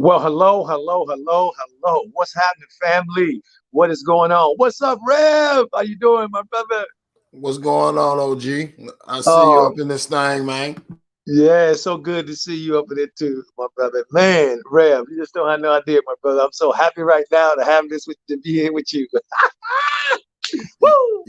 Well, hello. What's happening, family? What is going on? What's up, Rev? How you doing, my brother? What's going on, OG? I see you Oh, up in this thing, man. yeah, it's so good to see you up in it too, my brother. Man, Rev, you just don't have no idea, my brother. I'm so happy right now to have this to be here with you. Woo!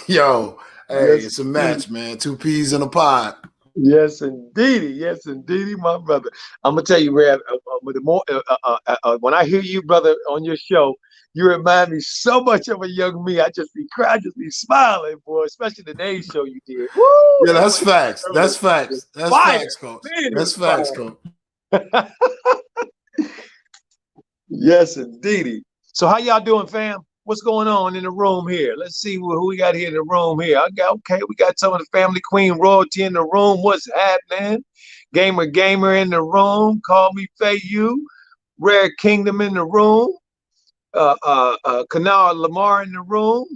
Yo, hey, Yes, it's a indeedy. match, man. Two peas in a pod. Yes, indeedy, my brother. I'm gonna tell you, Rev. The more when I hear you, brother, on your show, you remind me so much of a young me. I just be crying, just be smiling, boy. Especially the day show you did. Woo! Yeah, That that's was facts. early. That's It was facts. That's fire, facts, coach. man. It That's was facts, coach. fire. Yes, indeedy. So how y'all doing, fam? What's going on in the room here? Let's see who we got here in the room here. Okay, we got some of the family queen royalty in the room. What's happening? Gamer in the room. Call me Fay You. Rare Kingdom in the room. Canal Lamar in the room.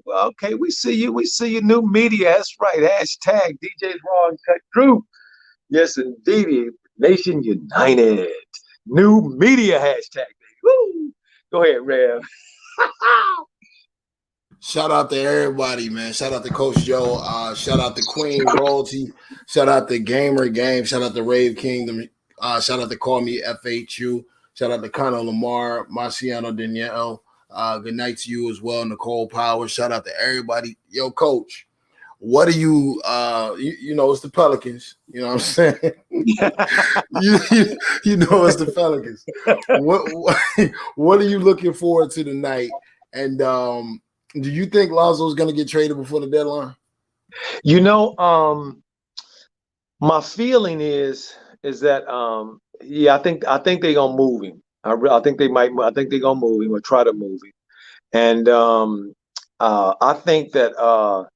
Well, okay, we see you. We see you. New media. That's right. Hashtag DJ's Raw Cut Group. Yes, indeed. Nation United. New media hashtag. Woo! Go ahead, Rev. Shout out to everybody, man. Shout out to Coach Joe. Shout out to Queen Royalty. Shout out to Gamer Game. Shout out to Rave Kingdom. Shout out to Call Me FHU. Shout out to Connor Lamar, Marciano Danielle. Good night to you as well, Nicole Power. Shout out to everybody. Yo, Coach, what do you know, it's the Pelicans. You know what I'm saying? you know it's the Pelicans. What what are you looking forward to tonight? And do you think Lonzo's going to get traded before the deadline? You know, my feeling is that yeah, I think they're gonna move him. I think they might. I think they're gonna move him or try to move him. And I think that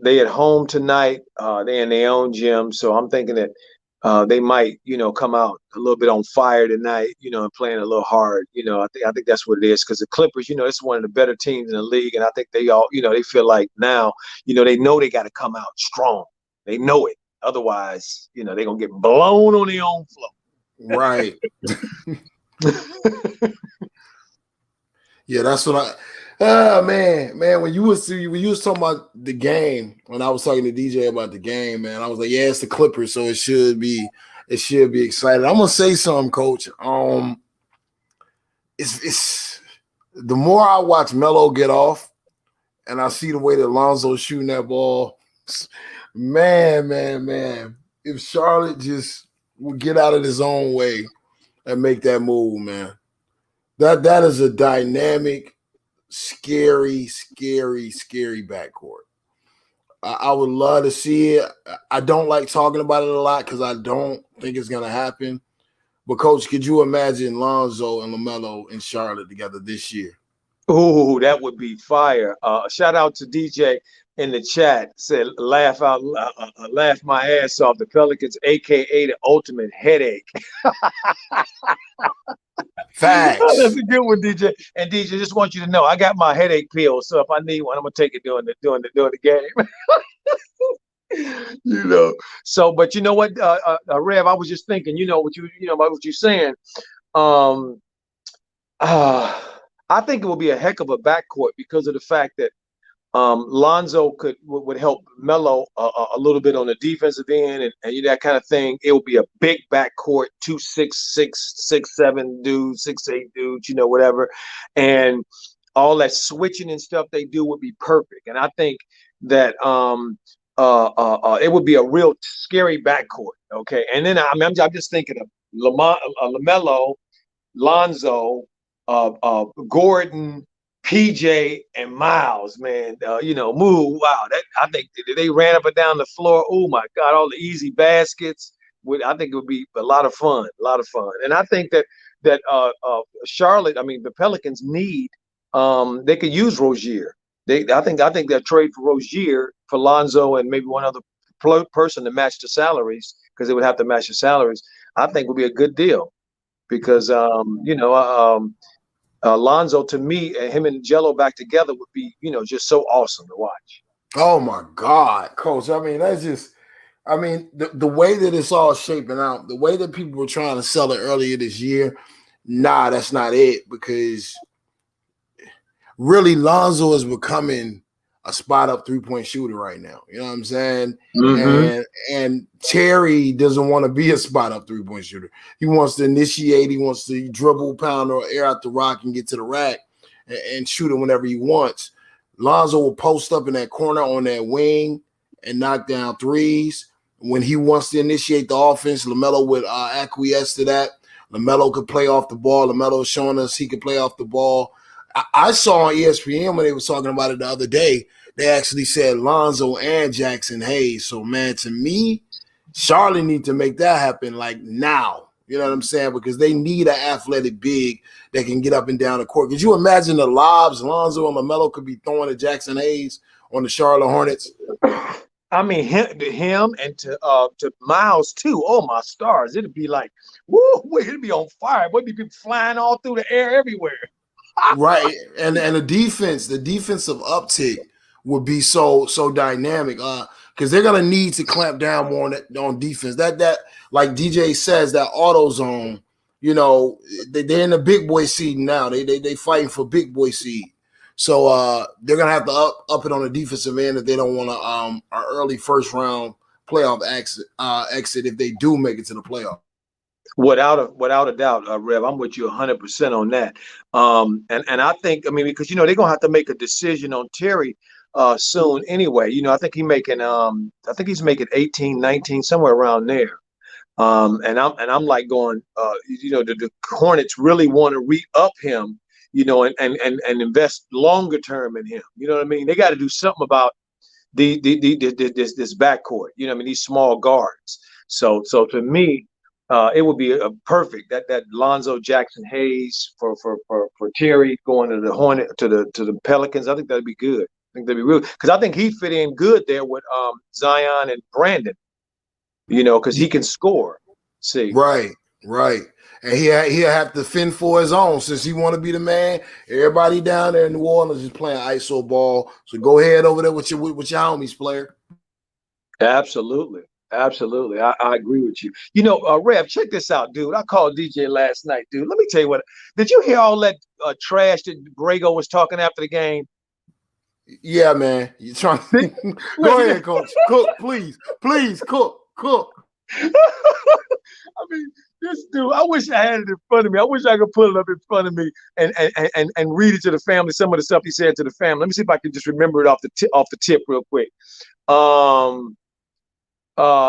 they at home tonight. They in their own gym, so I'm thinking that they might, come out a little bit on fire tonight, and playing a little hard. I think that's what it is because the Clippers, it's one of the better teams in the league, and I think they all, they feel like now, they know they got to come out strong. They know it. Otherwise, they're gonna get blown on their own Right. floor. Yeah, that's what I. Man, when you was talking about the game, when I was talking to DJ about the game, man, I was like, yeah, it's the Clippers, so it should be exciting. I'm gonna say something, Coach. It's the more I watch Melo get off, and I see the way that Lonzo's shooting that ball, man. If Charlotte just would get out of his own way and make that move, man, that is a dynamic, scary backcourt. I would love to see it. I don't like talking about it a lot because I don't think it's gonna happen. But Coach, could you imagine Lonzo and LaMelo in Charlotte together this year? Ooh, that would be fire. Shout out to DJ in the chat. Said laugh my ass off. The Pelicans, aka the ultimate headache. That's Facts. a good one, DJ. And DJ, just want you to know, I got my headache pill. So if I need one, I'm gonna take it during the game. you know. So, but you know what, Rev, I was just thinking, about what you're saying. Um, uh, I think it will be a heck of a backcourt because of the fact that Lonzo would help Melo a little bit on the defensive end and that kind of thing. It will be a big backcourt, 2 6 6 6 7 dudes, 6 8 dudes, whatever, and all that switching and stuff they do would be perfect. And I think that it would be a real scary backcourt. Okay, and then I'm just thinking of Lamelo, Lonzo, Gordon, PJ, and Miles, man. Move. Wow, that I think they ran up and down the floor. Oh my God, all the easy baskets. I think it would be a lot of fun, And I think Charlotte, I mean, the Pelicans need. They could use Rozier. I think they'll trade for Rozier for Lonzo and maybe one other person to match the salaries because they would have to match the salaries. I think would be a good deal because Lonzo, to me, him and Jello back together would be, just so awesome to watch. Oh my God, Coach. I mean, I mean, the way that it's all shaping out, the way that people were trying to sell it earlier this year, nah, that's not it. Because really, Lonzo is becoming a spot up 3-point shooter right now. You know what I'm saying? Mm-hmm. And Terry doesn't want to be a spot up 3-point shooter. He wants to initiate. He wants to dribble, pound, or air out the rock and get to the rack and shoot it whenever he wants. Lonzo will post up in that corner on that wing and knock down threes. When he wants to initiate the offense, LaMelo would acquiesce to that. LaMelo could play off the ball. LaMelo is showing us he could play off the ball. I saw on ESPN when they were talking about it the other day, they actually said Lonzo and Jackson Hayes. So, man, to me, Charlotte need to make that happen like now. You know what I'm saying? Because they need an athletic big that can get up and down the court. Could you imagine the lobs Lonzo and LaMelo could be throwing to Jackson Hayes on the Charlotte Hornets? I mean, him and to Miles too. Oh my stars! It'd be like, woo! It'd be on fire. Would be people flying all through the air everywhere. Right, and the defensive uptick would be so dynamic. Because they're gonna need to clamp down more on defense. That like DJ says, that auto zone. You know, they're in the big boy seed now. They fighting for big boy seed. So they're gonna have to up it on the defensive end if they don't want to an early first round playoff exit if they do make it to the playoff. Without a doubt, Rev, I'm with you 100% on that. And I think, I mean, because they're gonna have to make a decision on Terry soon anyway. I think he's making 18, 19, somewhere around there. And I'm like going, the Hornets really want to re-up him, and invest longer term in him. You know what I mean? They got to do something about this backcourt. These small guards. So to me, it would be a perfect that Lonzo, Jackson Hayes for Terry going to the Hornet to the Pelicans. I think that'd be good. I think that'd be real because I think he'd fit in good there with Zion and Brandon. Because he can score. See, right, and he'll have to fend for his own since he want to be the man. Everybody down there in New Orleans is playing ISO ball, so go ahead over there with your homies, player. Absolutely. I agree with you. Rev, check this out, dude. I called DJ last night, dude. Let me tell you what. Did you hear all that trash that Grego was talking after the game? Yeah, man. You trying to go ahead, coach. Cook, please, cook. I mean, this dude, I wish I had it in front of me. I wish I could pull it up in front of me and read it to the family, some of the stuff he said to the family. Let me see if I can just remember it off the tip real quick.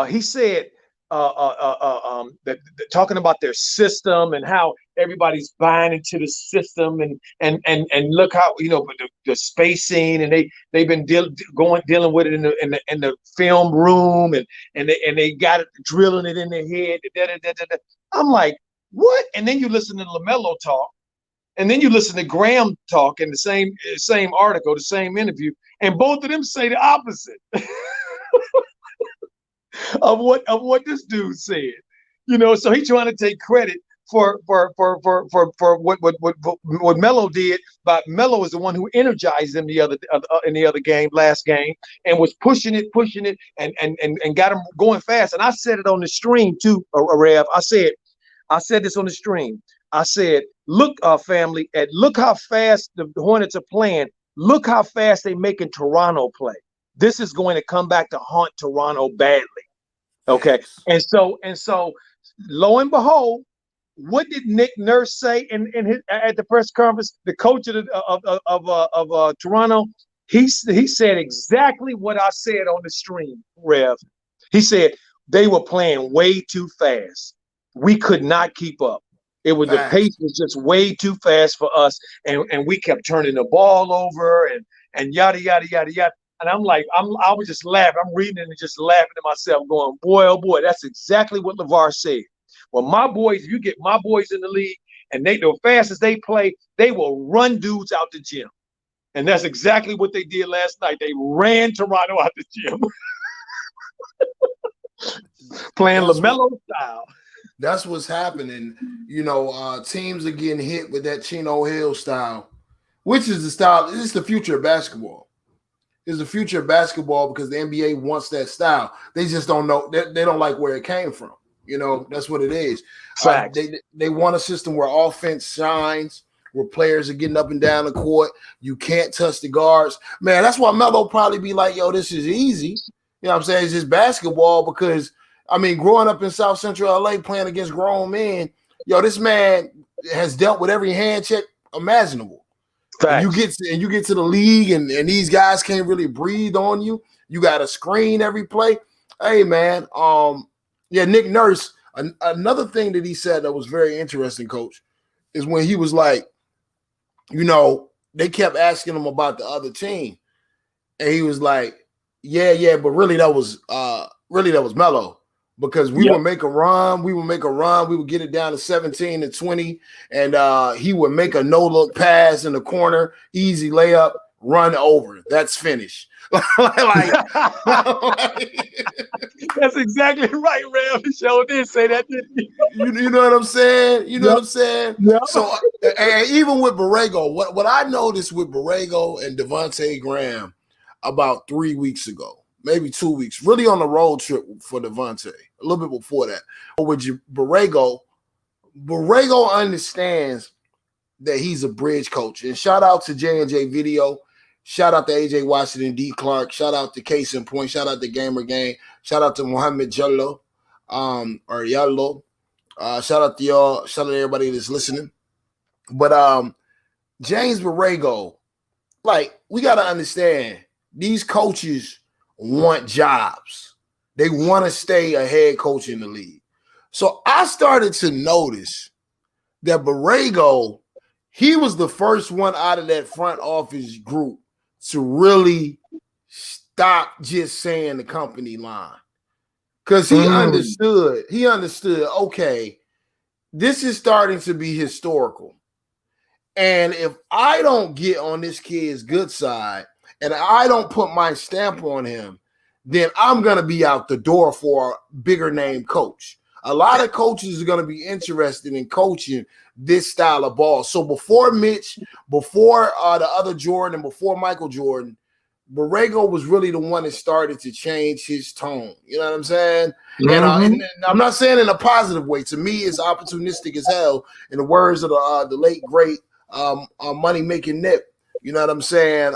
He said that talking about their system and how everybody's buying into the system and look how the spacing and they've been dealing with it in the film room and they got it drilling it in their head. I'm like, what? And then you listen to LaMelo talk, and then you listen to Graham talk in the same article, the same interview, and both of them say the opposite. of what this dude said, so he's trying to take credit for what Melo did, but Melo is the one who energized them in the other game, last game, and was pushing it, and got him going fast. And I said it on the stream too, Rev. I said this on the stream. I said, look, family, look how fast the Hornets are playing. Look how fast they making Toronto play. This is going to come back to haunt Toronto badly. Okay, and so lo and behold, what did Nick Nurse say at the press conference? The coach of Toronto, he said exactly what I said on the stream, Rev. He said they were playing way too fast. We could not keep up. The pace was just way too fast for us, and we kept turning the ball over and yada yada yada yada. And I'm like, I was just laughing. I'm reading it and just laughing to myself, going, boy, oh boy, that's exactly what LeVar said. Well, you get my boys in the league, and the fastest they play, they will run dudes out the gym. And that's exactly what they did last night. They ran Toronto out the gym. Playing LaMelo style. That's what's happening. Teams are getting hit with that Chino Hill style, which is the style. This is the future of basketball. is the future of basketball because the NBA wants that style. They just don't know. They don't like where it came from. You know, that's what it is. Facts. They want a system where offense shines, where players are getting up and down the court. You can't touch the guards. Man, that's why Melo probably be like, yo, this is easy. You know what I'm saying? It's just basketball because, I mean, growing up in South Central LA playing against grown men, yo, this man has dealt with every hand check imaginable. And you get to the league and these guys can't really breathe on you. You got to screen every play. Hey, man. Nick Nurse, another thing that he said that was very interesting, Coach, is when he was like, you know, they kept asking him about the other team. And he was like, yeah, but really that was Melo. Because we would make a run, we would get it down to 17 to 20, and he would make a no-look pass in the corner, easy layup, run over. That's finish. That's exactly right, Ram. The show did say that, didn't he? You know what I'm saying? You know what I'm saying? Yep. So, and even with Borrego, what I noticed with Borrego and Devontae Graham about 3 weeks ago, maybe 2 weeks, really on the road trip for Devontae, a little bit before that. But with Borrego understands that he's a bridge coach. And shout out to J&J Video. Shout out to AJ Washington, D. Clark. Shout out to Case in Point. Shout out to Gamer Gang. Shout out to Mohammed Jallo, or Yallo. Shout out to y'all. Shout out to everybody that's listening. But James Borrego, like, we got to understand, these coaches want jobs. They want to stay a head coach in the league. So I started to notice that Borrego, he was the first one out of that front office group to really stop just saying the company line. Because he understood, okay, this is starting to be historical. And if I don't get on this kid's good side and I don't put my stamp on him, then I'm going to be out the door for a bigger name coach. A lot of coaches are going to be interested in coaching this style of ball. So before Mitch, before the other Jordan, and before Michael Jordan, Borrego was really the one that started to change his tone. You know what I'm saying? And I'm not saying in a positive way. To me, it's opportunistic as hell. In the words of the late, great money-making Nip. You know what I'm saying?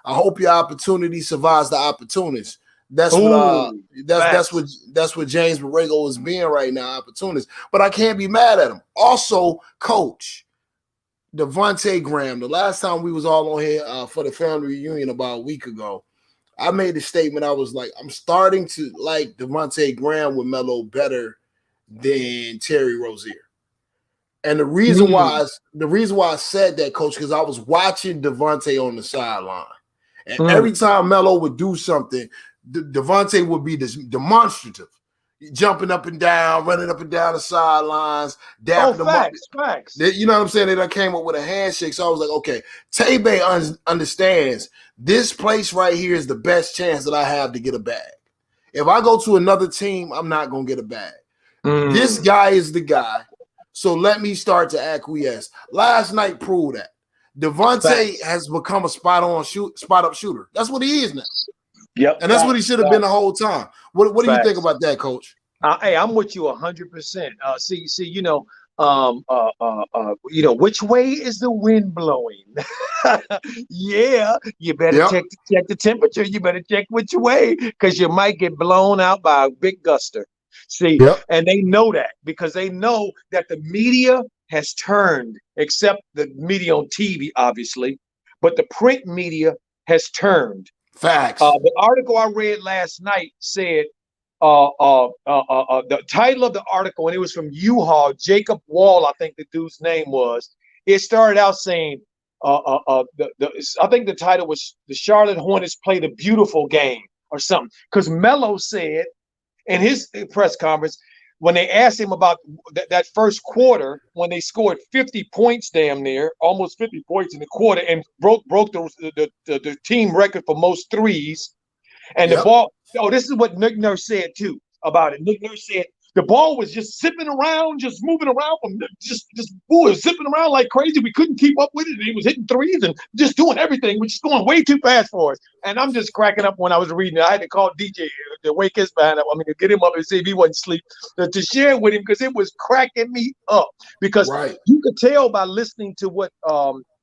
I hope your opportunity survives the opportunist. That's what James Borrego is being right now, opportunist. But I can't be mad at him. Also, Coach Devontae Graham. The last time we was all on here for the family reunion about a week ago, I made a statement. I was like, I'm starting to like Devontae Graham with Melo better than Terry Rozier. And the reason why I said that, Coach, because I was watching Devontae on the sideline. And every time Melo would do something, Devontae would be demonstrative, jumping up and down, running up and down the sidelines, dapping them up. Facts. You know what I'm saying? They came up with a handshake. So I was like, okay, Tay-Bay understands this place right here is the best chance that I have to get a bag. If I go to another team, I'm not going to get a bag. This guy is the guy. So let me start to acquiesce. Last night proved that. Devontae has become a spot-up shooter. That's what he is now. Yep. And that's what he should have been the whole time. What do you think about that, Coach? Hey, I'm with you 100%. Which way is the wind blowing? Yeah, you better check the temperature. You better check which way, because you might get blown out by a big guster. See, and they know that because they know that the media has turned, except the media on TV, obviously, but the print media has turned. Facts. The article I read last night said the title of the article, and it was from U-Haul, Jacob Wall, I think the dude's name was. It started out saying, I think the title was "The Charlotte Hornets Played a Beautiful Game" or something, because Melo said in his press conference, when they asked him about that first quarter, when they scored 50 points, damn near, almost 50 points in the quarter, and broke the team record for most threes, and the ball. Oh, this is what Nick Nurse said too about it. Nick Nurse said The ball was just zipping around, just moving around from just boy, zipping around like crazy. We couldn't keep up with it. He was hitting threes and just doing everything. We're just going way too fast for us. And I'm just cracking up when I was reading it. I had to call DJ to wake his man up. I mean, to get him up and see if he wasn't asleep, to share it with him because it was cracking me up. Because you could tell by listening to what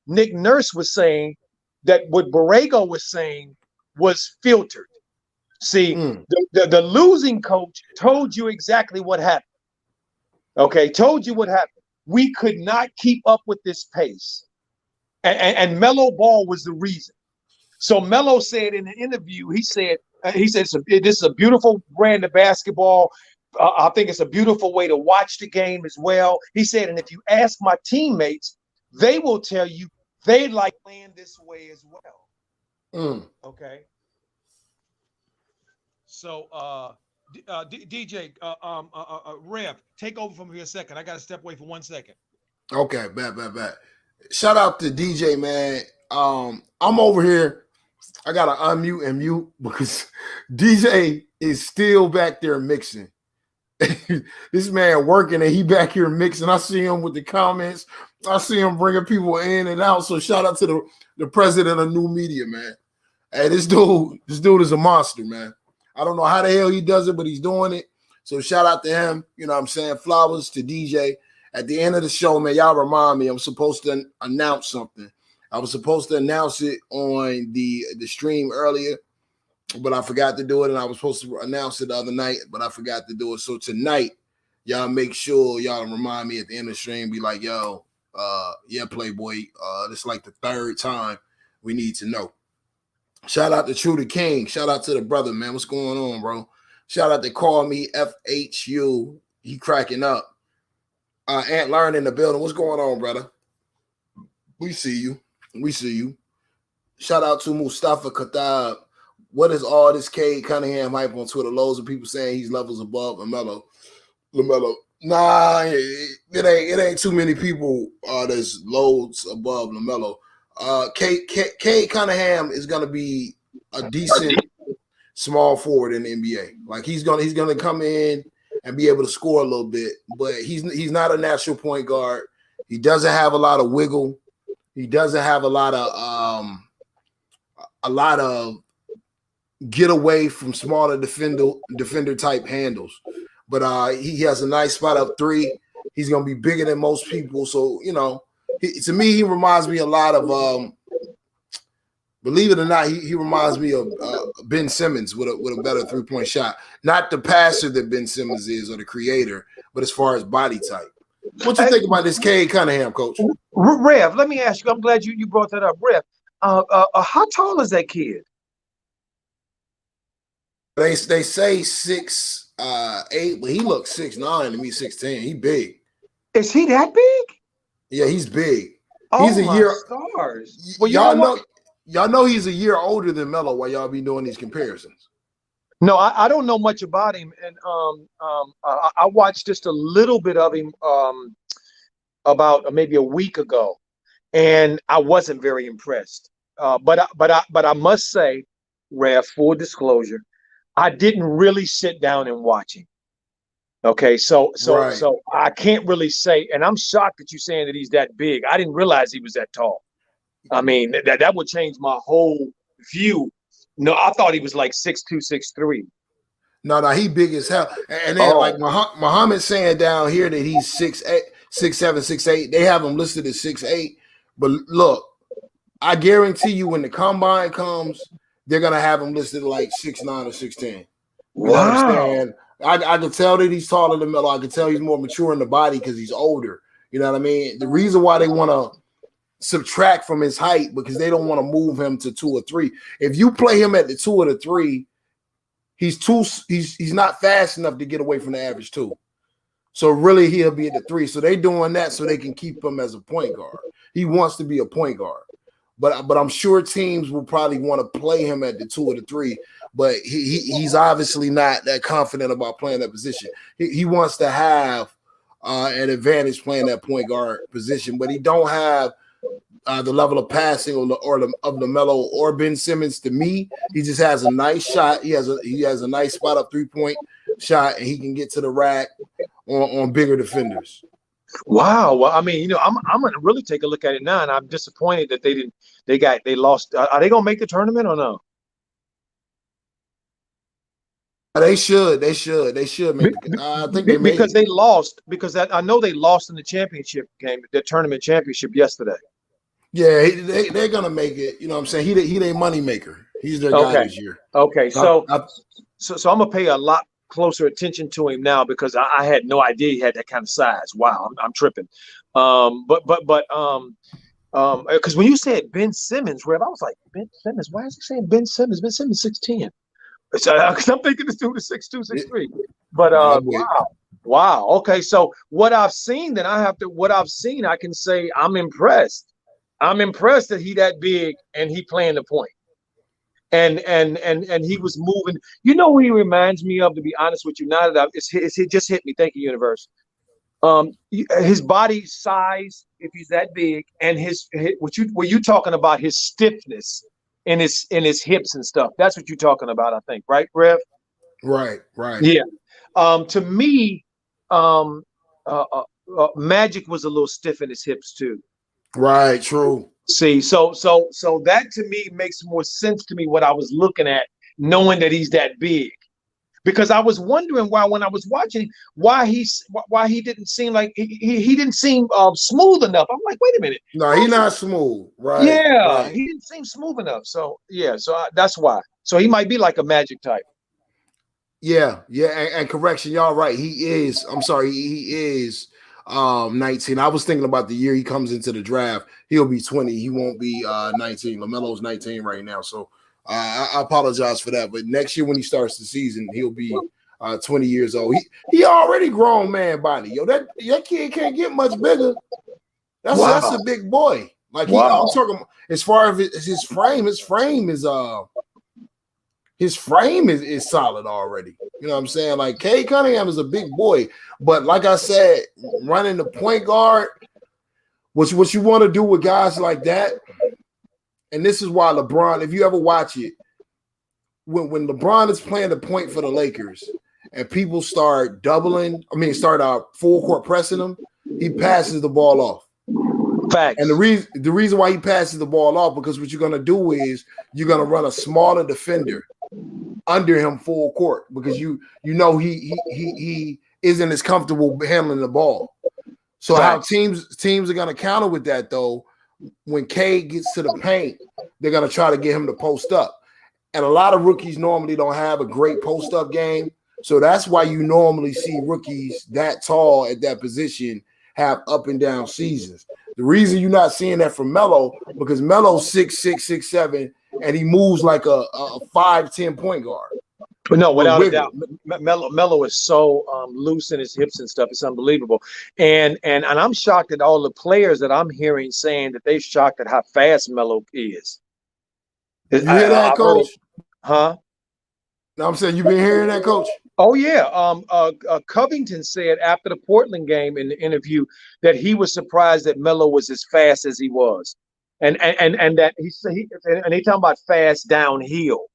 Nick Nurse was saying that what Borrego was saying was filtered. See, the losing coach told you exactly what happened. Okay, told you what happened. We could not keep up with this pace. And Melo Ball was the reason. So Melo said in the interview, he said, this is a beautiful brand of basketball. I think it's a beautiful way to watch the game as well. He said, and if you ask my teammates, they will tell you they like playing this way as well. Okay. So, DJ, Rev, take over from here a second. I got to step away for 1 second. Okay, bad. Shout out to DJ, man. I'm over here. I got to unmute and mute because DJ is still back there mixing. This man working and he back here mixing. I see him with the comments. I see him bringing people in and out. So shout out to the president of New Media, man. Hey, this dude is a monster, man. I don't know how the hell he does it, but he's doing it. So shout out to him. You know what I'm saying? Flowers to DJ. At the end of the show, man, y'all remind me I'm supposed to announce something. I was supposed to announce it on the stream earlier, but I forgot to do it. And I was supposed to announce it the other night, but I forgot to do it. So tonight, y'all make sure y'all remind me at the end of the stream, be like, yo, yeah, Playboy, this is like the third time we need to know. Shout out to True the King. Shout out to the brother, man. What's going on, bro? Shout out to Call Me FHU. He cracking up. Ant Learn in the building. What's going on, brother? We see you. Shout out to Mustafa Khattab. What is all this Cade Cunningham hype on Twitter? Loads of people saying he's levels above LaMelo. Nah, it ain't too many people that's loads above LaMelo. Cade Cunningham is gonna be a decent small forward in the NBA. Like he's gonna come in and be able to score a little bit, but he's not a natural point guard. He doesn't have a lot of wiggle. He doesn't have a lot of get away from smaller defender type handles. But he has a nice spot up three. He's gonna be bigger than most people, so you know. To me, he reminds me a lot of, believe it or not, he reminds me of Ben Simmons with a better three-point shot. Not the passer that Ben Simmons is or the creator, but as far as body type. What you think about this Cade Cunningham, Coach? Rev, let me ask you. I'm glad you brought that up. Rev, how tall is that kid? They say 6'8", but he looks 6'9" to me, 6'10". He big. Is he that big? Yeah, he's big. Oh, he's a year. Stars. Well, y'all know he's a year older than Melo. While y'all be doing these comparisons. No, I don't know much about him, and I watched just a little bit of him about maybe a week ago, and I wasn't very impressed. But I must say, Rev, full disclosure, I didn't really sit down and watch him. Okay, so I can't really say, and I'm shocked that you're saying that he's that big. I didn't realize he was that tall. I mean, that would change my whole view. No, I thought he was like 6'2", 6'3". No, he big as hell. And then like Muhammad saying down here that he's 6'8", 6'7", 6'8". They have him listed as 6'8". But look, I guarantee you when the combine comes, they're gonna have him listed like 6'9" or 6'10". You know what I'm saying? I can tell that he's taller than Melo. I can tell he's more mature in the body because he's older. You know what I mean? The reason why they want to subtract from his height because they don't want to move him to 2 or 3. If you play him at the 2 or the 3, he's not fast enough to get away from the average 2. So really he'll be at the 3. So they doing that so they can keep him as a point guard. He wants to be a point guard. But I'm sure teams will probably want to play him at the 2 or the 3. But he's obviously not that confident about playing that position. He wants to have an advantage playing that point guard position, but he don't have the level of passing of LaMelo or Ben Simmons. To me, he just has a nice shot. He has a nice spot up 3-point shot, and he can get to the rack on bigger defenders. Wow. Well, I mean, I'm gonna really take a look at it now, and I'm disappointed that they lost. Are they gonna make the tournament or no? They should make it. I think they made because it. they lost because I know they lost in the championship game, the tournament championship yesterday. Yeah, they're gonna make it. You know what I'm saying? He their money maker. He's their guy this year. Okay, so I'm gonna pay a lot closer attention to him now because I had no idea he had that kind of size. Wow, I'm tripping. Because when you said Ben Simmons, Rev, I was like, Ben Simmons. Why is he saying Ben Simmons? Ben Simmons 6'10". Because I'm thinking this dude is 6'2", 6'3". But wow. Okay, so what I've seen, then I can say I'm impressed. I'm impressed that he that big and he playing the point. And he was moving. You know who he reminds me of, to be honest with you, now that it just hit me. Thank you, Universe. His body size, if he's that big, and were you talking about his stiffness in his hips and stuff? That's what you're talking about, I think, right, Rev? Right. Yeah. To me, Magic was a little stiff in his hips too. Right. True. See, so that to me makes more sense to me what I was looking at, knowing that he's that big. Because I was wondering why, when I was watching, why he didn't seem like he didn't seem smooth enough. I'm like, wait a minute. No, he's not smooth, right? Yeah, right. He didn't seem smooth enough. So yeah, that's why. So he might be like a Magic type. Yeah, and correction, y'all right. He is. I'm sorry, he is 19. I was thinking about the year he comes into the draft. He'll be 20. He won't be 19. LaMelo's 19 right now, so I apologize for that. But next year when he starts the season, he'll be 20 years old. He already grown man body. Yo, that kid can't get much bigger. That's a big boy. Like I'm talking as far as his frame. His frame is solid already. You know what I'm saying? Like Cade Cunningham is a big boy, but like I said, running the point guard, what you want to do with guys like that, and this is why LeBron, if you ever watch it, when LeBron is playing the point for the Lakers and people start full court pressing him, he passes the ball off. Facts. And the reason why he passes the ball off, because what you're gonna do is you're gonna run a smaller defender under him full court, because you know he isn't as comfortable handling the ball. So Facts. How teams are gonna counter with that though, when Cade gets to the paint, they're gonna try to get him to post up. And a lot of rookies normally don't have a great post up game. So that's why you normally see rookies that tall at that position have up and down seasons. The reason you're not seeing that from Melo, because Melo's 6'6", 6'7", and he moves like a 5'10" point guard. But no, without a doubt, Melo is so loose in his hips and stuff. It's unbelievable. And I'm shocked at all the players that I'm hearing saying that they're shocked at how fast Melo is. You hear that, Coach? Huh? No, I'm saying, you been hearing that, Coach? Oh yeah. Covington said after the Portland game in the interview that he was surprised that Melo was as fast as he was, and that and they talking about fast downhill.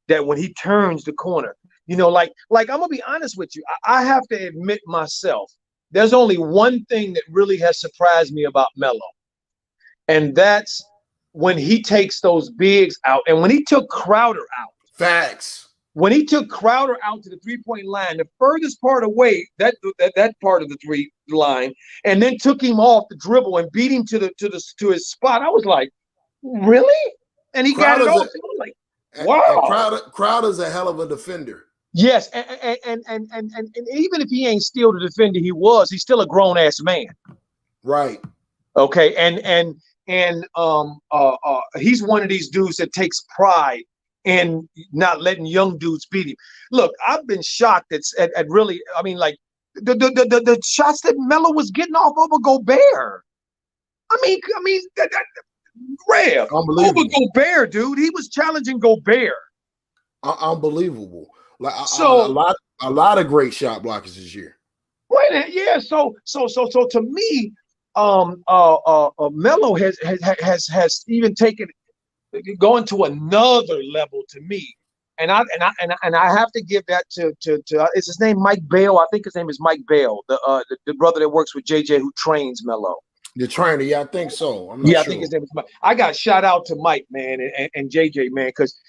That when he turns the corner, like I'm gonna be honest with you, I have to admit myself, there's only one thing that really has surprised me about Melo, and that's when he takes those bigs out, and when he took Crowder out. Facts. When he took Crowder out to the three-point line, the furthest part away, that part of the three line, and then took him off the dribble and beat him to his spot, I was like, really? And he got it off. I was like, wow. And Crowder's a hell of a defender. Yes, and even if he ain't still the defender he's still a grown-ass man. Right. Okay, and he's one of these dudes that takes pride and not letting young dudes beat him. Look, I've been shocked at really, I mean, like the shots that Melo was getting off over Gobert. I mean, Rev, over Gobert, dude. He was challenging Gobert. Unbelievable. Like a lot of great shot blockers this year. Right, yeah. So to me, Melo has even taken going to another level to me. I have to give that to is his name Mike Bell? I think his name is Mike Bell, the brother that works with JJ who trains Melo. The trainer, yeah, I think so. I'm not Yeah, I sure. think his name is Mike. I got shout out to Mike, man, and JJ, man, because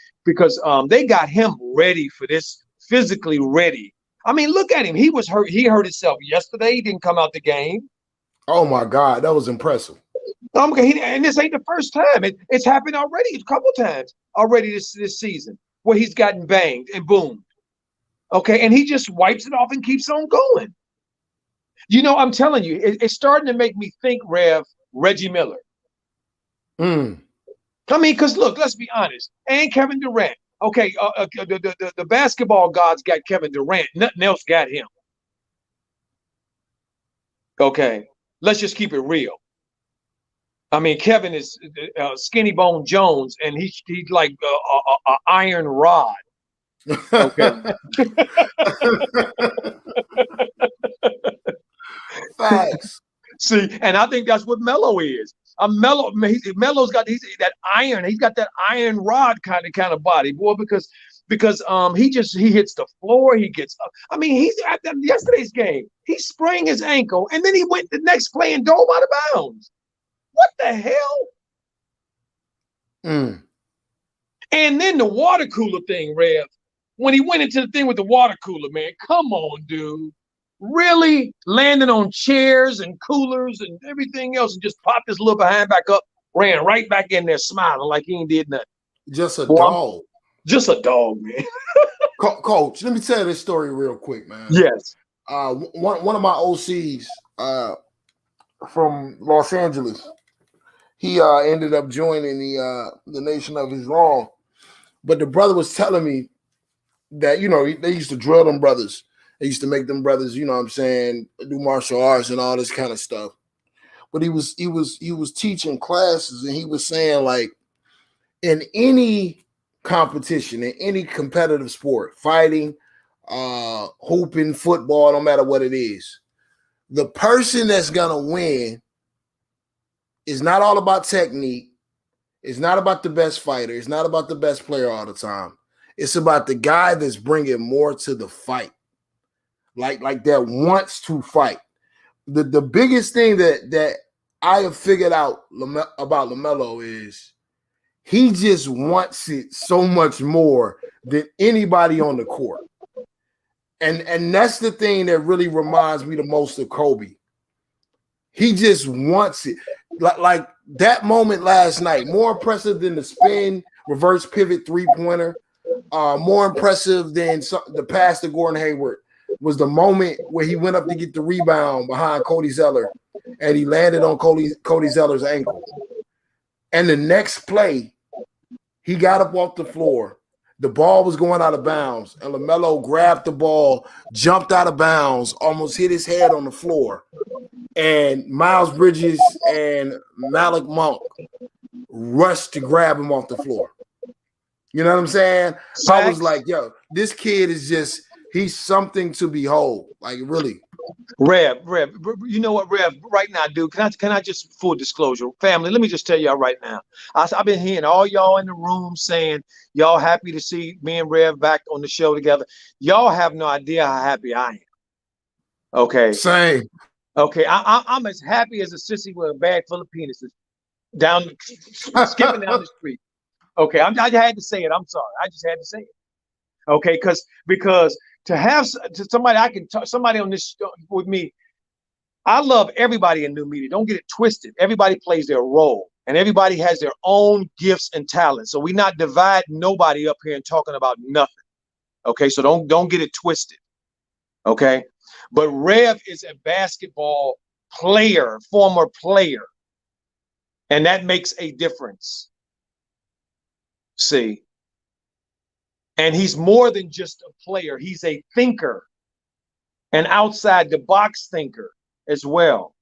they got him ready for this, physically ready. I mean, look at him. He was hurt. He hurt himself yesterday. He didn't come out the game. Oh my God, that was impressive. Okay, and this ain't the first time. It's happened already a couple times already this season where he's gotten banged and boomed. Okay, and he just wipes it off and keeps on going. You know, I'm telling you, it's starting to make me think, Rev, Reggie Miller. Mm. I mean, because look, let's be honest, and Kevin Durant. Okay, the basketball gods got Kevin Durant. Nothing else got him. Okay, let's just keep it real. I mean, Kevin is Skinny Bone Jones, and he's like a iron rod. Okay. Facts. See, and I think that's what Melo is. Melo's got that iron. He's got that iron rod kind of body, boy. Because he hits the floor. He gets up. I mean, he's at yesterday's game. He sprained his ankle, and then he went the next play and dove out of bounds. What the hell? Mm. And then the water cooler thing, Rev. When he went into the thing with the water cooler, man, come on, dude. Really landing on chairs and coolers and everything else and just popped his little behind back up, ran right back in there smiling like he ain't did nothing. Just a dog. Just a dog, man. Coach, let me tell you this story real quick, man. Yes. One of my OCs from Los Angeles, he ended up joining the Nation of Islam. But the brother was telling me that, you know, they used to drill them brothers. They used to make them brothers, you know what I'm saying, do martial arts and all this kind of stuff. But he was teaching classes, and he was saying, like, in any competition, in any competitive sport, fighting, hooping, football, no matter what it is, the person that's gonna win is not all about technique. It's not about the best fighter. It's not about the best player all the time. It's about the guy that's bringing more to the fight. Like that wants to fight. The biggest thing that I have figured out about LaMelo is he just wants it so much more than anybody on the court. And that's the thing that really reminds me the most of Kobe. He just wants it. Like that moment last night, more impressive than the spin, reverse pivot three-pointer, more impressive than the pass to Gordon Hayward was the moment where he went up to get the rebound behind Cody Zeller, and he landed on Cody Zeller's ankle. And the next play, he got up off the floor. The ball was going out of bounds, and LaMelo grabbed the ball, jumped out of bounds, almost hit his head on the floor. And Miles Bridges and Malik Monk rushed to grab him off the floor. You know what I'm saying? Facts. I was like, yo, this kid is just – he's something to behold, like really. Rev, you know what, Rev? Right now, dude, can I just full disclosure, family? Let me just tell y'all right now. I've been hearing all y'all in the room saying y'all happy to see me and Rev back on the show together. Y'all have no idea how happy I am. Okay. Same. Okay, I'm as happy as a sissy with a bag full of penises skipping down the street. Okay, I had to say it. I'm sorry. I just had to say it. Okay, because to have somebody on this with me, I love everybody in new media. Don't get it twisted. Everybody plays their role, and everybody has their own gifts and talents. So we're not dividing nobody up here and talking about nothing. Okay, so don't get it twisted. Okay, but Rev is a basketball player, former player, and that makes a difference. See. And he's more than just a player. He's a thinker, an outside the box thinker as well.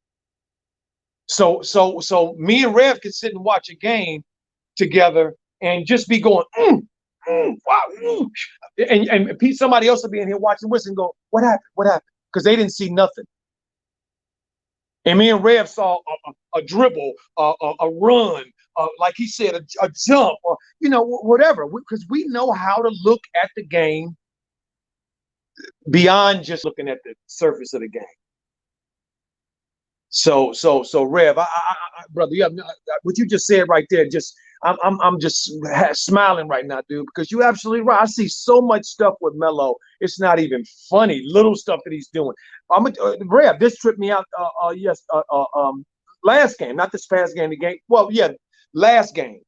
So me and Rev can sit and watch a game together and just be going, wow, and somebody else will be in here watching this and go, what happened? Because they didn't see nothing. And me and Rev saw a dribble, a run, like he said, a jump, or whatever, because we know how to look at the game beyond just looking at the surface of the game. So Rev, brother, you have what you just said right there. Just I'm just smiling right now, dude, because you're absolutely right. I see so much stuff with Melo. It's not even funny. Little stuff that he's doing. Rev, this tripped me out. Last game, not this past game. The game. Well, yeah, last game.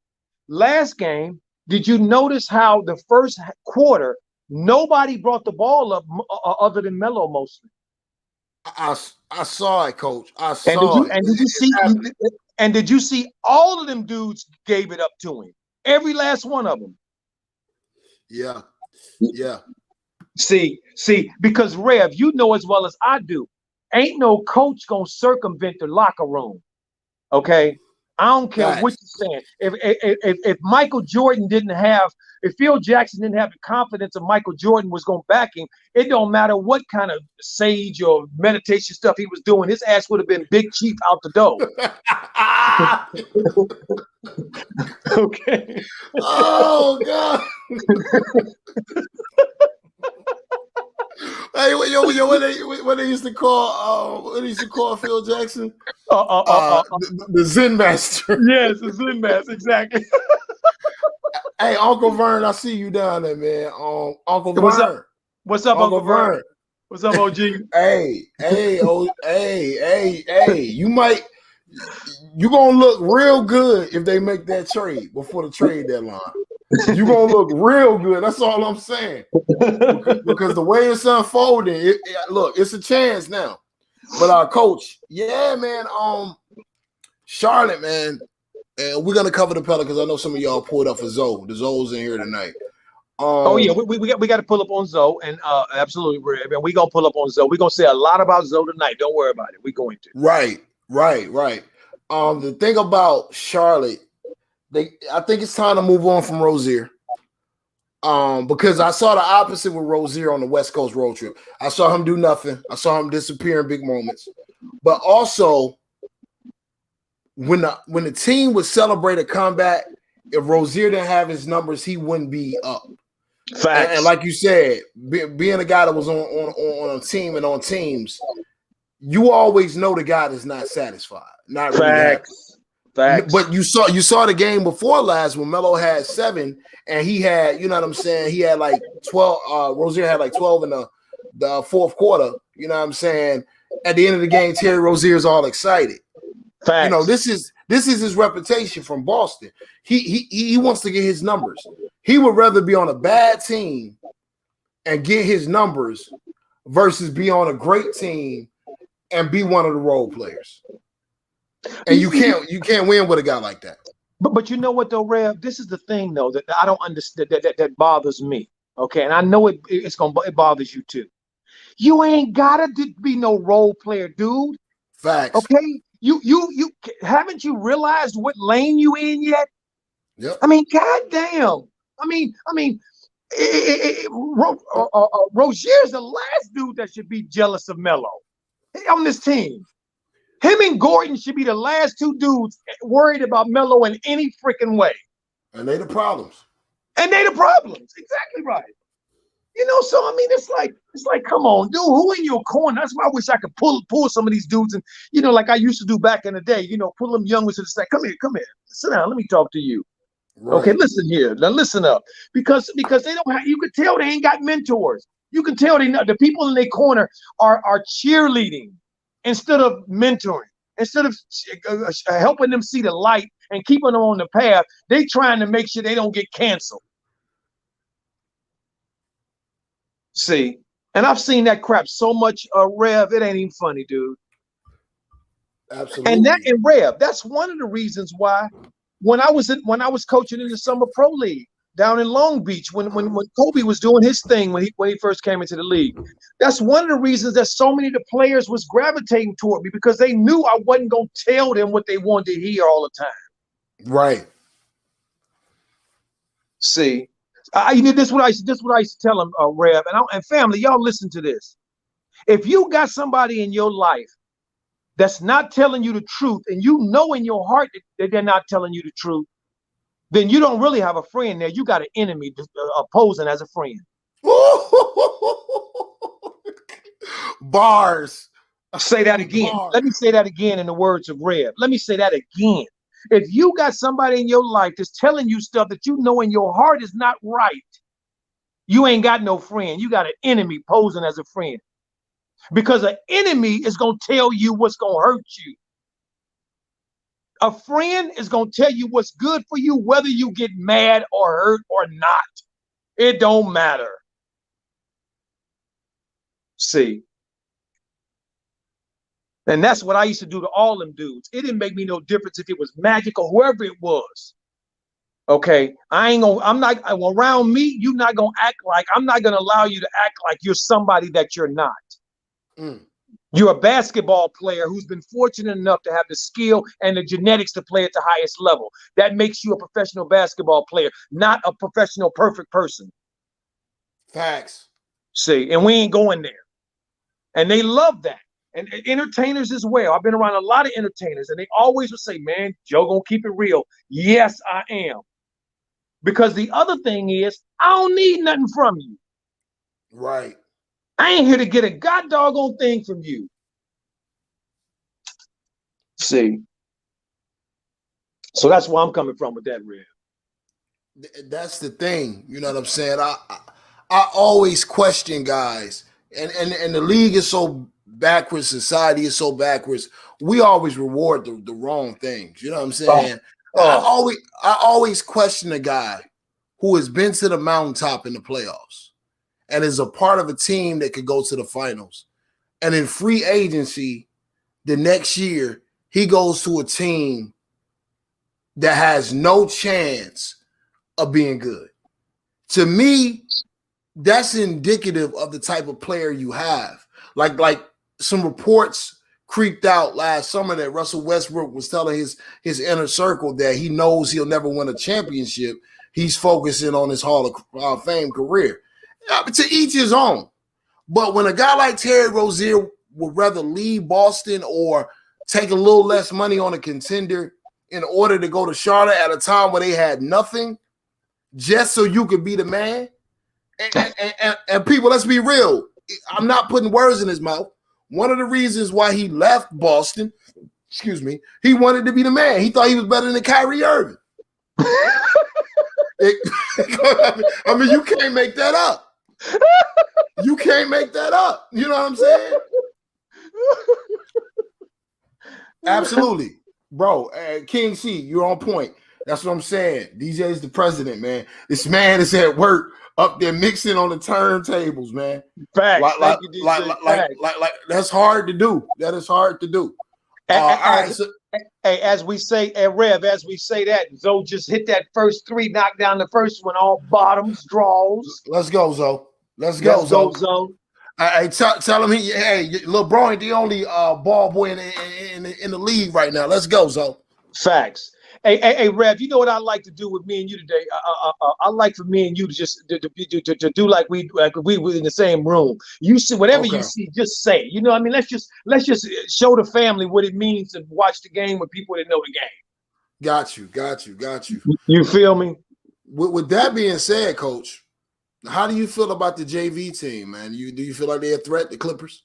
Last game. Did you notice how the first quarter nobody brought the ball up other than Melo mostly? I saw it, Coach. I saw it. And did you see? And did you see all of them dudes gave it up to him? Every last one of them. Yeah. See, because Rev, you know as well as I do, ain't no coach gonna circumvent the locker room. Okay, I don't care what you're saying. If Michael Jordan didn't have, if Phil Jackson didn't have the confidence of Michael Jordan was going to back him, it don't matter what kind of sage or meditation stuff he was doing. His ass would have been Big Chief out the door. Okay. Oh God. Hey, what they used to call Phil Jackson? The Zen Master. Yes, the Zen Master, exactly. Hey, Uncle Vern, I see you down there, man. Uncle What's Vern. Up? What's up, Uncle Vern? What's up, OG? Hey, you gonna look real good if they make that trade before the trade deadline. You're gonna look real good. That's all I'm saying. Because the way it's unfolding, look, it's a chance now. But our coach, yeah, man. Charlotte, man. And we're gonna cover the Pelicans. I know some of y'all pulled up for Zoe. The Zoe's in here tonight. We got to pull up on Zoe, and absolutely, we're gonna pull up on Zoe. We're gonna say a lot about Zoe tonight. Don't worry about it. We're going to. Right. The thing about Charlotte, I think it's time to move on from Rozier. Because I saw the opposite with Rozier on the West Coast road trip. I saw him do nothing. I saw him disappear in big moments. But also, when the team would celebrate a comeback, if Rozier didn't have his numbers, he wouldn't be up. Facts. And like you said, being a guy that was on a team and on teams, you always know the guy that's not satisfied. Not really happy. Facts. But you saw the game before last when Melo had 7 and he had, you know what I'm saying, he had like 12. Rozier had like 12 in the fourth quarter. You know what I'm saying? At the end of the game, Terry Rozier's all excited. Facts. You know, this is his reputation from Boston. He wants to get his numbers. He would rather be on a bad team and get his numbers versus be on a great team and be one of the role players. And you can't win with a guy like that. But you know what though, Rev? This is the thing though that I don't understand that bothers me. Okay, and I know it bothers you too. You ain't gotta be no role player, dude. Facts. Okay, you haven't you realized what lane you in yet? Yep. I mean, goddamn. I mean, Rozier's the last dude that should be jealous of Melo on this team. Him and Gordon should be the last 2 dudes worried about Melo in any freaking way. And they the problems. Exactly right. You know, so I mean, it's like, come on, dude, who in your corner? That's why I wish I could pull some of these dudes and, you know, like I used to do back in the day, you know, pull them young ones to the side. Come here, sit down, let me talk to you. Right. Okay, listen here. Now listen up. Because they don't have, you could tell they ain't got mentors. You can tell the people in their corner are cheerleading instead of mentoring, instead of helping them see the light and keeping them on the path. They trying to make sure they don't get canceled. See, and I've seen that crap so much, Rev, it ain't even funny, dude. Absolutely. And Rev, that's one of the reasons why when I was coaching in the Summer Pro League down in Long Beach, when Kobe was doing his thing when he first came into the league, that's one of the reasons that so many of the players was gravitating toward me, because they knew I wasn't gonna tell them what they wanted to hear all the time. Right. See, this is what I used to tell them, Rev, and family, y'all listen to this. If you got somebody in your life that's not telling you the truth, and you know in your heart that they're not telling you the truth, then you don't really have a friend there. You got an enemy opposing as a friend. Bars. Say that again. Bars. Let me say that again in the words of Rev. Let me say that again. If you got somebody in your life that's telling you stuff that you know in your heart is not right, you ain't got no friend. You got an enemy posing as a friend. Because an enemy is going to tell you what's going to hurt you. A friend is going to tell you what's good for you, whether you get mad or hurt or not. It don't matter. See? And that's what I used to do to all them dudes. It didn't make me no difference if it was Magic or whoever it was. Okay, I'm not around me. You're not gonna act like, I'm not gonna allow you to act like you're somebody that you're not. You're a basketball player who's been fortunate enough to have the skill and the genetics to play at the highest level. That makes you a professional basketball player, not a professional perfect person. Facts. See, and we ain't going there. And they love that. And entertainers as well. I've been around a lot of entertainers, and they always would say, man, Joe gonna keep it real. Yes, I am. Because the other thing is, I don't need nothing from you. Right. I ain't here to get a god doggone thing from you. See. So that's where I'm coming from with that, Rev. That's the thing. You know what I'm saying? I always question guys. And the league is so backwards, society is so backwards. We always reward the wrong things. You know what I'm saying? I always question a guy who has been to the mountaintop in the playoffs and is a part of a team that could go to the finals. And in free agency, the next year, he goes to a team that has no chance of being good. To me, that's indicative of the type of player you have. Like some reports creeped out last summer that Russell Westbrook was telling his inner circle that he knows he'll never win a championship. He's focusing on his Hall of Fame career. To each his own. But when a guy like Terry Rozier would rather leave Boston or take a little less money on a contender in order to go to Charlotte at a time where they had nothing, just so you could be the man. And people, let's be real. I'm not putting words in his mouth. One of the reasons why he left Boston, he wanted to be the man. He thought he was better than Kyrie Irving. I mean, you can't make that up. You can't make that up. You know what I'm saying? Absolutely. Bro, King C, you're on point. That's what I'm saying. DJ's the president, man. This man is at work up there mixing on the turntables, man. Facts. Like that's hard to do. That is hard to do. As we say, Rev, as we say that, Zoe just hit that first three, knocked down the first one, all bottoms, draws. Let's go, Zoe. Let's go, Zoe. Hey, tell him LeBron ain't the only ball boy in the league right now. Let's go, Zoe. Facts. Hey, Rev, you know what I like to do with me and you today? I like for me and you to just to do like we were in the same room. You see whatever you see, just say. You know what I mean? Let's just show the family what it means to watch the game with people that know the game. Got you. You feel me? With that being said, Coach, how do you feel about the JV team, man? Do you feel like they're a threat, the Clippers?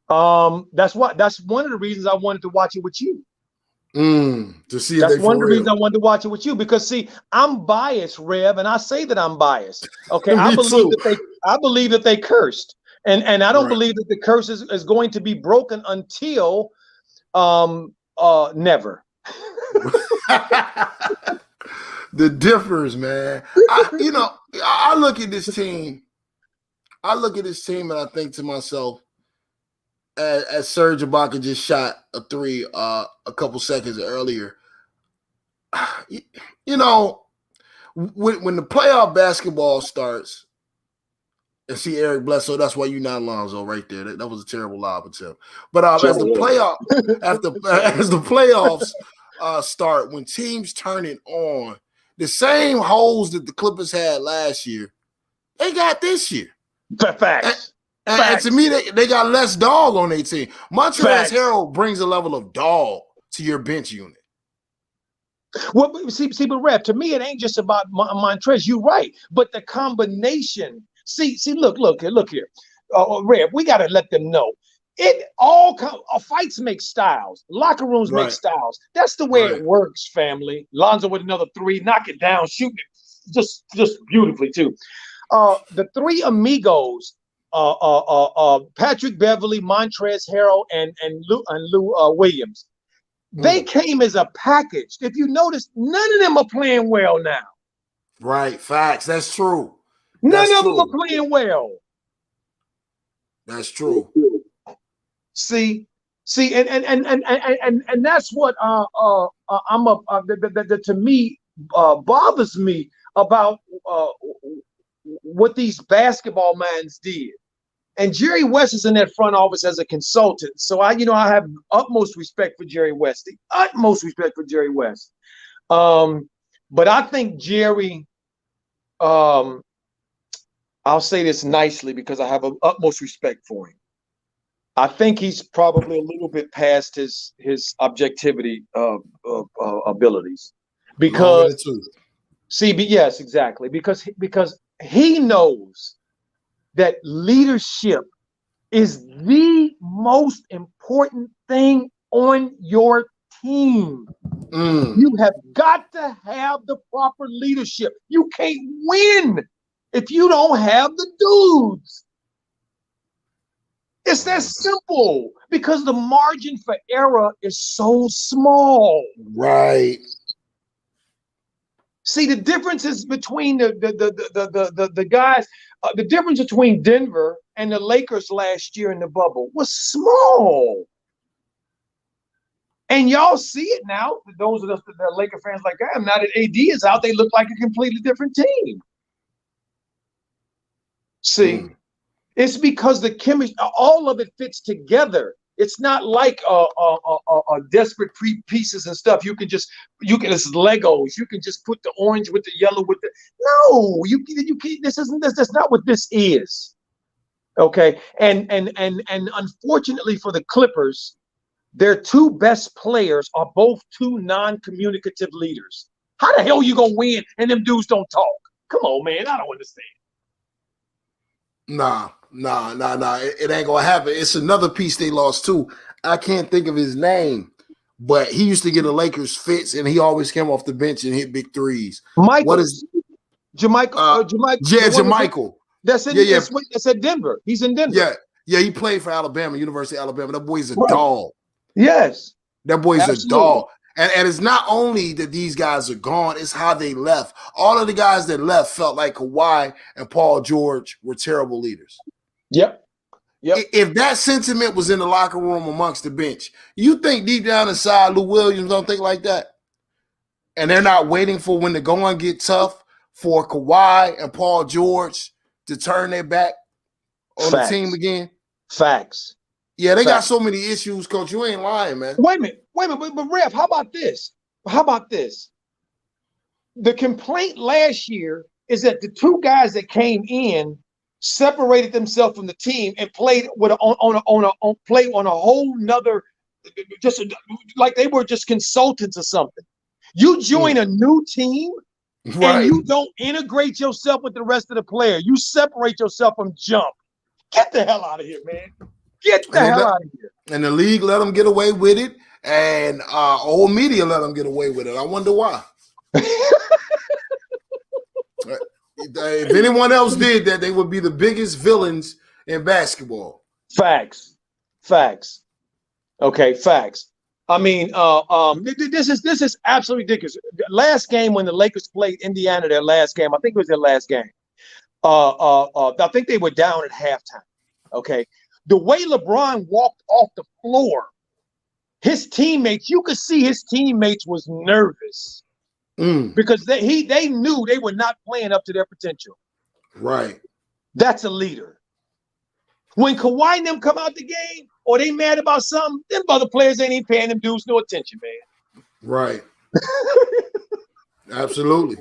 That's one of the reasons I wanted to watch it with you. To see that's one of the reasons I wanted to watch it with you, because see, I'm biased, Rev, and I say that I'm biased. Okay, I believe that they cursed, and I don't believe that the curse is going to be broken until never. The differs, man. I look at this team. And I think to myself, as Serge Ibaka just shot a three a couple seconds earlier, when the playoff basketball starts, and see Eric Bledsoe, that's why you're not Lonzo right there. That was a terrible lob attempt. But as the playoffs start, when teams turn it on, the same holes that the Clippers had last year, they got this year. Facts. And to me, they got less dog on their team. Montrezl Harrell brings a level of dog to your bench unit. Well, see, but Rev, to me, it ain't just about Montrezl. You're right, but the combination. Look here, Rev. We got to let them know. Fights make styles. Locker rooms make styles. That's the way it works, family. Lonzo with another three, knock it down, shoot it just beautifully too. The three amigos, Patrick Beverly, Montrezl Harrell, and Lou Williams. They came as a package. If you notice, none of them are playing well now. Right, facts. That's true. None of them are playing well. That's true. See, and that's what to me bothers me about what these basketball minds did. And Jerry West is in that front office as a consultant. So I have utmost respect for Jerry West, the utmost respect for Jerry West. But I think Jerry, I'll say this nicely because I have utmost respect for him. I think he's probably a little bit past his objectivity abilities. Because yes, exactly. Because he knows that leadership is the most important thing on your team. You have got to have the proper leadership. You can't win if you don't have the dudes. It's that simple because the margin for error is so small. Right. See, the differences between the guys, the difference between Denver and the Lakers last year in the bubble was small. And y'all see it now. Those of us that are Laker fans like I am, now that AD is out, they look like a completely different team. See, it's because the chemistry, all of it fits together. It's not like desperate pieces and stuff. You can it's Legos. You can just put the orange with the yellow with the you can't. That's not what this is. Okay, and unfortunately for the Clippers, their two best players are both two non-communicative leaders. How the hell are you gonna win and them dudes don't talk? Come on, man. I don't understand. Nah. It ain't gonna happen. It's another piece they lost too. I can't think of his name, but he used to get a Lakers fits, and he always came off the bench and hit big threes. Michael, what is Jermichael? Yeah, Jermichael. That's it. That's at Denver. He's in Denver. Yeah. He played for Alabama, University of Alabama. That boy's a dog. Yes, that boy's a dog. And it's not only that these guys are gone, it's how they left. All of the guys that left felt like Kawhi and Paul George were terrible leaders. Yep. If that sentiment was in the locker room amongst the bench, you think deep down inside Lou Williams don't think like that? And they're not waiting for when the going get tough for Kawhi and Paul George to turn their back on the team again? Facts. Yeah, they got so many issues, Coach. You ain't lying, man. Wait a minute. But Rev, how about this? The complaint last year is that the two guys that came in separated themselves from the team and played on a whole nother, just like they were just consultants or something. You join a new team and you don't integrate yourself with the rest of the player. You separate yourself from jump. Get the hell out of here, man. Get the hell out of here. And the league let them get away with it, and old media let them get away with it. I wonder why. If anyone else did that, they would be the biggest villains in basketball. Facts. Okay, facts. I mean, this is absolutely ridiculous. Last game when the Lakers played Indiana, their last game, I think it was their last game. I think they were down at halftime. Okay, the way LeBron walked off the floor, his teammates, you could see his teammates was nervous. Because they knew they were not playing up to their potential. Right. That's a leader. When Kawhi and them come out the game or they mad about something, them other players ain't even paying them dudes no attention, man. Right. Absolutely.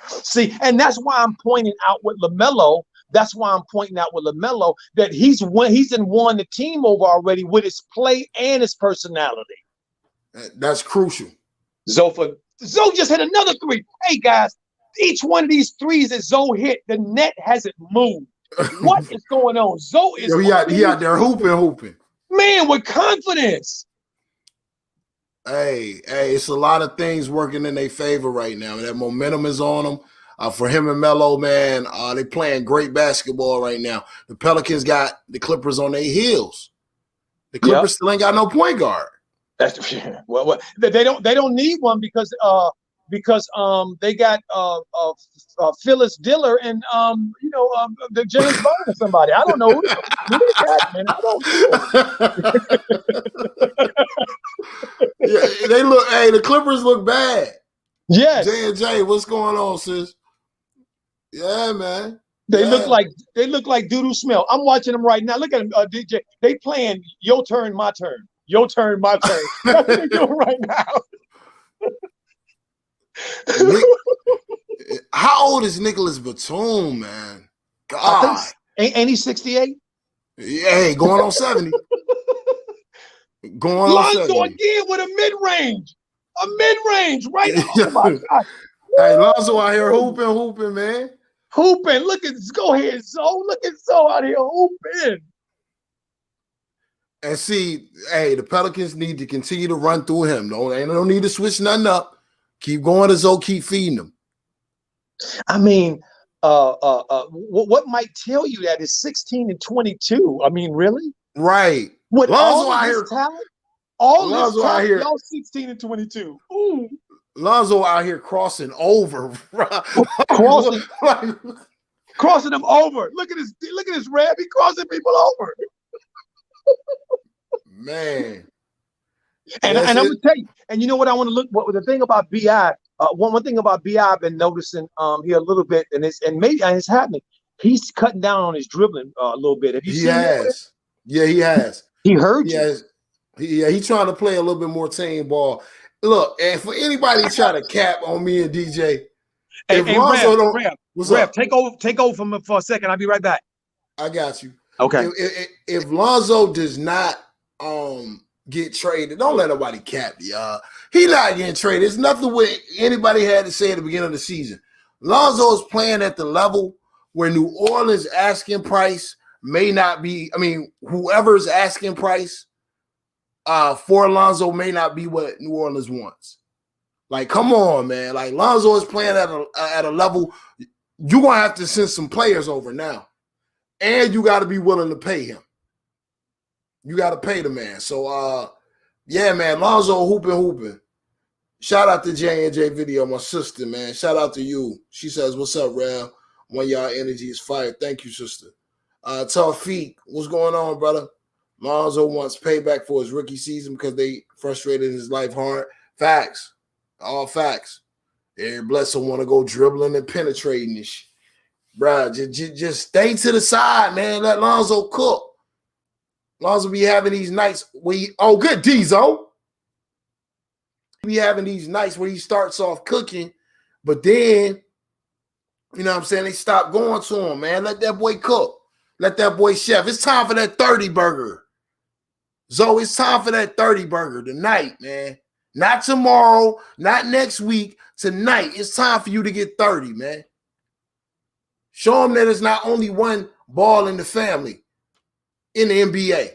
See, and that's why I'm pointing out with LaMelo That's why I'm pointing out with LaMelo that he's won the team over already with his play and his personality. That's crucial. Zoe just hit another three. Hey guys, each one of these threes that Zoe hit, the net hasn't moved. What is going on? Zoe is he out there hooping. Man, with confidence. Hey, it's a lot of things working in their favor right now. That momentum is on them. For him and Melo, man, they playing great basketball right now. The Pelicans got the Clippers on their heels. The Clippers still ain't got no point guard. That's well, they don't need one because they got Phyllis Diller and the James Bond or somebody. I don't know who they got, man. I don't know. Yeah, they look. Hey, the Clippers look bad. Yes. J&J, what's going on, sis? Yeah, man. They look like doo-doo smell. I'm watching them right now. Look at them, DJ. They playing your turn, my turn. Your turn, my turn. That's what they're doing right now. How old is Nicholas Batum, man? God. Ain't he 68? Yeah, hey, going on 70. Going Lonzo on 70. again with a mid-range. A mid-range, right? Oh my God. Hey, Lonzo out here hooping, man. Hooping. Look at go ahead, Zoe. Look at Zoe out here hooping. And see, hey, the Pelicans need to continue to run through him. They don't need to switch nothing up. Keep going to Zoe, keep feeding them. I mean, what might tell you that is 16 and 22? I mean, really? Right. With Lonzo all out this here, talent, all Lonzo this talent, out here, y'all 16 and 22. Ooh. Lonzo out here crossing over. Crossing them over. Look at this Rab. He crossing people over. Man. And I'm gonna tell you, and you know what I want to look. What the thing about Bi? One thing about Bi I've been noticing here a little bit, and it's happening. He's cutting down on his dribbling a little bit. Have you seen that? Yeah, he has. He heard you. He's trying to play a little bit more team ball. Look, and for anybody trying to cap on me and DJ, if Lonzo Rev, take over from for a second. I'll be right back. I got you. Okay. If Lonzo does not get traded, don't let nobody cap y'all. He not getting traded. It's nothing what anybody had to say at the beginning of the season. Lonzo is playing at the level where New Orleans asking price may not be. I mean, whoever's asking price for Lonzo may not be what New Orleans wants. Like, come on, man. Like, Lonzo is playing at a level. You're gonna have to send some players over now, and you got to be willing to pay him. You got to pay the man. So, yeah, man, Lonzo hooping. Shout out to J&J Video, my sister, man. Shout out to you. She says, what's up, Rev? One y'all energy is fire. Thank you, sister. Tawfiq, what's going on, brother? Lonzo wants payback for his rookie season because they frustrated his life hard. Facts. All facts. Eric Bledsoe want to go dribbling and penetrating this shit. Bruh, just stay to the side, man. Let Lonzo cook. Lonzo be having these nights where good Diesel. He be having these nights where he starts off cooking, but then, you know what I'm saying, they stop going to him, man. Let that boy cook. Let that boy chef. It's time for that 30 burger. Zoe, it's time for that 30 burger tonight, man. Not tomorrow, not next week. Tonight, it's time for you to get 30, man. Show them that it's not only one ball in the family in the NBA.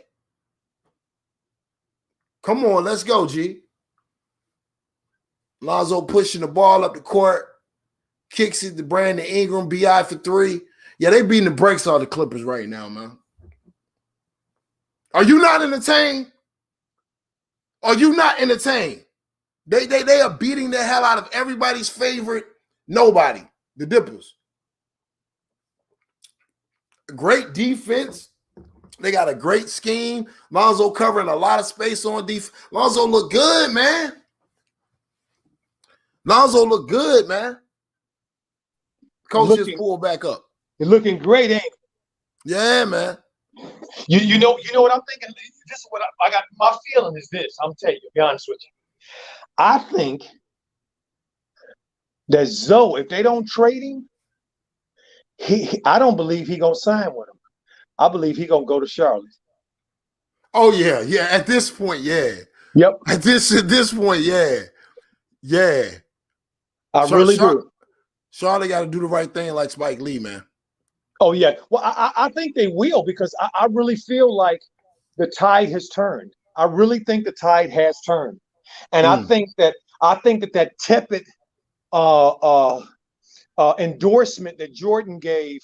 Come on, let's go, G. Lonzo pushing the ball up the court, kicks it to Brandon Ingram, BI for three. Yeah, they beating the brakes off the Clippers right now, man. Are you not entertained? Are you not entertained? They are beating the hell out of everybody's favorite nobody, the Dippers. Great defense. They got a great scheme. Lonzo covering a lot of space on defense. Lonzo look good, man. Lonzo look good, man. Coach just pulled back up. You're looking great, ain't it? Yeah, man. You know what I'm thinking? This is what I got. My feeling is this. I'm telling you, to be honest with you. I think that Zoe, if they don't trade him, I don't believe he gonna sign with him. I believe he gonna go to Charlotte. Oh yeah, yeah. At this point, yeah. Yep. At this point, yeah, yeah. I really do. Charlotte got to do the right thing, like Spike Lee, man. Oh yeah. Well, I think they will, because I really feel like the tide has turned. I really think the tide has turned, and I think that tepid endorsement that Jordan gave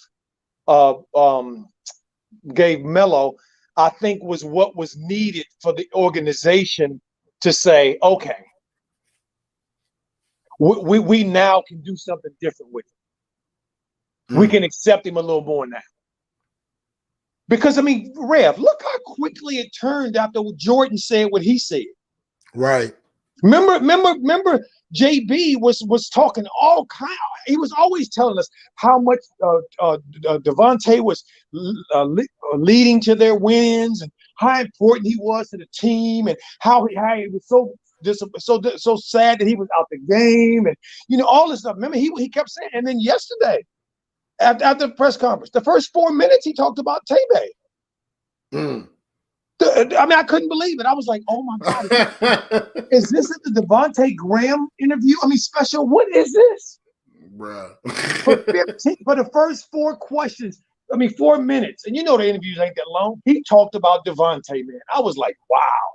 Melo, I think was what was needed for the organization to say, okay, we now can do something different with him. We can accept him a little more now. Because, I mean, Rev, look how quickly it turned after Jordan said what he said. Right. Remember, JB was talking all kind. He was always telling us how much Devontae was leading to their wins, and how important he was to the team, and how he was so sad that he was out the game, and all this stuff. Remember, he kept saying. And then yesterday, after the press conference, the first 4 minutes he talked about Tebe. I mean, I couldn't believe it. I was like, oh my God, is this the Devontae Graham interview? I mean, special, what is this? Bruh. For the first 4 questions, 4 minutes, and the interviews ain't that long, he talked about Devontae, man. I was like, wow.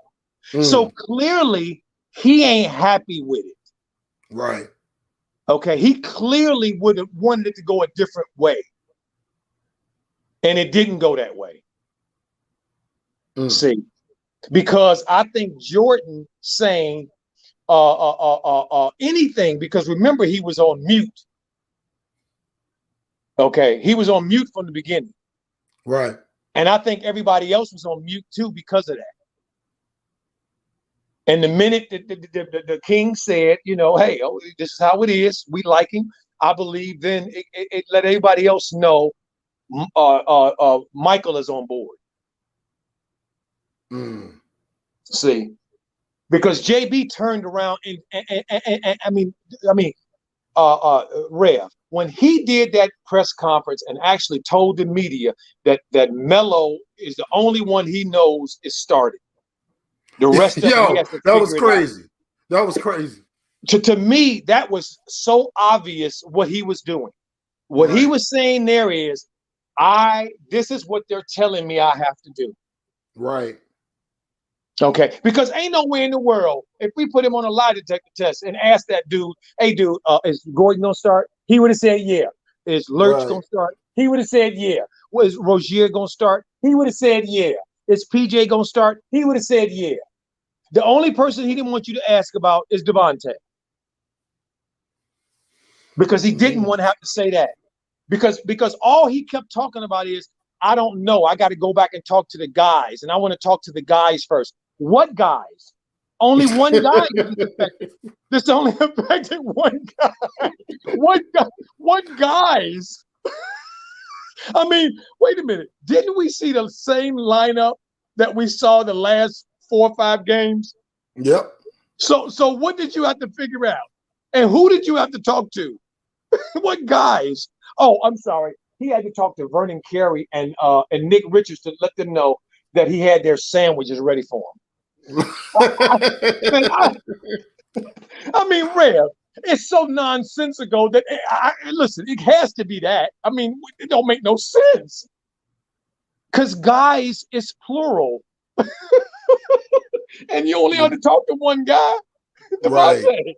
So clearly he ain't happy with it. Right. Okay, he clearly would have wanted it to go a different way. And it didn't go that way. See, because I think Jordan saying anything, because remember, he was on mute. Okay, he was on mute from the beginning. Right. And I think everybody else was on mute too because of that. And the minute the king said, hey, this is how it is, we like him, I believe then it let everybody else know Michael is on board. See, because JB turned around and Rev, when he did that press conference and actually told the media that Melo is the only one he knows is starting. The rest of them, he has to that was figure it crazy. That was crazy. To me, that was so obvious what he was doing. What he was saying there is, this is what they're telling me I have to do. Right. Okay, because ain't nowhere in the world, if we put him on a lie detector test and ask that dude, hey dude, is Gordon gonna start? He would have said yeah. Is Lurch gonna start? He would have said yeah. Was Rozier gonna start? He would have said yeah. Is PJ gonna start? He would have said yeah. The only person he didn't want you to ask about is Devontae. Because he didn't want to have to say that. Because all he kept talking about is, I don't know. I got to go back and talk to the guys. And I want to talk to the guys first. What guys? Only one guy is affected. This only affected one guy. What guys? I mean, wait a minute. Didn't we see the same lineup that we saw the last 4 or 5 games? Yep. So what did you have to figure out? And who did you have to talk to? What guys? Oh, I'm sorry. He had to talk to Vernon Carey and Nick Richards to let them know that he had their sandwiches ready for him. I mean, Rev, it's so nonsensical that listen, it has to be that. I mean, it don't make no sense. Because guys is plural. And you only have to talk to one guy. Right.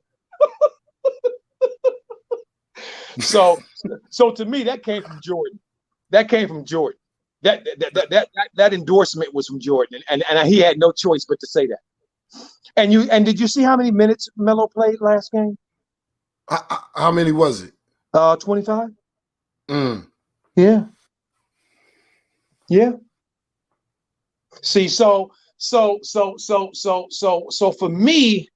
So to me, that came from Jordan. That endorsement was from Jordan, and he had no choice but to say that. And did you see how many minutes Melo played last game? How many was it? 25. Yeah. See, so for me,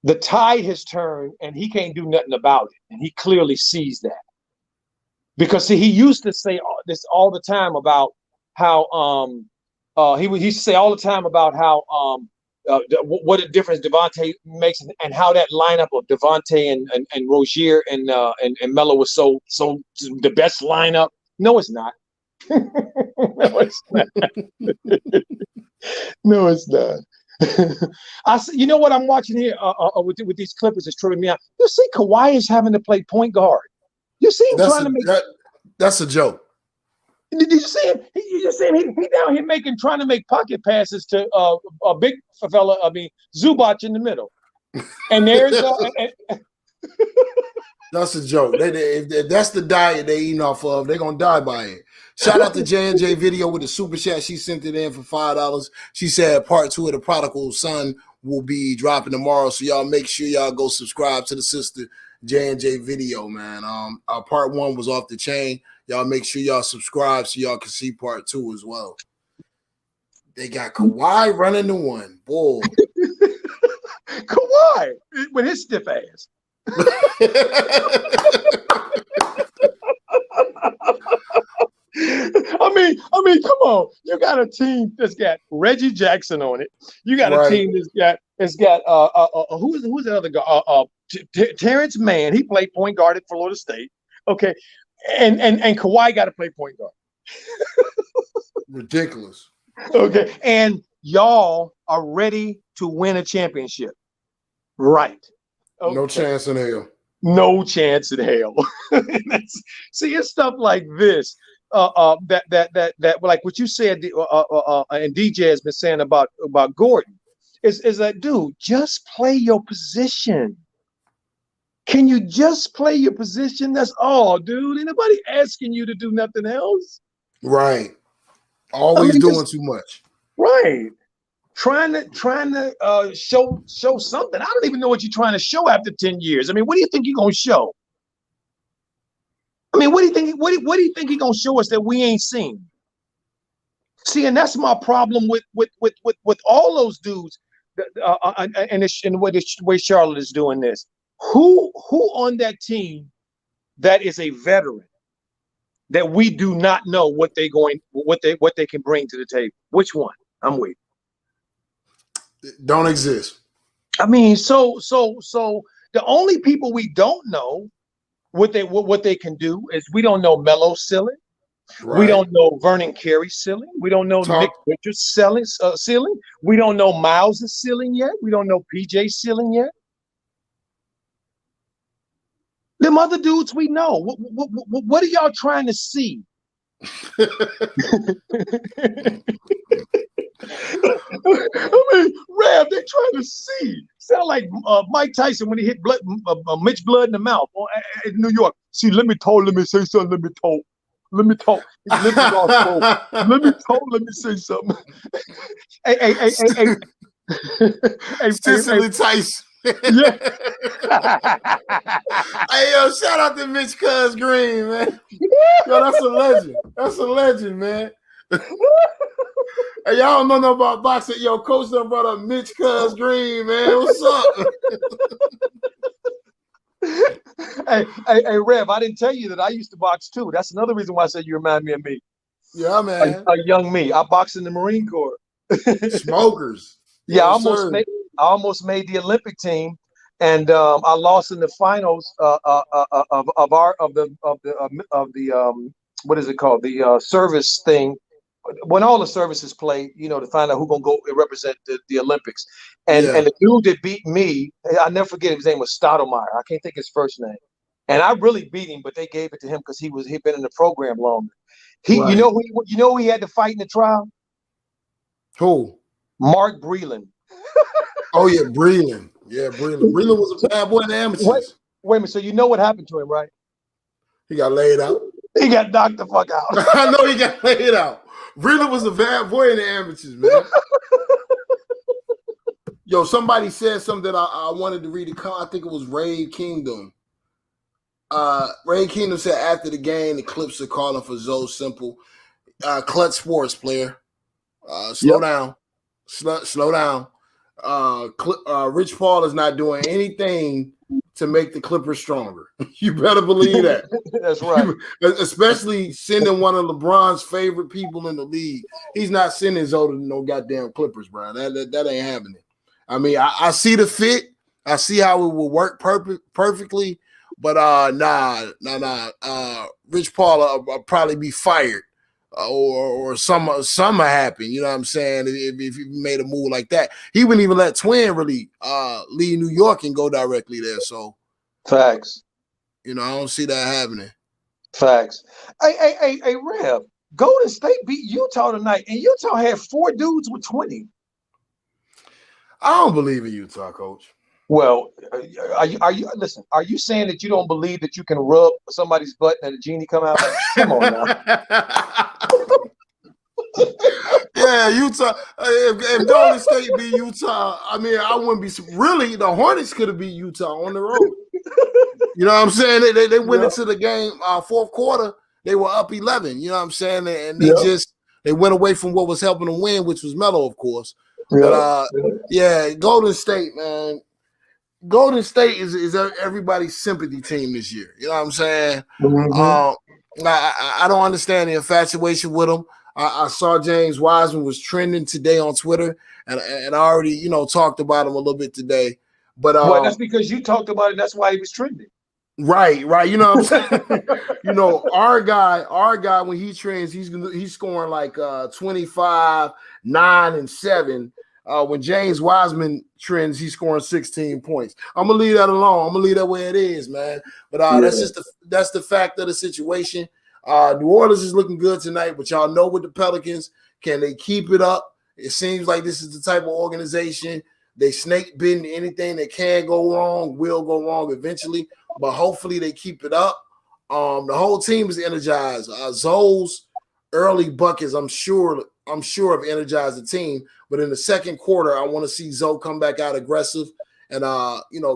the tide has turned, and he can't do nothing about it, and he clearly sees that. Because see, he used to say this all the time about how he used to say all the time about how what a difference Devontae makes, and how that lineup of Devontae and Rozier and Melo was so the best lineup. No, it's not. No, it's not. No, it's not. You know what I'm watching here with these Clippers is tripping me out. You see, Kawhi is having to play point guard. You see him trying to make that's a joke. Did you see him? You just see him. He down here trying to make pocket passes to a big fella. I mean, Zubac in the middle, and there's that's a joke. If that's the diet they eating off of, they're gonna die by it. Shout out to J&J Video with the super chat. She sent it in for $5. She said part 2 of the Prodigal Son will be dropping tomorrow. So y'all make sure y'all go subscribe to the sister J&J Video, man. Part 1 was off the chain. Y'all make sure y'all subscribe so y'all can see part 2 as well. They got Kawhi running the one. Boy. Kawhi with his stiff ass. I mean, come on. You got a team that's got Reggie Jackson on it. You got a team that's got who's the other guy? Terrence Mann. He played point guard at Florida State. Okay, and Kawhi got to play point guard. Ridiculous. Okay, and y'all are ready to win a championship, right? Okay. No chance in hell. No chance in hell. See, it's stuff like this. That like what you said, and DJ has been saying about Gordon, is that, dude, just play your position. Can you just play your position? That's all, dude. Ain't nobody asking you to do nothing else. Right. Always doing too much. Right. Trying to show something. I don't even know what you're trying to show after 10 years. I mean, what do you think you're gonna show? I mean, what do you think? What do you think he's gonna show us that we ain't seen? See, and that's my problem with all those dudes, and the way Charlotte is doing this. Who on that team that is a veteran that we do not know what they can bring to the table? Which one? I'm waiting. Don't exist. I mean, so the only people we don't know what they can do is we don't know Melo's ceiling. Right. We don't know Vernon Carey's ceiling. We don't know Nick Richards' ceiling. We don't know Miles' ceiling yet. We don't know PJ's ceiling yet. Them other dudes we know. What are y'all trying to see? I mean, Rev, they trying to see. Sound like Mike Tyson when he hit Mitch Blood in the mouth in New York. See, let me say something. Let me talk. Let me say something. Hey, Cicely Tyson. Yeah. Hey, yo, shout out to Mitch Cuz Green, man. Yo, that's a legend. That's a legend, man. Hey, y'all don't know nothing about boxing. Yo, Coach done brought up Mitch Cuz Green, man. What's up? Hey, Rev, I didn't tell you that I used to box too. That's another reason why I said you remind me of me. Yeah, man. A young me. I boxed in the Marine Corps. Smokers. Yeah, I almost made the Olympic team, and I lost in the finals of the what is it called, the service thing, when all the services play, to find out who's gonna go and represent the Olympics, and the dude that beat me, I never forget, his name was Stottlemyre. I can't think his first name, and I really beat him, but they gave it to him because he'd been in the program longer. Right. You know who he had to fight in the trial? Who? Mark Breland. Oh yeah, Breland. Yeah, Breland. Breland was a bad boy in the amateurs. Wait a minute. So you know what happened to him, right? He got laid out. He got knocked the fuck out. I know he got laid out. Breland was a bad boy in the amateurs, man. Yo, somebody said something that I wanted to read. I think it was Ray Kingdom. Ray Kingdom said after the game, the Clips are calling for Zoe Simple. Clutch Sports player. Slow down. Slow down. Rich Paul is not doing anything to make the Clippers stronger. You better believe that. That's right. Especially sending one of LeBron's favorite people in the league. He's not sending Zoe to no goddamn Clippers, bro. That ain't happening. I mean, I see the fit. I see how it will work perfectly. But nah. Rich Paul will probably be fired, or some happen. You know what I'm saying? If he made a move like that, he wouldn't even let Twin really leave New York and go directly there. So Facts. I don't see that happening. Facts. Hey, Rev. Golden State beat Utah tonight, and Utah had 4 dudes with 20. I don't believe in Utah, Coach. Well, are you listen? Are you saying that you don't believe that you can rub somebody's butt and a genie come out? Come on now. Yeah, Utah. If Golden State beat Utah, I mean, I wouldn't be really. The Hornets could have beat Utah on the road. You know what I'm saying? They went into the game fourth quarter. They were up 11. You know what I'm saying? And they went away from what was helping them win, which was Melo, of course. But Golden State, man. Golden State is everybody's sympathy team this year. You know what I'm saying? Mm-hmm. I don't understand the infatuation with them. I saw James Wiseman was trending today on Twitter, and I already talked about him a little bit today. But that's because you talked about it. That's why he was trending. Right. You know what I'm saying? Our guy when he trends, he's scoring like 25, 9, and 7. When James Wiseman trends, he's scoring 16 points. I'm gonna leave that alone. I'm gonna leave that where it is, man. But that's the fact of the situation. New Orleans is looking good tonight, but y'all know with the Pelicans, can they keep it up? It seems like this is the type of organization they snake bitten. Anything that can go wrong will go wrong eventually, but hopefully they keep it up. The whole team is energized. Zoe's early buckets, I'm sure have energized the team. But in the second quarter, I want to see Zoe come back out aggressive and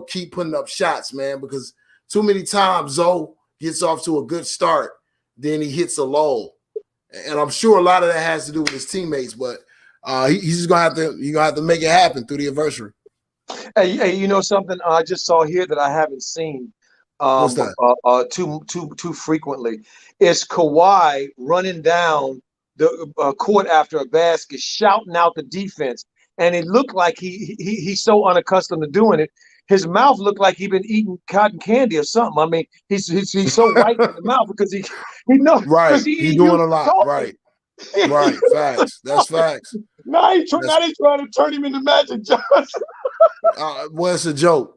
keep putting up shots, man, because too many times Zoe gets off to a good start, then he hits a lull. And I'm sure a lot of that has to do with his teammates, but he's just gonna have to make it happen through the adversity. Hey, you know something I just saw here that I haven't seen What's that? too frequently. It's Kawhi running down the court after a basket, shouting out the defense, and it looked like he's so unaccustomed to doing it. His mouth looked like he'd been eating cotton candy or something. I mean, he's so white in the mouth because he knows. Right, he's doing a lot. Talking. Right. Facts. That's facts. Now they trying to turn him into Magic Johnson. Well, it's a joke.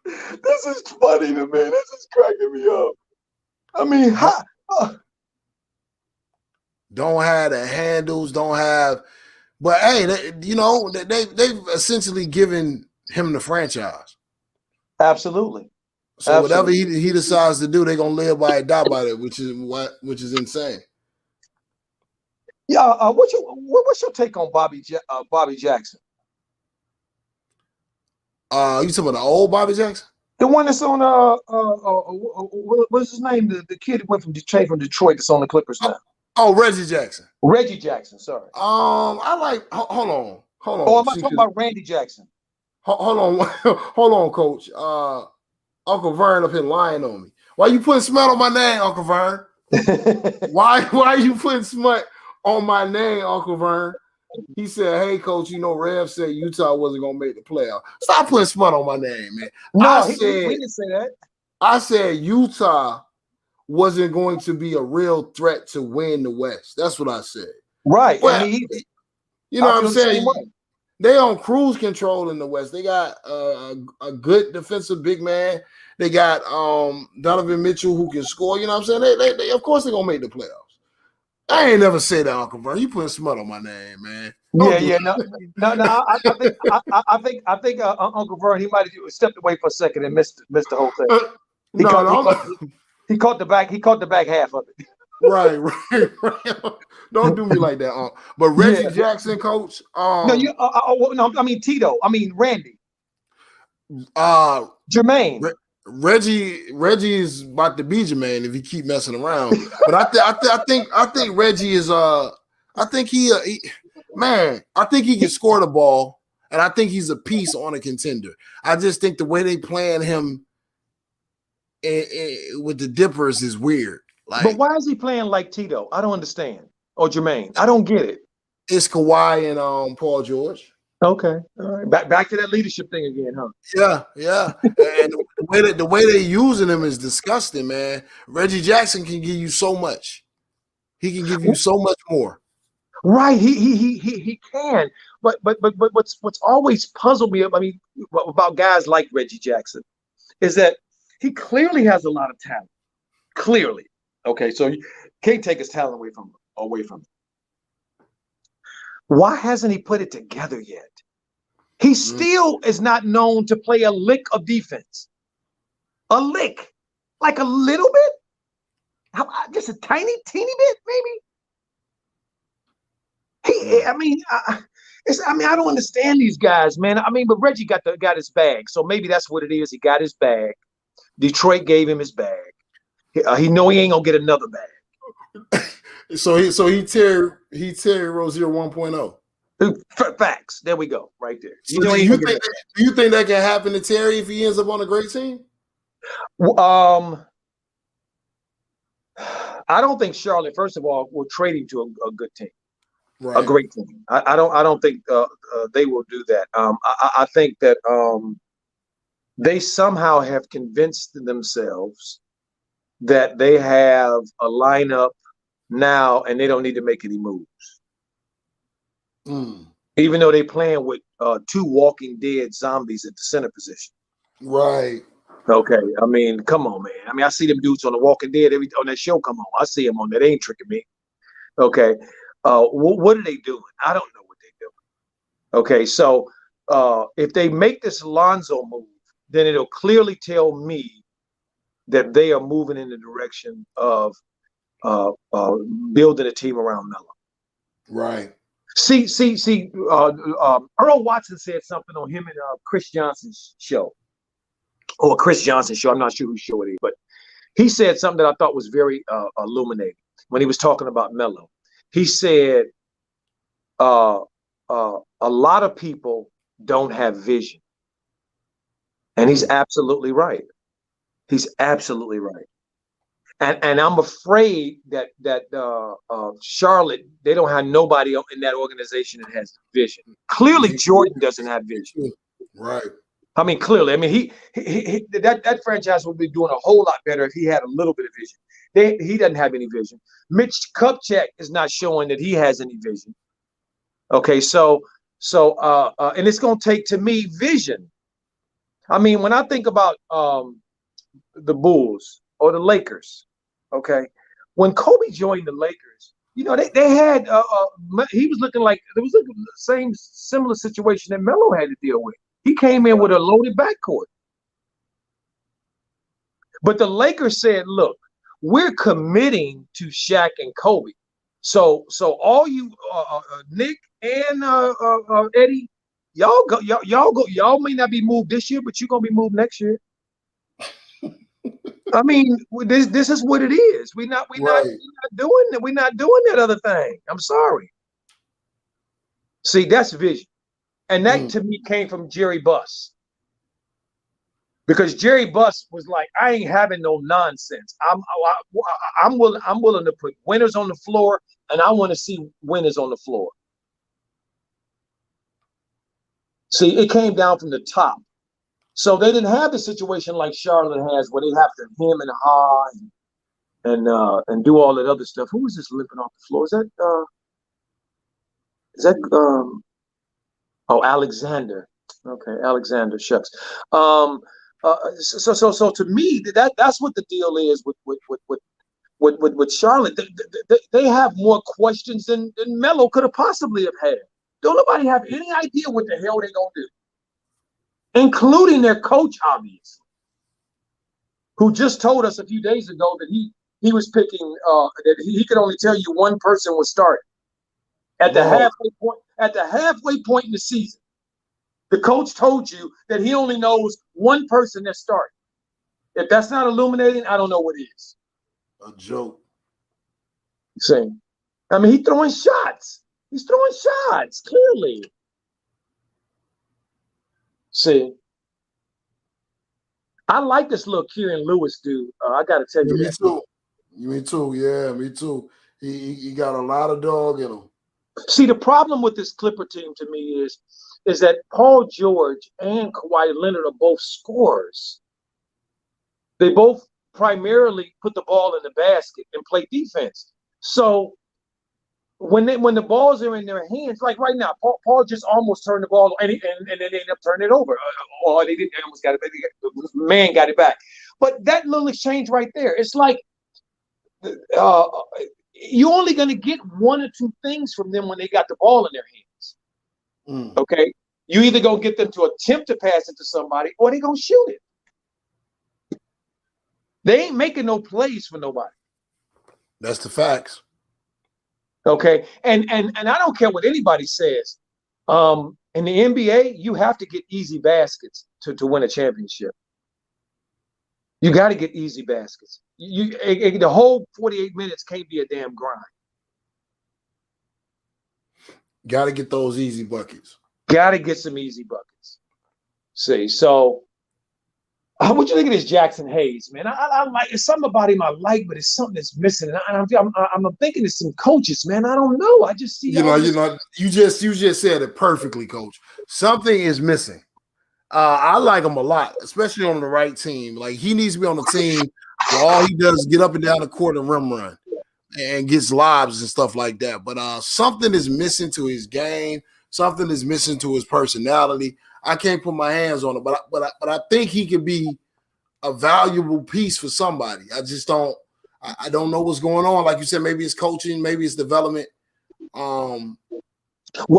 This is funny to me. This is cracking me up. I mean, don't have the handles, don't have. But hey, they've essentially given him the franchise. Absolutely. So whatever he decides to do, they're gonna live by it, die by it, which is insane. Yeah. What's your take on Bobby Jackson? You talking about the old Bobby Jackson? The one that's on what's his name? The kid who went from Detroit that's on the Clippers now. Oh, Reggie Jackson. Reggie Jackson, sorry. I like. Hold on. Oh, am I talking about Randy Jackson? Hold on, Coach. Uncle Vern up here lying on me. Why you putting smut on my name, Uncle Vern? Why you putting smut on my name, Uncle Vern? He said, "Hey, Coach, Rev said Utah wasn't gonna make the playoff. Stop putting smut on my name, man." No, he didn't say that. I said Utah wasn't going to be a real threat to win the West. That's what I said. Right. Well, you know what I'm saying? They on cruise control in the West. They got a good defensive big man. They got Donovan Mitchell who can score. You know what I'm saying? They of course they're gonna make the playoffs. I ain't never say that, Uncle Vern. You putting smut on my name, man. No. I think Uncle Vern, he might have stepped away for a second and missed the whole thing. He caught the back half of it. Right. Don't do me like that, Unc. But Reggie Jackson, Coach. No, I mean Tito. I mean Randy. Jermaine. Reggie is about to be Jermaine if he keep messing around. But I think Reggie is I think he can score the ball, and I think he's a piece on a contender. I just think the way they playing him with the Dippers is weird. But why is he playing like Tito? I don't understand. Or Jermaine. I don't get it. It's Kawhi and Paul George. Okay. All right. Back to that leadership thing again, huh? Yeah, yeah. And the way they're using him is disgusting, man. Reggie Jackson can give you so much. He can give you so much more. Right. He can. But what's always puzzled me, I mean, about guys like Reggie Jackson is that he clearly has a lot of talent. Clearly. Okay, so you can't take his talent away from him. Why hasn't he put it together yet? He still is not known to play a lick of defense. A lick. Like a little bit? Just a tiny, teeny bit, maybe? I don't understand these guys, man. I mean, but Reggie got his bag, so maybe that's what it is. He got his bag. Detroit gave him his bag. He know he ain't gonna get another bag. So he Terry Rozier 1.0. Facts. There we go, right there. So do you think that can happen to Terry if he ends up on a great team? I don't think Charlotte, first of all, will trade him to a good team. Right. A great team. I don't think they will do that. I think that they somehow have convinced themselves that they have a lineup now and they don't need to make any moves. Even though they're playing with two walking dead zombies at the center position. Right. Okay. I mean, come on, man. I mean, I see them dudes on The Walking Dead on that show come on. I see them on there. They ain't tricking me. Okay. What are they doing? I don't know what they're doing. Okay, so if they make this Lonzo move, then it'll clearly tell me that they are moving in the direction of building a team around Melo. Right. See. Earl Watson said something on him and Chris Johnson's show, or Chris Johnson's show. I'm not sure whose show it is, but he said something that I thought was very illuminating when he was talking about Melo. He said, a lot of people don't have vision. And he's absolutely right. He's absolutely right. And I'm afraid that Charlotte, they don't have nobody in that organization that has vision. Clearly, Jordan doesn't have vision. Right. I mean, clearly. I mean, that franchise would be doing a whole lot better if he had a little bit of vision. He doesn't have any vision. Mitch Kupchak is not showing that he has any vision. Okay, so and it's going to take, to me, vision. I mean, when I think about the Bulls or the Lakers, okay, when Kobe joined the Lakers, you know, they had he was looking like it was the same similar situation that Melo had to deal with. He came in with a loaded backcourt. But the Lakers said, look, we're committing to Shaq and Kobe. So all you Nick and Eddie, y'all go. Y'all may not be moved this year, but you're gonna be moved next year. I mean, this is what it is. We're not doing that. We're not doing that other thing. I'm sorry. See, that's vision, and that to me came from Jerry Buss. Because Jerry Buss was like, I ain't having no nonsense. I'm willing to put winners on the floor, and I want to see winners on the floor. See, it came down from the top. So they didn't have the situation like Charlotte has, where they have to hem and haw and do all that other stuff. Who is this limping off the floor? Is that Alexander? Okay, Alexander. Shucks. So to me, that's what the deal is with Charlotte. They have more questions than Melo could have possibly have had. Don't nobody have any idea what the hell they're gonna do, including their coach, obviously, who just told us a few days ago that he was picking that he could only tell you one person was starting at the halfway point. At the halfway point in the season, the coach told you that he only knows one person that's starting. If that's not illuminating, I don't know what is. A joke. See, I mean, he's throwing shots. He's throwing shots, clearly. See, I like this little Kieran Lewis dude. I got to tell you Me that. too. Me too. Yeah, me too. He got a lot of dog in him. See, the problem with this Clipper team to me is is that Paul George and Kawhi Leonard are both scorers. They both primarily put the ball in the basket and play defense. So when the balls are in their hands, like right now, Paul just almost turned the ball and then they ended up turning it over. Or they almost got it. Man got it back. But that little exchange right there, it's like you're only going to get one or two things from them when they got the ball in their hands. Okay? You either going to get them to attempt to pass it to somebody or they going to shoot it. They ain't making no plays for nobody. That's the facts. Okay, and I don't care what anybody says. In the NBA, you have to get easy baskets to win a championship. You got to get easy baskets. The whole 48 minutes can't be a damn grind. Got to get those easy buckets. Got to get some easy buckets. See, so what you think of this Jackson Hayes, man? I like it's something about him I like, but it's something that's missing. And I'm thinking it's some coaches, man. I don't know. I just see you just said it perfectly, Coach. Something is missing. I like him a lot, especially on the right team. Like he needs to be on the team where all he does is get up and down the court and rim run and gets lobs and stuff like that. But something is missing to his game. Something is missing to his personality. I can't put my hands on it, but I think he could be a valuable piece for somebody. I just don't. I don't know what's going on. Like you said, maybe it's coaching, maybe it's development. Well,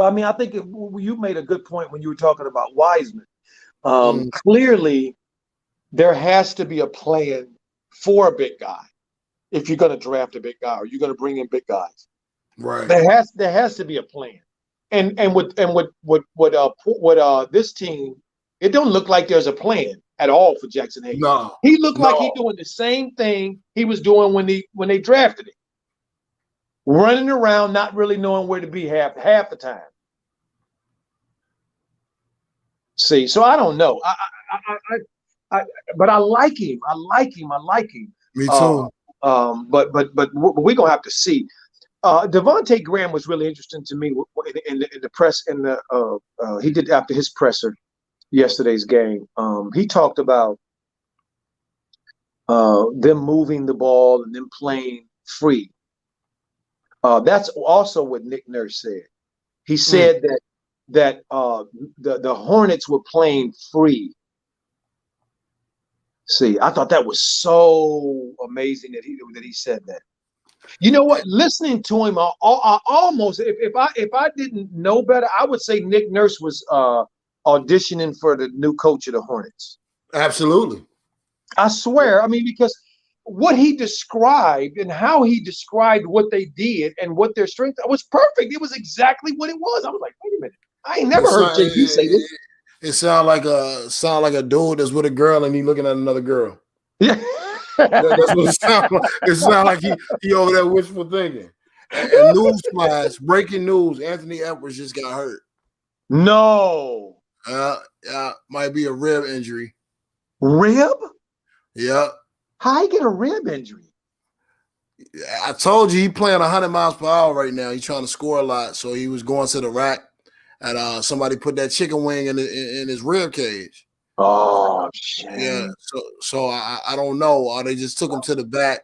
I mean, I think you made a good point when you were talking about Wiseman. Clearly, there has to be a plan for a big guy if you're going to draft a big guy or you're going to bring in big guys. Right. There has to be a plan. And with this team, it don't look like there's a plan at all for Jackson Hayes. No, he looked like he's doing the same thing he was doing when they drafted him, running around, not really knowing where to be half the time. See, so I don't know. But I like him. I like him. Me too. But we're gonna have to see. Devontae Graham was really interesting to me in the press. He did after his presser yesterday's game. He talked about them moving the ball and them playing free. That's also what Nick Nurse said. He said that the Hornets were playing free. See, I thought that was so amazing that he said that. You know what? Listening to him, I almost if I didn't know better, I would say Nick Nurse was auditioning for the new coach of the Hornets. Absolutely. I swear. I mean, because what he described and how he described what they did and what their strength was perfect. It was exactly what it was. I was like, wait a minute. I ain't never heard JP say this. It sound like a dude that's with a girl and he looking at another girl. Yeah. That's what it sounds like. It sounds like he over there wishful thinking. And news flash, breaking news: Anthony Edwards just got hurt. No. Might be a rib injury. Rib? Yeah. How he get a rib injury? I told you he playing 100 miles per hour right now. He's trying to score a lot, so he was going to the rack, and somebody put that chicken wing in his rib cage. Oh shit! Yeah, so I don't know. They just took him to the back.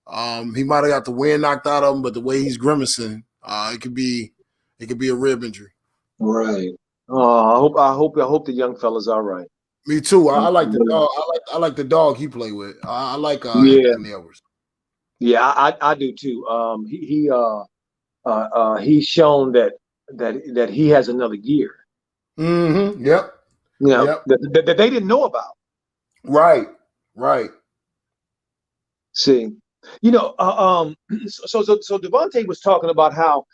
He might have got the wind knocked out of him, but the way he's grimacing, it could be a rib injury. Right. Oh, I hope the young fella's all right. Me too. I like the dog. I like the dog he play with. I like Anthony Edwards. Yeah, I do too. He's shown that he has another year. Mm-hmm. Yep. You know, that they didn't know about. Right. See, you know, so Devontae was talking about how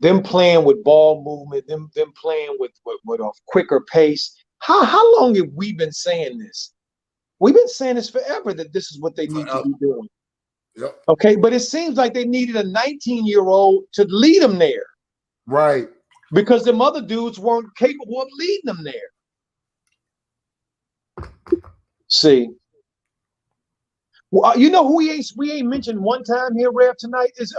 them playing with ball movement, them playing with a quicker pace. How long have we been saying this? We've been saying this forever that this is what they need to be doing. Yep. Okay, but it seems like they needed a 19-year-old to lead them there. Right. Because them other dudes weren't capable of leading them there. See. Well, you know who we ain't mentioned one time here, Rev, tonight is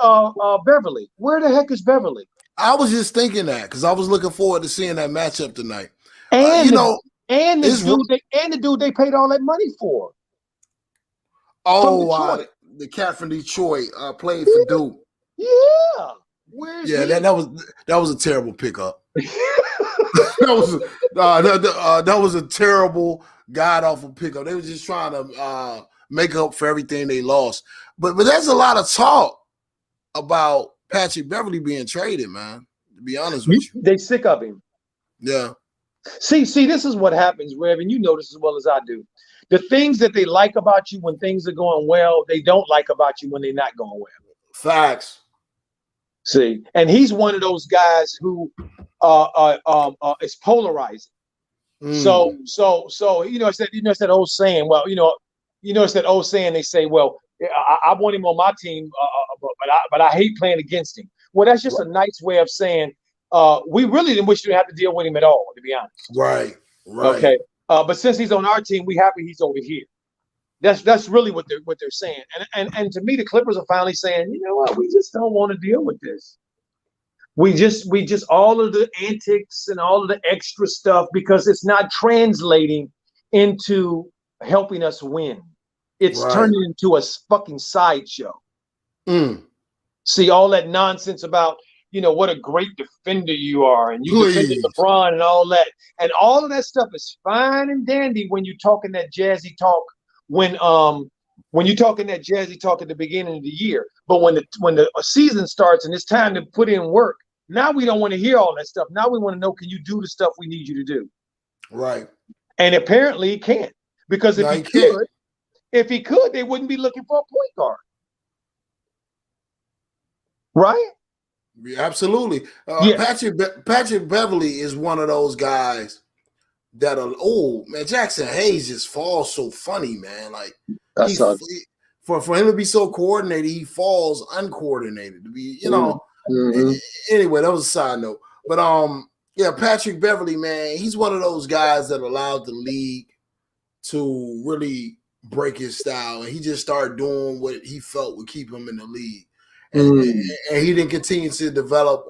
Beverly. Where the heck is Beverly? I was just thinking that because I was looking forward to seeing that matchup tonight. And the dude they paid all that money for. The cat from Detroit played for Duke. Yeah. Where's he? That was a terrible pickup. that was a terrible god awful pickup. They were just trying to make up for everything they lost. But there's a lot of talk about Patrick Beverly being traded, man. To be honest with you, they sick of him. Yeah. See, this is what happens, Rev, and you know this as well as I do. The things that they like about you when things are going well, they don't like about you when they're not going well. Facts. See, and he's one of those guys who is polarizing. So it's that old saying. Well, it's that old saying. They say, well, I want him on my team, but I hate playing against him. Well, that's just a nice way of saying we really didn't wish to have to deal with him at all, to be honest. Right. Okay. But since he's on our team, we happy he's over here. That's really what they're saying. And to me, the Clippers are finally saying, you know what, we just don't want to deal with this. We just all of the antics and all of the extra stuff, because it's not translating into helping us win. It's turning into a fucking sideshow. See, all that nonsense about, what a great defender you are, and you defended LeBron and all that. And all of that stuff is fine and dandy when you're talking that jazzy talk when you're talking that jazzy talk at the beginning of the year. But when the season starts and it's time to put in work, now we don't want to hear all that stuff. Now we want to know, can you do the stuff we need you to do? Right. And apparently he can't. Because if he could, they wouldn't be looking for a point guard. Right? Yeah, absolutely. Patrick Beverly is one of those guys that Jackson Hayes just falls so funny, man. Like for him to be so coordinated, he falls uncoordinated. To be, Anyway, that was a side note. But Patrick Beverly, man, he's one of those guys that allowed the league to really break his style, and he just started doing what he felt would keep him in the league. And he didn't continue to develop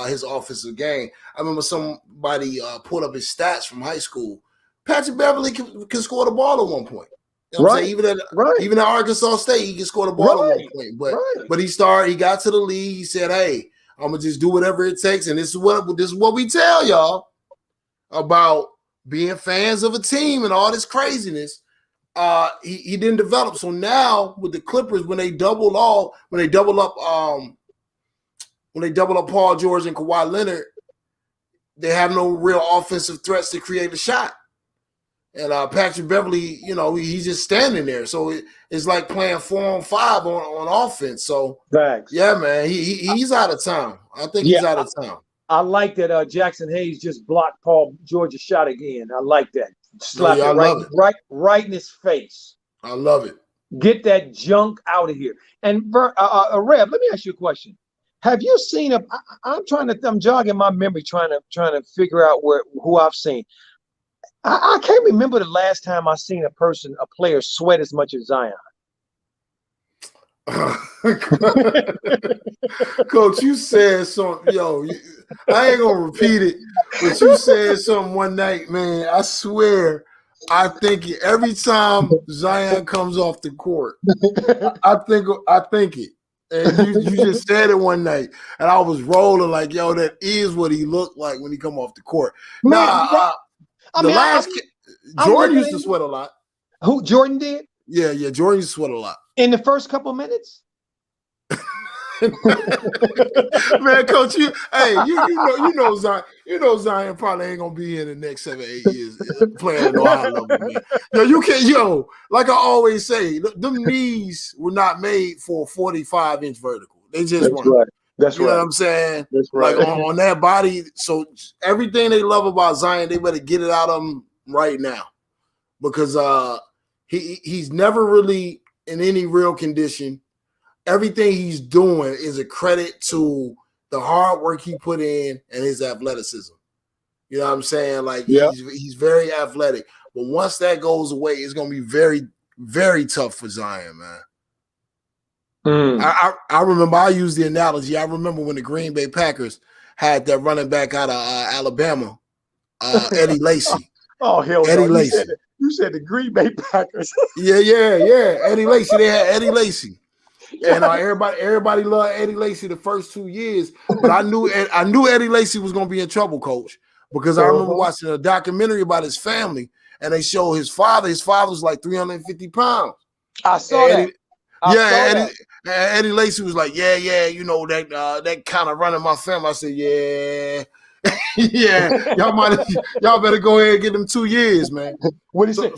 his offensive game. I remember somebody pulled up his stats from high school. Patrick Beverly can score the ball at one point. You know what I'm saying? Even at Arkansas State, he can score the ball at one point. But he got to the league. He said, "Hey, I'm gonna just do whatever it takes." And this is what we tell y'all about being fans of a team and all this craziness. He didn't develop. So now with the Clippers, when they double up Paul George and Kawhi Leonard, they have no real offensive threats to create a shot. And Patrick Beverly, he's just standing there. So it's like playing 4-on-5 on offense. So yeah, man, he's out of town. I think he's out of town. I like that Jackson Hayes just blocked Paul George's shot again. I like that. Slap it right in his face. I love it. Get that junk out of here. And Rev, let me ask you a question. Have you seen I'm jogging my memory trying to figure out who I've seen. I can't remember the last time I seen a player sweat as much as Zion. Coach, you said something. I ain't gonna repeat it, but you said something one night, man. I swear, I think it every time Zion comes off the court. I think it, and you just said it one night, and I was rolling like, that is what he looked like when he come off the court. Jordan used to sweat a lot. Who, Jordan did? Yeah, Jordan used to sweat a lot. In the first couple minutes? Man, Coach, you know Zion probably ain't gonna be in the next 7-8 years playing at no high level, man. You can't, like I always say, them knees were not made for a 45-inch vertical. They just weren't. Right. That's you know what I'm saying? That's right. Like on that body. So everything they love about Zion, they better get it out of him right now, because he's never really in any real condition. Everything he's doing is a credit to the hard work he put in and his athleticism. You know what I'm saying? Like he's very athletic. But once that goes away, it's going to be very, very tough for Zion, man. I remember I used the analogy. I remember when the Green Bay Packers had that running back out of Alabama, Eddie Lacy. Oh hell Eddie no! Lacy. You said the Green Bay Packers. Yeah. Eddie Lacy. They had Eddie Lacy. And everybody loved Eddie Lacy the first 2 years, but I knew Eddie Lacy was gonna be in trouble, Coach, because I remember watching a documentary about his family, and they showed his father. His father was like 350 pounds. I saw that. Eddie Lacy was like, yeah, you know that kind of running my family. I said, yeah. Yeah, y'all better go ahead and get them 2 years, man. What do you say?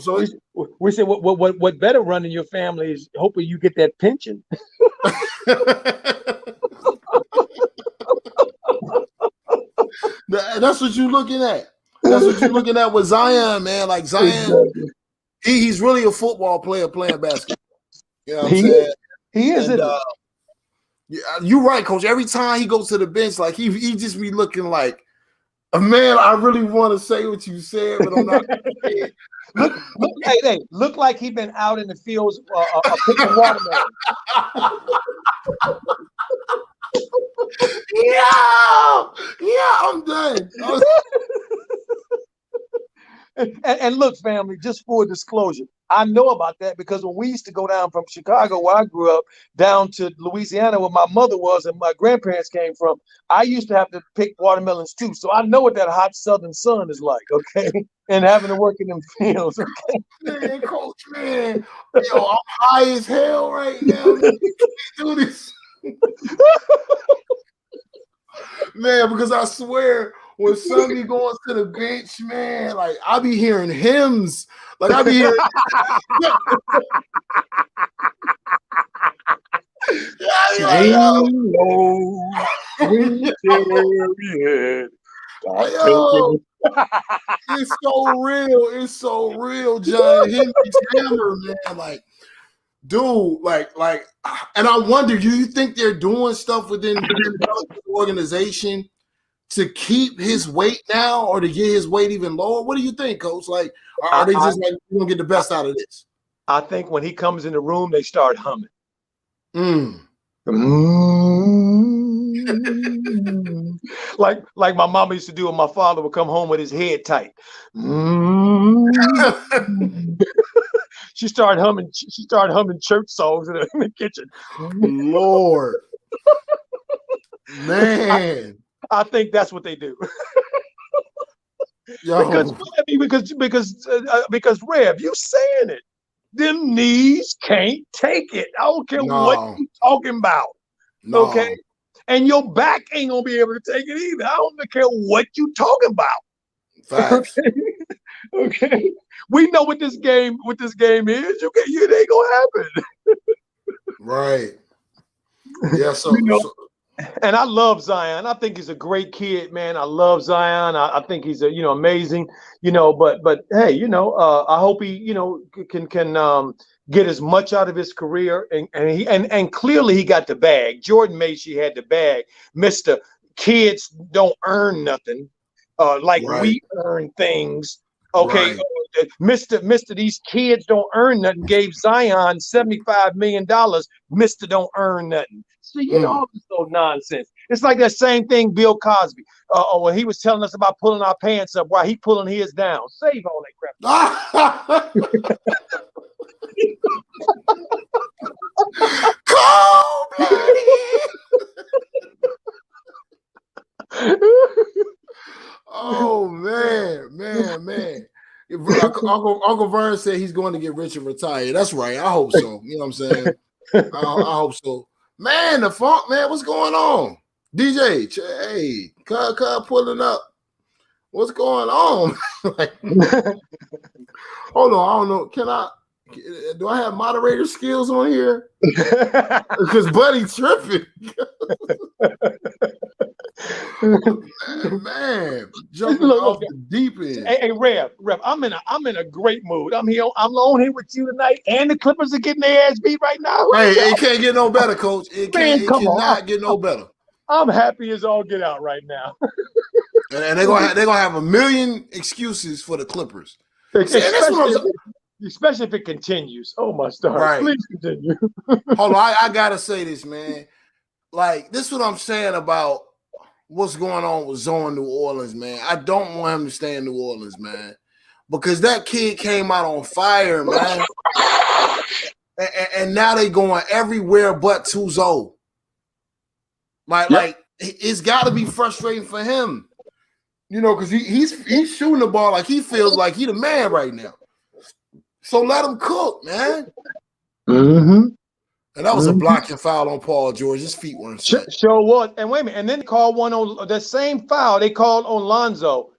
We said what better running your family is hoping you get that pension. That's what you're looking at. That's what you're looking at with Zion, man. Like Zion, he's really a football player playing basketball. You know what I'm saying? He is. You're right, Coach. Every time he goes to the bench, like he just be looking like, man, I really want to say what you said, but I'm not. Look like he been out in the fields picking watermelon. Yeah, I'm done. And look, family, just for disclosure, I know about that because when we used to go down from Chicago, where I grew up, down to Louisiana, where my mother was and my grandparents came from, I used to have to pick watermelons too. So I know what that hot southern sun is like, okay? And having to work in them fields, okay? Man, Coach, man. Yo, I'm high as hell right now. Man. Do this. Man, because I swear, when Sonny going to the bench, man, like I be hearing hymns. Like I be hearing It's so real. It's so real, John. Henry's hammer, man. Like, dude, like, and I wonder, do you think they're doing stuff within the organization to keep his weight now or to get his weight even lower? What do you think, Coach? Like, are they just like, we're gonna get the best out of this? I think when he comes in the room, they start humming. Like my mama used to do when my father would come home with his head tight. She started humming church songs in the kitchen. Lord. Man. I think that's what they do. Because Rev, you saying it. Them knees can't take it. I don't care what you talking about. No. Okay. And your back ain't gonna be able to take it either. I don't care what you talking about. Facts. Okay. We know what this game is. It ain't gonna happen. Right. Yeah. So, and I love Zion. I think he's a great kid, man. I love Zion. I think he's amazing. But hey, I hope he can get as much out of his career, and clearly he got the bag. Jordan Macy had the bag. Mr. Kids don't earn nothing, we earn things. Okay, right. Mr. These kids don't earn nothing. Gave Zion $75 million. Mr. Don't earn nothing. So all this old nonsense. It's like that same thing Bill Cosby. When he was telling us about pulling our pants up while he pulling his down. Save all that crap. Oh man. Uncle Vern said he's going to get rich and retire. That's right. I hope so. You know what I'm saying? I hope so. Man, the funk, man, what's going on? DJ, hey, cut pulling up. What's going on? Hold on, I don't know. Do I have moderator skills on here? Because Buddy tripping. man, jumping off the deep end. Hey, Rev, I'm in a great mood. I'm on here with you tonight, and the Clippers are getting their ass beat right now. Hey, it can't get no better, Coach. It cannot get no better. I'm happy as all get out right now. And they're gonna have a million excuses for the Clippers. Especially if it continues. Oh my stars. Right. Please continue. Hold on, I gotta say this, man. Like, this is what I'm saying about what's going on with Zoe in New Orleans, man. I don't want him to stay in New Orleans, man, because that kid came out on fire, man. And now they going everywhere but to Zoe. Like it's got to be frustrating for him, because he's shooting the ball like he feels like he the man right now. So let him cook, man. Mm-hmm. And that was a blocking foul on Paul George. His feet weren't set. Sure was. And wait a minute. And then they called one on the same foul they called on Lonzo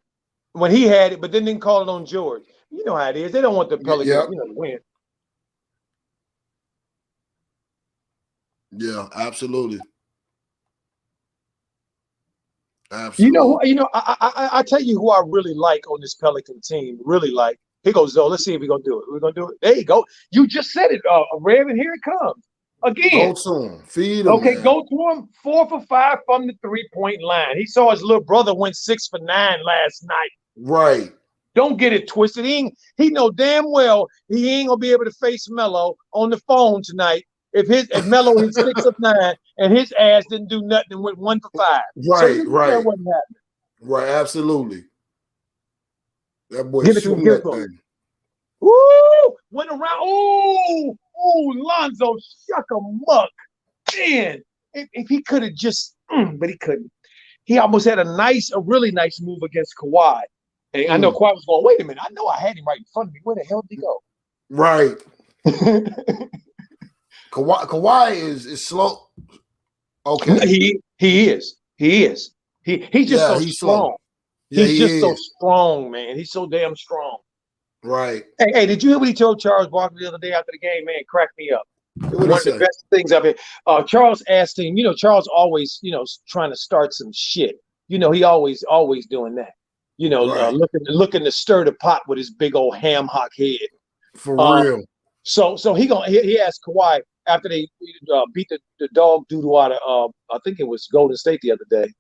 when he had it, but then didn't call it on George. You know how it is. They don't want the Pelicans to win. Yeah, absolutely. Absolutely. I tell you who I really like on this Pelican team. Really like. Here goes Zoe. Let's see if we're gonna do it. We're gonna do it. There you go. You just said it, Rev, and here it comes. Again. Go to him. Feed him. Okay, man. go to him. 4 for 5 from the 3-point line. He saw his little brother went 6 for 9 last night. Right. Don't get it twisted. He know damn well he ain't gonna be able to face Melo on the phone tonight if Melo hit 6 of 9 and his ass didn't do nothing and went 1 for 5. Right, so right. That wasn't happening. Right, absolutely. That boy give it shooting to him. that thing. Ooh, went around. Ooh, Lonzo shuck a muck. Man, if he could have just, but he couldn't. He almost had a really nice move against Kawhi. And I know Kawhi was going, wait a minute. I know I had him right in front of me. Where the hell did he go? Right. Kawhi is slow. Okay. He is. He's just so strong. Slow. Yeah, he's just so strong, man. He's so damn strong. Right. Hey, did you hear what he told Charles Barkley the other day after the game? Man, cracked me up. One of the best things I've been. Charles asked him, Charles always, trying to start some shit. He always doing that. Right. Looking to stir the pot with his big old ham hock head. For real. So he asked Kawhi after they beat the dog doodle out of I think it was Golden State the other day.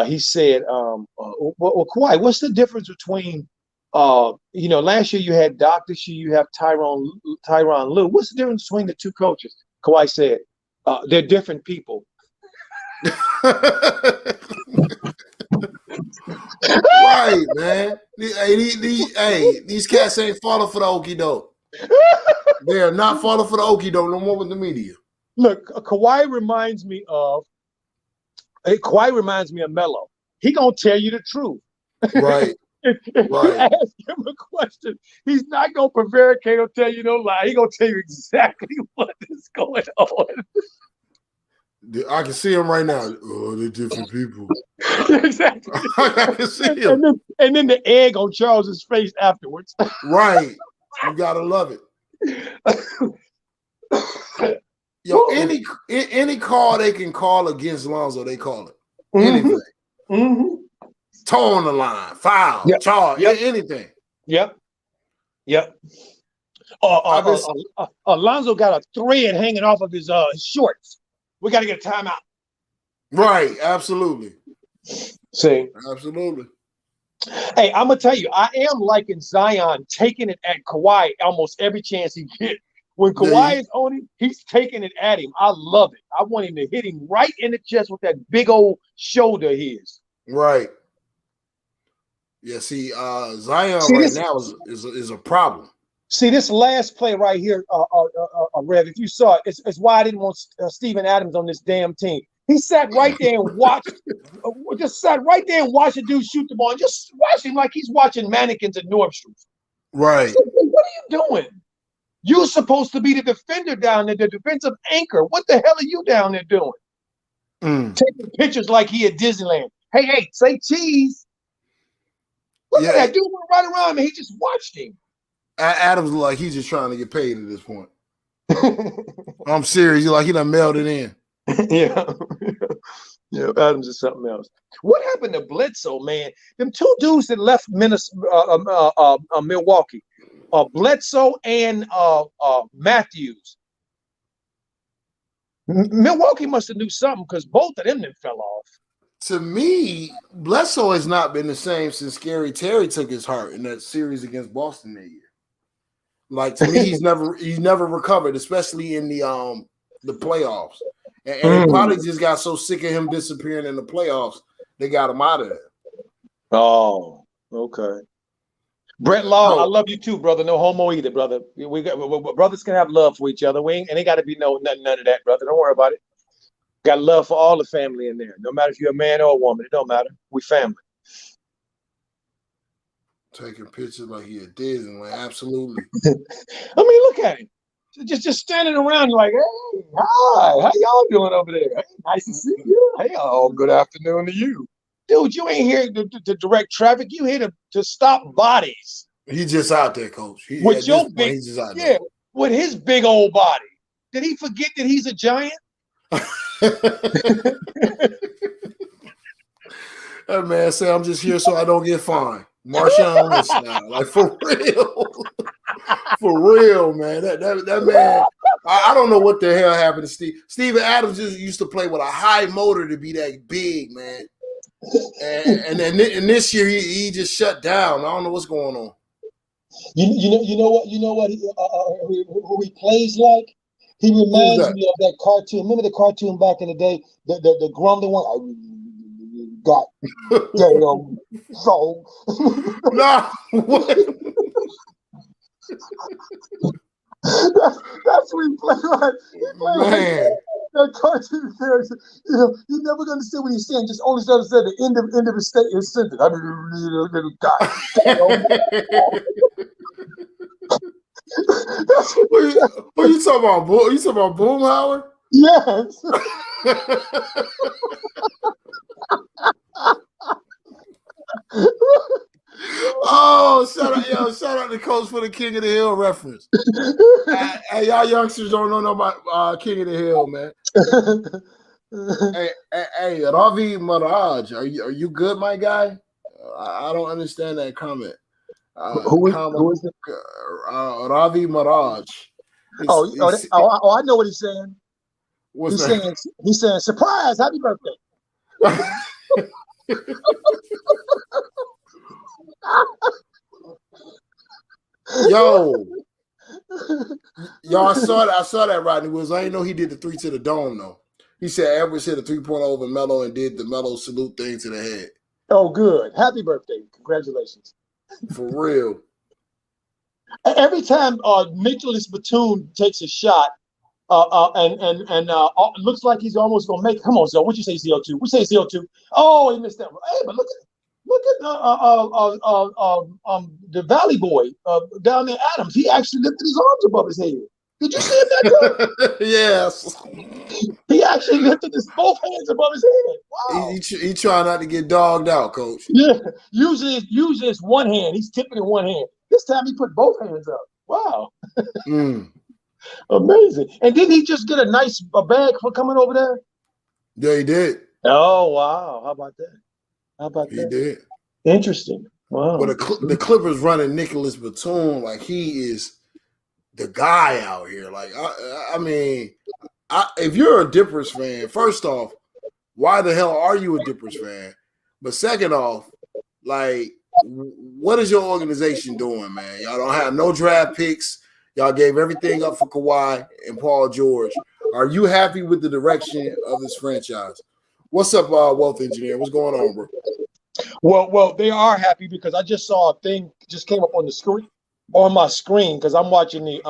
He said, well, Kawhi, what's the difference between last year you had Doc, this year you have Tyronn Lue. What's the difference between the two coaches? Kawhi said, they're different people. Right, man. These cats ain't falling for the okie doke. They are not falling for the okie doke no more with the media. Look, Kawhi reminds me of Melo. He gonna tell you the truth. Right. If you ask him a question, he's not gonna prevaricate or tell you no lie. He's gonna tell you exactly what is going on. I can see him right now. Oh, they're different people. Exactly. I can see him. And then the egg on Charles's face afterwards. Right. You gotta love it. Yo, any call they can call against Lonzo, they call it. Anything. Mm-hmm. Toe on the line, foul, charge, anything. Yep. Lonzo got a thread hanging off of his shorts. We got to get a timeout. Right, absolutely. See, absolutely. Hey, I'm gonna tell you, I am liking Zion taking it at Kawhi almost every chance he gets. When Kawhi is on him, he's taking it at him. I love it. I want him to hit him right in the chest with that big old shoulder of his. Right. Yeah, Zion now is a problem. See, this last play right here, Rev, if you saw it, it's why I didn't want Steven Adams on this damn team. He sat right there and watched, the dude shoot the ball and just watched him like he's watching mannequins at Nordstrom's. Right. So, what are you doing? You're supposed to be the defender down there, the defensive anchor. What the hell are you down there doing? Taking pictures like he at Disneyland. Hey, say cheese. Look at that dude went right around me. He just watched him. Adams look like he's just trying to get paid at this point. I'm serious. He done mailed it in. Yeah, Adams is something else. What happened to Bledsoe, man? Them two dudes that left Milwaukee, Bledsoe and Matthews. Milwaukee must have knew something because both of them then fell off. To me, Bledsoe has not been the same since Scary Terry took his heart in that series against Boston that year. Like, to me, he's never recovered, especially in the playoffs. And he probably just got so sick of him disappearing in the playoffs they got him out of there. Oh, okay. Brett Law, I love you too, brother. No homo either, brother. Brothers can have love for each other. And it got to be none of that, brother. Don't worry about it. Got love for all the family in there. No matter if you're a man or a woman, it don't matter. We family. Taking pictures like he at Disneyland, absolutely. I mean, look at him. Just standing around like, hey, hi, how y'all doing over there? Hey, nice to see you. Hey, good afternoon to you. Dude, you ain't here to direct traffic. You here to stop bodies. He's just out there, coach. With your big, he's just out there. With his big old body. Did he forget that he's a giant? That man said, I'm just here so I don't get fined. Marshawn Lynch now. Like, for real. For real, man. That man, I don't know what the hell happened to Steve. Steven Adams just used to play with a high motor to be that big, man. And this year he just shut down. I don't know what's going on. You know what who he plays like? He reminds me of that cartoon. Remember the cartoon back in the day, the grumbling one. Got damn soul. No, what? That's what he played like. Man. That cartoon character, you're never gonna see what he's saying. Just only started to say the end of his sentence. What are you talking about? Are you talking about Boomhauer? Yes. Oh, shout out to Coach for the King of the Hill reference. Hey, y'all youngsters don't know about King of the Hill, man. Hey, Ravi Maraj, are you good, my guy? I don't understand that comment. Who is it? Ravi Maraj. I know what he's saying. He's saying, surprise, happy birthday. Yo, I saw that Rodney Williams. I didn't know he did the 3 to the dome though. He said Edwards hit a 3.0 over Melo and did the Melo salute thing to the head. Oh, good. Happy birthday. Congratulations. For real. Every time Nicholas Batum takes a shot, and looks like he's almost gonna make it. Come on, Zoe. What you say, ZO2? We say ZO2. Oh, he missed that one. Hey, but look at the Valley Boy down there, Adams. He actually lifted his arms above his head. Did you see him that? Yes. He actually lifted both hands above his head. Wow. He trying not to get dogged out, coach. Yeah. Usually it's one hand. He's tipping in one hand. This time he put both hands up. Wow. Amazing. And didn't he just get a bag for coming over there? Yeah, he did. Oh, wow. How about that? He did. Interesting. Wow. But the Clippers running Nicholas Batum like he is the guy out here. Like, I mean, if you're a Dippers fan, first off, why the hell are you a Dippers fan? But second off, like, what is your organization doing, man? Y'all don't have no draft picks. Y'all gave everything up for Kawhi and Paul George. Are you happy with the direction of this franchise? What's up, Wealth Engineer? What's going on, bro? Well, they are happy because I just saw a thing just came up on my screen because I'm watching the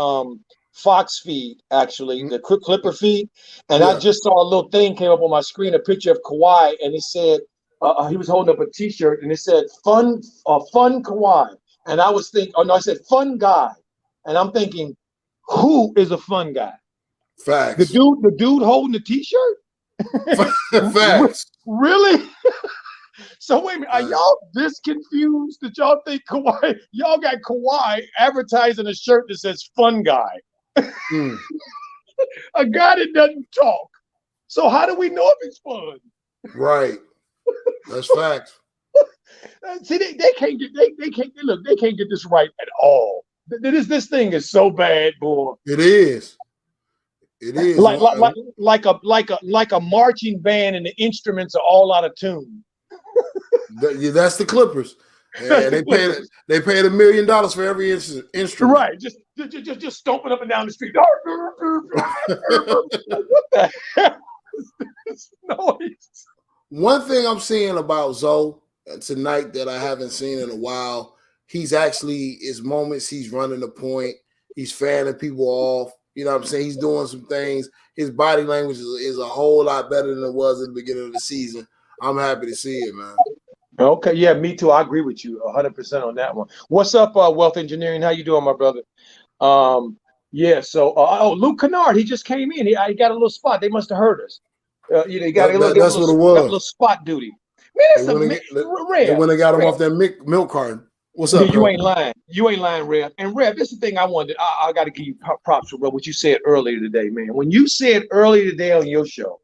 Fox feed, actually, the Clipper feed, and I just saw a little thing came up on my screen, a picture of Kawhi, and it said he was holding up a T-shirt, and it said "Fun Kawhi," and I was thinking, I said "Fun Guy," and I'm thinking, who is a fun guy? Facts. The dude holding the T-shirt. Facts. Really? So wait a minute, are y'all this confused that y'all think Kawhi? Y'all got Kawhi advertising a shirt that says "Fun Guy," a guy that doesn't talk. So how do we know if it's fun? Right. That's facts. See, they can't get they can't get this right at all. This thing is so bad, boy. It is. It is like a marching band, and the instruments are all out of tune. That's the Clippers. And they paid $1 million for every instrument. Right, just stomping up and down the street. What the hell is this noise? One thing I'm seeing about Zoe tonight that I haven't seen in a while, he's actually his moments. He's running the point. He's fanning people off. You know what I'm saying? He's doing some things. His body language is a whole lot better than it was at the beginning of the season. I'm happy to see it, man. Okay, yeah, me too. I agree with you 100% on that one. What's up, Wealth Engineering? How you doing, my brother? Yeah. So, Luke Kennard, he just came in. He got a little spot. They must have heard us. He got That's what it was. got a little spot duty. Man, that's they went and got him off that milk carton. What's up, you bro? ain't lying. You ain't lying, Rev. And Rev, this is the thing I wanted. I got to give you props for, bro, what you said earlier today, man. When you said earlier today on your show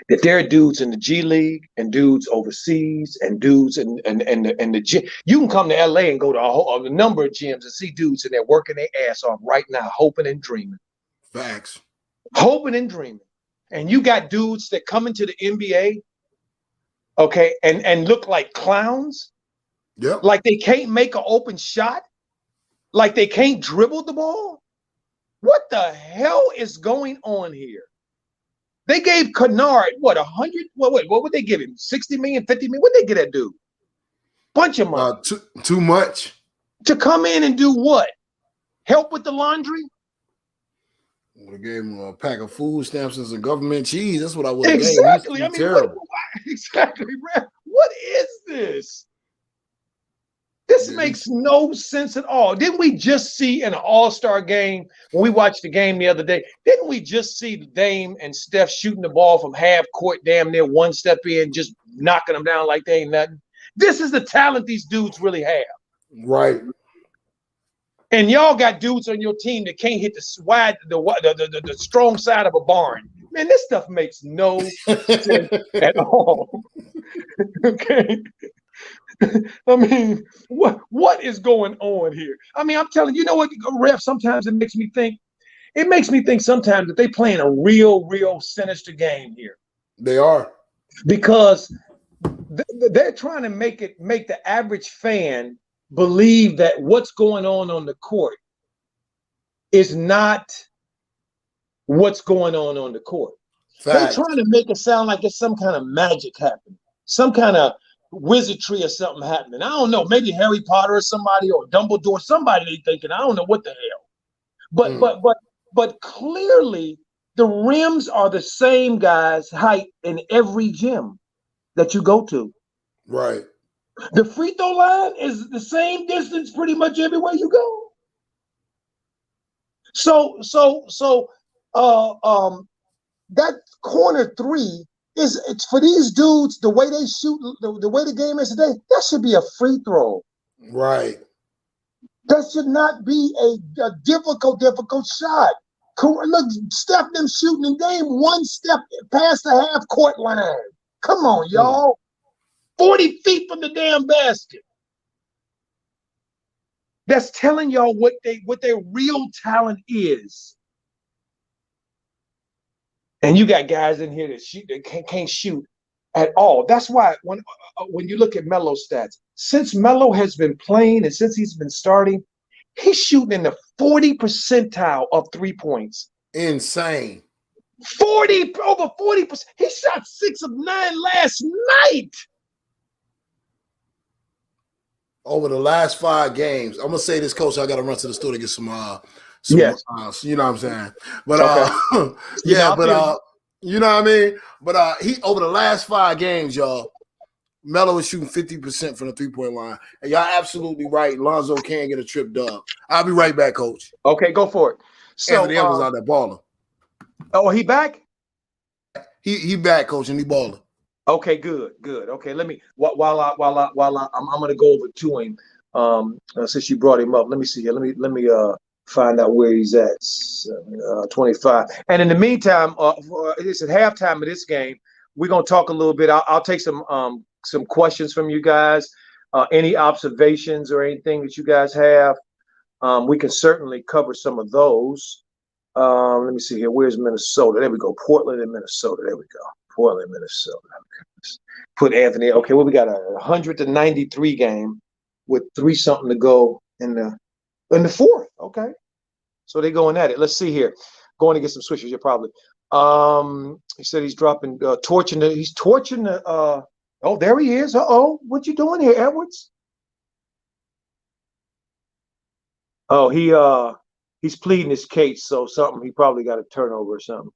that there are dudes in the G League and dudes overseas and dudes in the gym. You can come to LA and go to a number of gyms and see dudes in there working their ass off right now, hoping and dreaming. Facts. Hoping and dreaming. And you got dudes that come into the NBA, okay, and look like clowns. Yep. Like they can't make an open shot. Like they can't dribble the ball. What the hell is going on here? They gave Kennard, what, 100? What would they give him? 60 million, 50 million? What did they get that dude? Bunch of money. Too much. To come in and do what? Help with the laundry? Would have gave him a pack of food stamps and some government cheese. That's what I would have Exactly. gave him. I mean, exactly, Brad. What is this? This makes no sense at all. Didn't we just see in an all-star game, when we watched the game the other day, didn't we just see Dame and Steph shooting the ball from half court, damn near one step in, just knocking them down like they ain't nothing? This is the talent these dudes really have. Right. And y'all got dudes on your team that can't hit the strong side of a barn. Man, this stuff makes no sense at all. Okay. I mean, what is going on here? I mean, I'm telling you, know what, Ref, sometimes it makes me think sometimes that they playing a real sinister game here. They are. Because they're trying to make the average fan believe that what's going on the court is not what's going on the court. They're trying to make it sound like it's some kind of magic happening, some kind of wizardry or something happening. I don't know, maybe Harry Potter or somebody or Dumbledore, somebody they thinking, I don't know what the hell. But clearly the rims are the same guy's height in every gym that you go to. Right. The free throw line is the same distance pretty much everywhere you go. So that corner three it's for these dudes, the way they shoot, the way the game is today, that should be a free throw. Right. That should not be a difficult shot. Look, Steph them shooting in game one step past the half court line. Come on, y'all. 40 feet from the damn basket. That's telling y'all what their real talent is. And you got guys in here that can't shoot at all. That's why when you look at Melo's stats, since Melo has been playing and since he's been starting, he's shooting in the 40 percentile of 3 points. Insane. Over 40%. He shot 6 of 9 last night. Over the last 5 games, I'm gonna say this, Coach. I gotta run to the store to get some yes. You know what I'm saying? But yeah, but you know what I mean? But he over the last 5 games, y'all, Melo is shooting 50% from the 3-point line. And y'all absolutely right. Lonzo can't get a trip dub. I'll be right back, Coach. Okay, go for it. So Anthony Edwards out there balling. Oh, he back? He back, Coach, and he balling. Okay, good. Okay, let me while I'm gonna go over to him. Since you brought him up, let me see here. Let me find out where he's at. 25. And in the meantime, it's at halftime of this game. We're gonna talk a little bit. I'll take some questions from you guys. Any observations or anything that you guys have, we can certainly cover some of those. Let me see here. Where's Minnesota? There we go. Portland and Minnesota. There we go. Portland, Minnesota. Put Anthony. Okay, well, we got a 193 game with 3 something to go in the fourth. Okay, so they're going at it. Let's see here. Going to get some switches. You're probably He said he's dropping torching the he's torching the oh, there he is. What you doing here, Edwards? Oh, he's pleading his case, so something he probably got a turnover or something.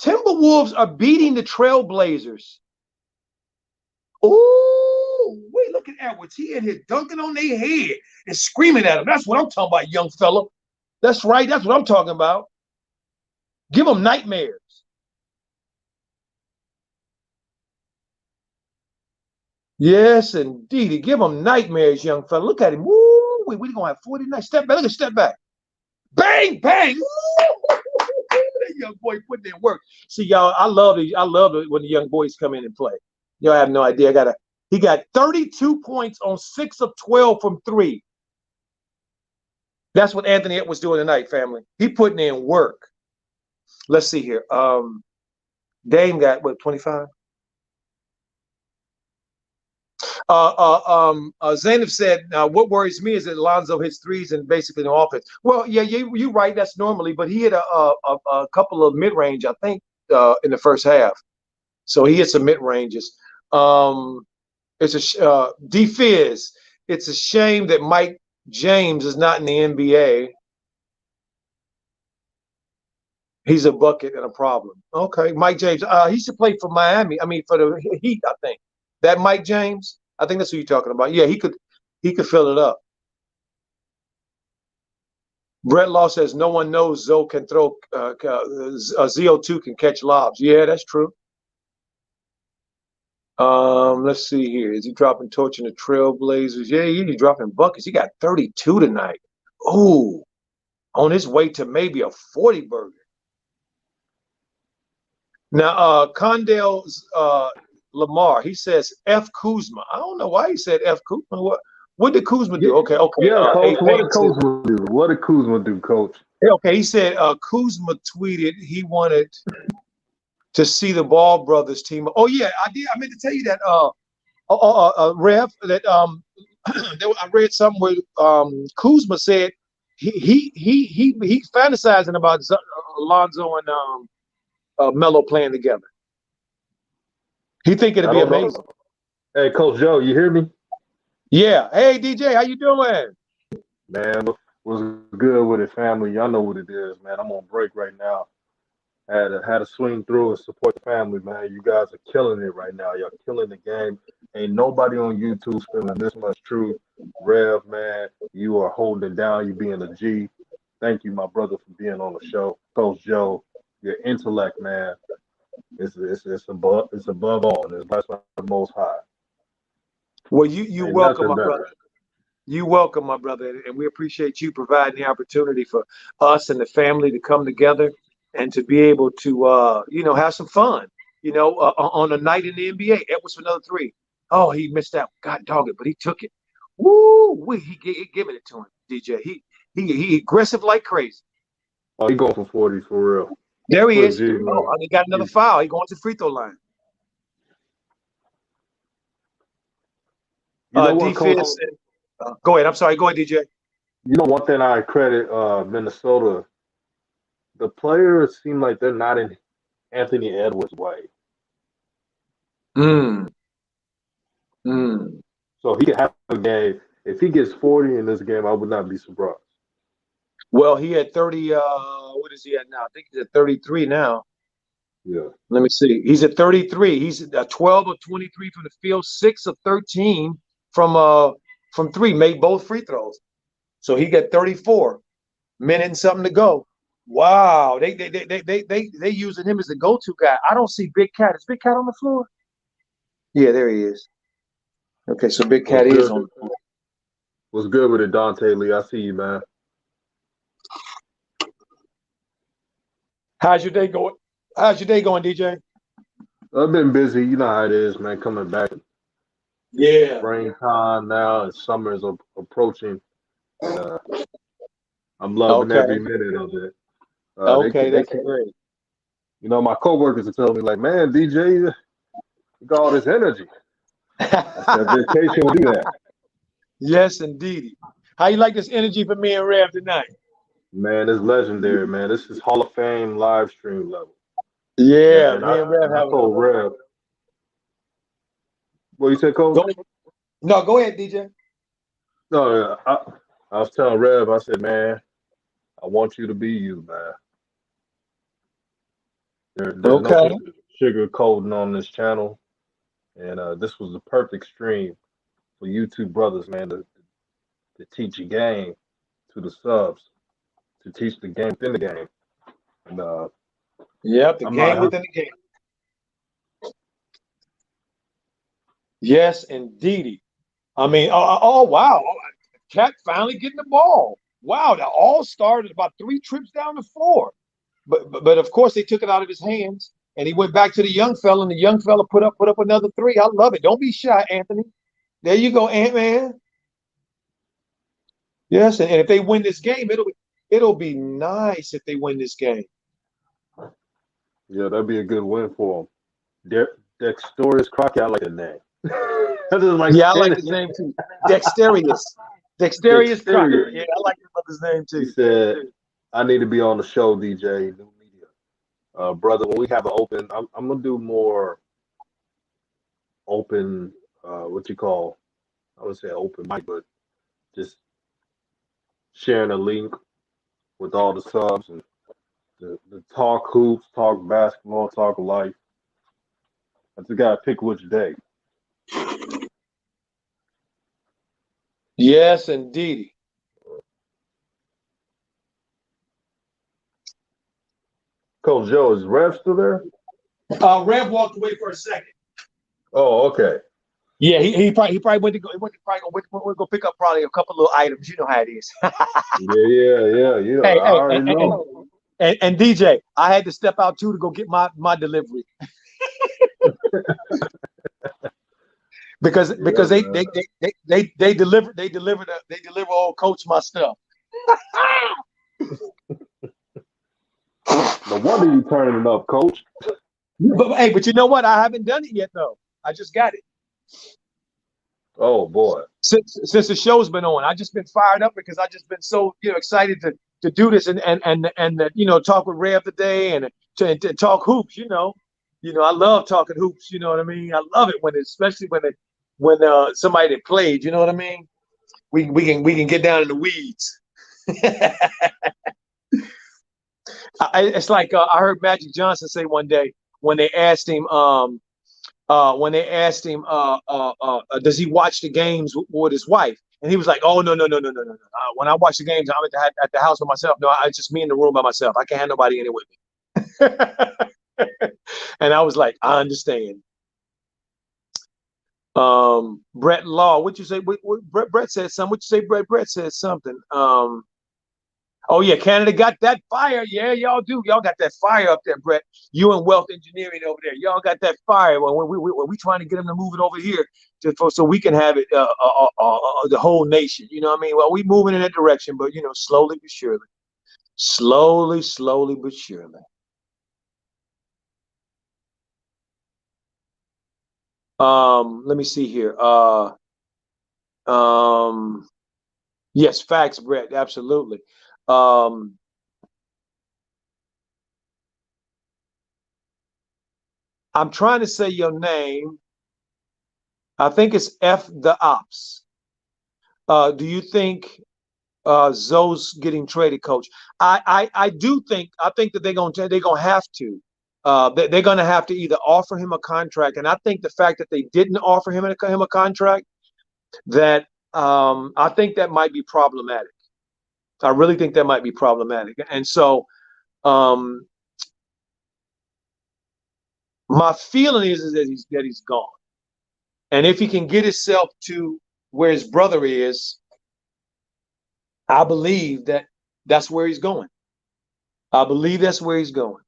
Timberwolves are beating the Trailblazers. Oh, wait, look at Edwards. He in here dunking on their head and screaming at them. That's what I'm talking about, young fella. That's right. That's what I'm talking about. Give them nightmares. Yes, indeed. Give them nightmares, young fella. Look at him. Woo! We're going to have 49. Step back. Look at step back. Bang, bang. Woo! That young boy putting in work. See, y'all, I love it when the young boys come in and play. Y'all have no idea. He got 32 points on 6 of 12 from 3. That's what Anthony Edwards doing tonight, family. He putting in work. Let's see here. Dame got what, 25? Zainab said, what worries me is that Lonzo hits threes and basically no offense. Well, yeah, you're right. That's normally, but he hit a couple of mid-range, I think, in the first half. So he hit some mid-ranges. It's a D-Fizz. It's a shame that Mike James is not in the NBA. He's a bucket and a problem. Okay, Mike James. He should play for Miami. I mean, for the Heat, I think. That Mike James. I think that's who you're talking about. Yeah, he could fill it up. Brett Law says no one knows Zoe can throw. ZO2 can catch lobs. Yeah, that's true. Let's see here. Is he dropping torch in the Trailblazers? Yeah, he's dropping buckets. He got 32 tonight. Oh, on his way to maybe a 40 burger. Now, Condell's Lamar, he says F. Kuzma. I don't know why he said F. Kuzma. What did Kuzma do? Okay. Yeah, Coach. What did Kuzma do? What did Kuzma do, Coach? Okay, he said Kuzma tweeted he wanted to see the Ball brothers team. Oh yeah, I did. I meant to tell you that. Rev, that I read something where Kuzma said he fantasizing about Lonzo and Melo playing together. He think it'd be amazing. Hey, Coach Joe, you hear me? Yeah. Hey, DJ, how you doing? Man, what's good with it, family? Y'all know what it is, man. I'm on break right now. Had to swing through and support the family, man. You guys are killing it right now. Y'all killing the game. Ain't nobody on YouTube spilling this much truth. Rev, man, you are holding it down. You being a G. Thank you, my brother, for being on the show. Coach Joe, your intellect, man. It's above all, and it's blessed by the Most High. Well, you welcome, my brother. You welcome, my brother, and we appreciate you providing the opportunity for us and the family to come together and to be able to, have some fun, on a night in the NBA. Edwards for another 3. Oh, he missed out. God dog it, but he took it. Woo! He giving it to him, DJ. He aggressive like crazy. Oh, he going for 40 for real. There he is. Oh, he got another foul. He going to the free throw line. You know what, Coach? Go ahead. I'm sorry. Go ahead, DJ. You know, one thing I credit Minnesota, the players seem like they're not in Anthony Edwards' way. So he could have a game. If he gets 40 in this game, I would not be surprised. Well, he had 30. What is he at now? I think he's at 33 now. Yeah. Let me see. He's at 33. He's at 12 of 23 from the field, 6 of 13 from 3. Made both free throws. So he got 34. Minute and something to go. Wow. They using him as the go-to guy. I don't see Big Cat. Is Big Cat on the floor? Yeah, there he is. Okay, so Big Cat is on the floor. What's good with it, Dante Lee? I see you, man. How's your day going? DJ? I've been busy. You know how it is, man. Coming back. Yeah. Springtime now, and summer is approaching. I'm loving every minute of it. That's great. You know, my coworkers are telling me, like, man, DJ, you got all this energy. I said, vacation will do that. Yes, indeed. How you like this energy for me and Rev tonight? Man, it's legendary, man. This is Hall of Fame live stream level. And, Yeah, and me I and Rev and I having told Rev, what you said, Coach? go. No, go ahead, DJ. No, I was telling Rev, I said, man, I want you to be you, man. There's no Okay. sugar coating on this channel, and this was the perfect stream for you two brothers, man, to teach a game to the subs, to teach the game within the game. And Yep, the I'm out game here. within the game. Yes, indeedy. I mean, oh wow, Cat finally getting the ball. Wow, that all started about 3 trips down the floor. But of course they took it out of his hands and he went back to the young fella and the young fella put up another 3. I love it. Don't be shy, Anthony. There you go, Ant-Man. Yes, and if they win this game, it'll be nice if they win this game. Yeah, that'd be a good win for him. Dexterious Crockett, I like the name. I just like Yeah, I like saying his it. name too. Dexterious. Dexterious Crockett. Yeah, Dexterious. I like his name He too. said, I need to be on the show, DJ, new media. Brother, when we have an open, I'm gonna do more open, what you call, I would say open mic, but just sharing a link with all the subs and the talk hoops, talk basketball, talk life. I just gotta pick which day. Yes, indeed. Coach Joe, is Rev still there? Rev walked away for a second. Oh, okay. Yeah, he probably went to go pick up probably a couple little items. You know how it is. Yeah. Hey, I hey, already know. and DJ, I had to step out too to go get my delivery because Yeah, they man. they they they they deliver old coach my stuff. No wonder you turning it up, Coach. But you know what? I haven't done it yet though. I just got it Oh boy. since the show's been on. I just been fired up because I just been so excited to do this and talk with Rev today and to talk hoops. I love talking hoops. You know what I mean? I love it especially when somebody that played. You know what I mean? We can get down in the weeds. It's like I heard Magic Johnson say one day when they asked him does he watch the games with his wife, and he was like, oh no. When I watch the games, I'm at the house by myself. No, it's just me in the room by myself. I can't have nobody in it with me. And I was like, I understand. Brett Law, what you say? Brett said something. What you say, Brett? Brett said something. Oh yeah, Canada got that fire. Yeah, y'all do. Y'all got that fire up there, Brett. You and Wealth Engineering over there. Y'all got that fire. When we trying to get them to move it over here so we can have it the whole nation. You know what I mean? Well, we moving in that direction, but slowly but surely, slowly but surely. Let me see here. Yes, facts, Brett. Absolutely. I'm trying to say your name. I think it's F the Ops. Do you think Zoe's getting traded, Coach? I do think that they're gonna have to. They're gonna have to either offer him a contract, and I think the fact that they didn't offer him a contract, that I think that might be problematic. I really think that might be problematic, and so um, my feeling is that he's gone. And if he can get himself to where his brother is, I believe that's where he's going. I believe that's where he's going.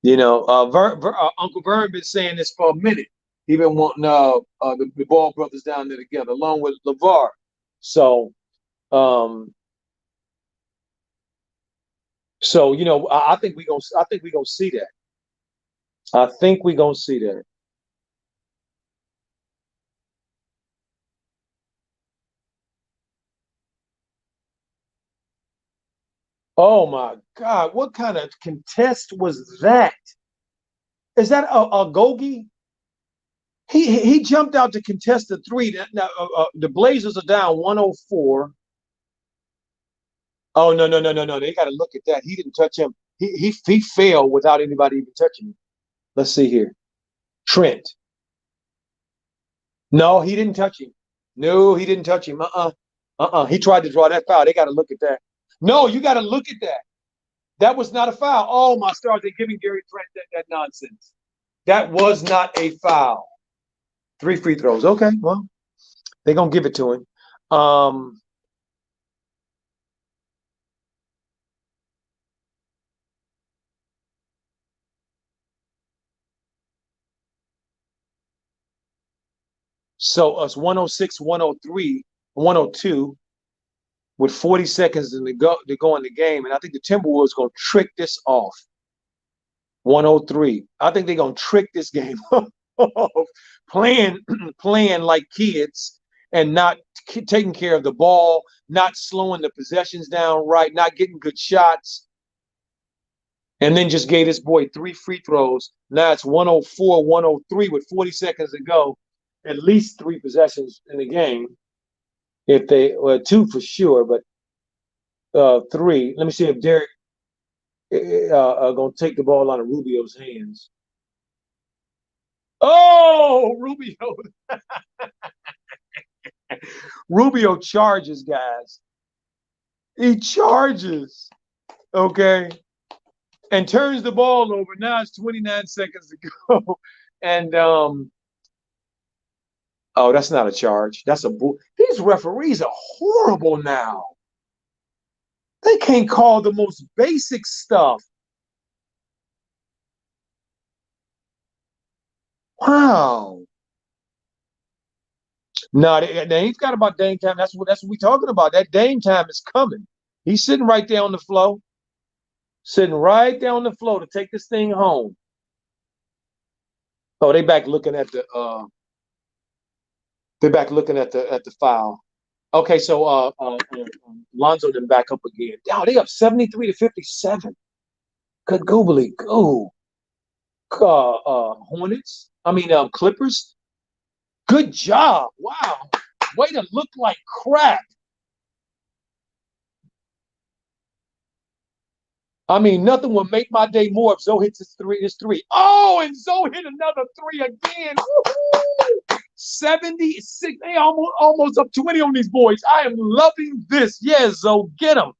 Uncle Vern been saying this for a minute. He been wanting the Ball brothers down there together, along with LeVar. So, um, I think we gonna see that. I think we gonna see that. Oh my God, what kind of contest was that? Is that a Gogi? He jumped out to contest the three. Now the Blazers are down 104. Oh no! They got to look at that. He didn't touch him. He fell without anybody even touching him. Let's see here. Trent. No, he didn't touch him. No, he didn't touch him. He tried to draw that foul. They got to look at that. No, you got to look at that. That was not a foul. Oh my stars! They're giving Gary Trent that nonsense. That was not a foul. 3 free throws. Okay, well, they're gonna give it to him. So us 106, 103, 102 with 40 seconds to go in the game. And I think the Timberwolves gonna trick this off. 103. I think they're gonna trick this game off. playing like kids and not taking care of the ball, not slowing the possessions down right, not getting good shots. And then just gave this boy 3 free throws. Now it's 104, 103 with 40 seconds to go. At least 3 possessions in the game. If they 2 for sure, but 3. Let me see if Derek gonna take the ball out of Rubio's hands. Oh, Rubio! Rubio charges, guys. He charges. Okay. And turns the ball over. Now it's 29 seconds to go. And oh, that's not a charge. That's a bull. These referees are horrible now. They can't call the most basic stuff. Wow. No, they ain't got about Dame time. That's what we're talking about. That Dame time is coming. He's sitting right there on the floor. Sitting right there on the floor to take this thing home. Oh, they back looking at the foul. Okay, so Lonzo then back up again. Wow, they up 73-57. Good googly go. Hornets. Clippers. Good job. Wow. Way to look like crap. Nothing will make my day more if Zoe hits his three. Oh, and Zoe hit another 3 again. Woo-hoo! 76. They almost up 20 on these boys. I am loving this. Yeah, Zoe, get him.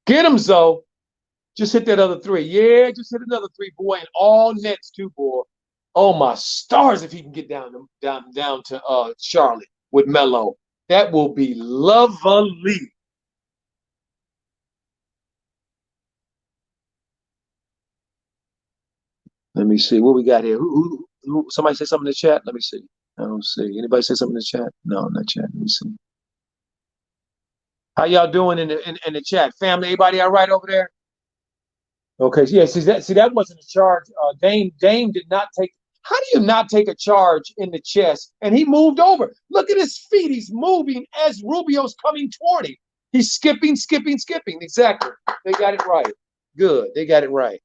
Get him, Zoe. Just hit that other 3. Yeah, just hit another 3, boy, and all nets too, boy. Oh my stars! If he can get down to Charlotte with Melo, that will be lovely. Let me see what we got here. Who somebody say something in the chat? Let me see. I don't see. Anybody say something in the chat? No, not chat. Let me see. How y'all doing in the chat? Family, everybody all right over there? Okay, yeah, see that wasn't a charge. Dame did not take. How do you not take a charge in the chest? And he moved over. Look at his feet. He's moving as Rubio's coming toward him. He's skipping. Exactly. They got it right. Good. They got it right.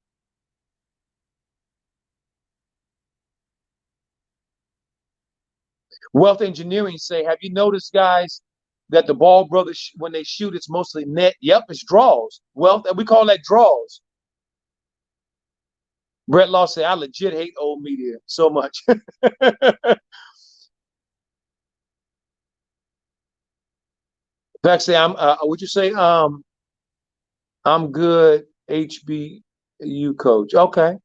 Wealth Engineering say, have you noticed, guys, that the Ball brothers, when they shoot, it's mostly net? Yep, it's draws. Wealth, we call that draws. Brett Law said, I legit hate old media so much. Beck say, would you say, I'm good, HBU coach. Okay.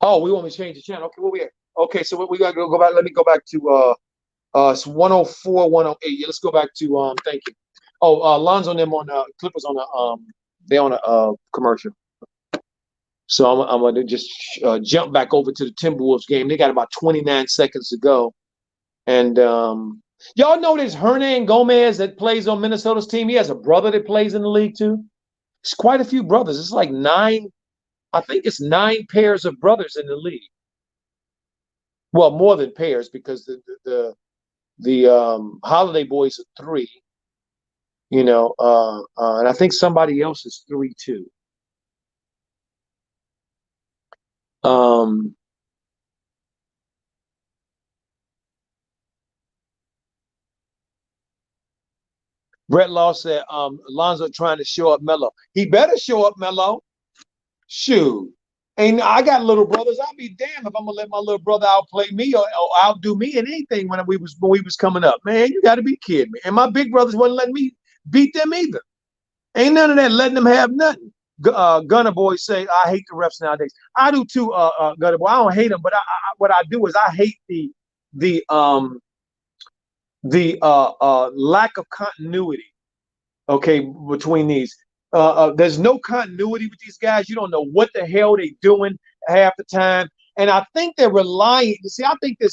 Oh, we want me to change the channel. Okay, where we at? Okay, so we gotta go back. Let me go back to it's 104, 108. Yeah, let's go back to thank you. Oh, Lonzo and them on Clippers on they on a commercial. So I'm gonna just jump back over to the Timberwolves game. They got about 29 seconds to go. And y'all know there's Hernan Gomez that plays on Minnesota's team. He has a brother that plays in the league too. It's quite a few brothers. It's like 9. I think it's 9 pairs of brothers in the league. Well, more than pairs because the Holiday Boys are 3. And I think somebody else is 3 too. Brett Law said, Lonzo trying to show up Melo. He better show up Melo. Shoot. And I got little brothers. I'll be damned if I'm gonna let my little brother outplay me or outdo me in anything when we was coming up. Man, you gotta be kidding me. And my big brothers wouldn't let me beat them either. Ain't none of that letting them have nothing. Gunner boys say I hate the refs nowadays. I do too, Gunner boy. I don't hate them, but what I do is I hate the lack of continuity. Okay, between these, there's no continuity with these guys. You don't know what the hell they doing half the time, and I think they're relying. You see, I think the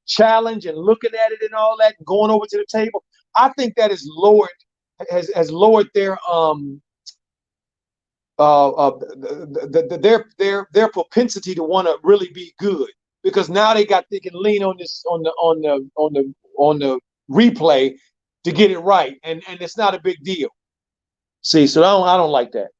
challenge and looking at it and all that, and going over to the table. I think that has lowered their their propensity to want to really be good, because now they can lean on this on the replay to get it right, and it's not a big deal. See, so I don't like that.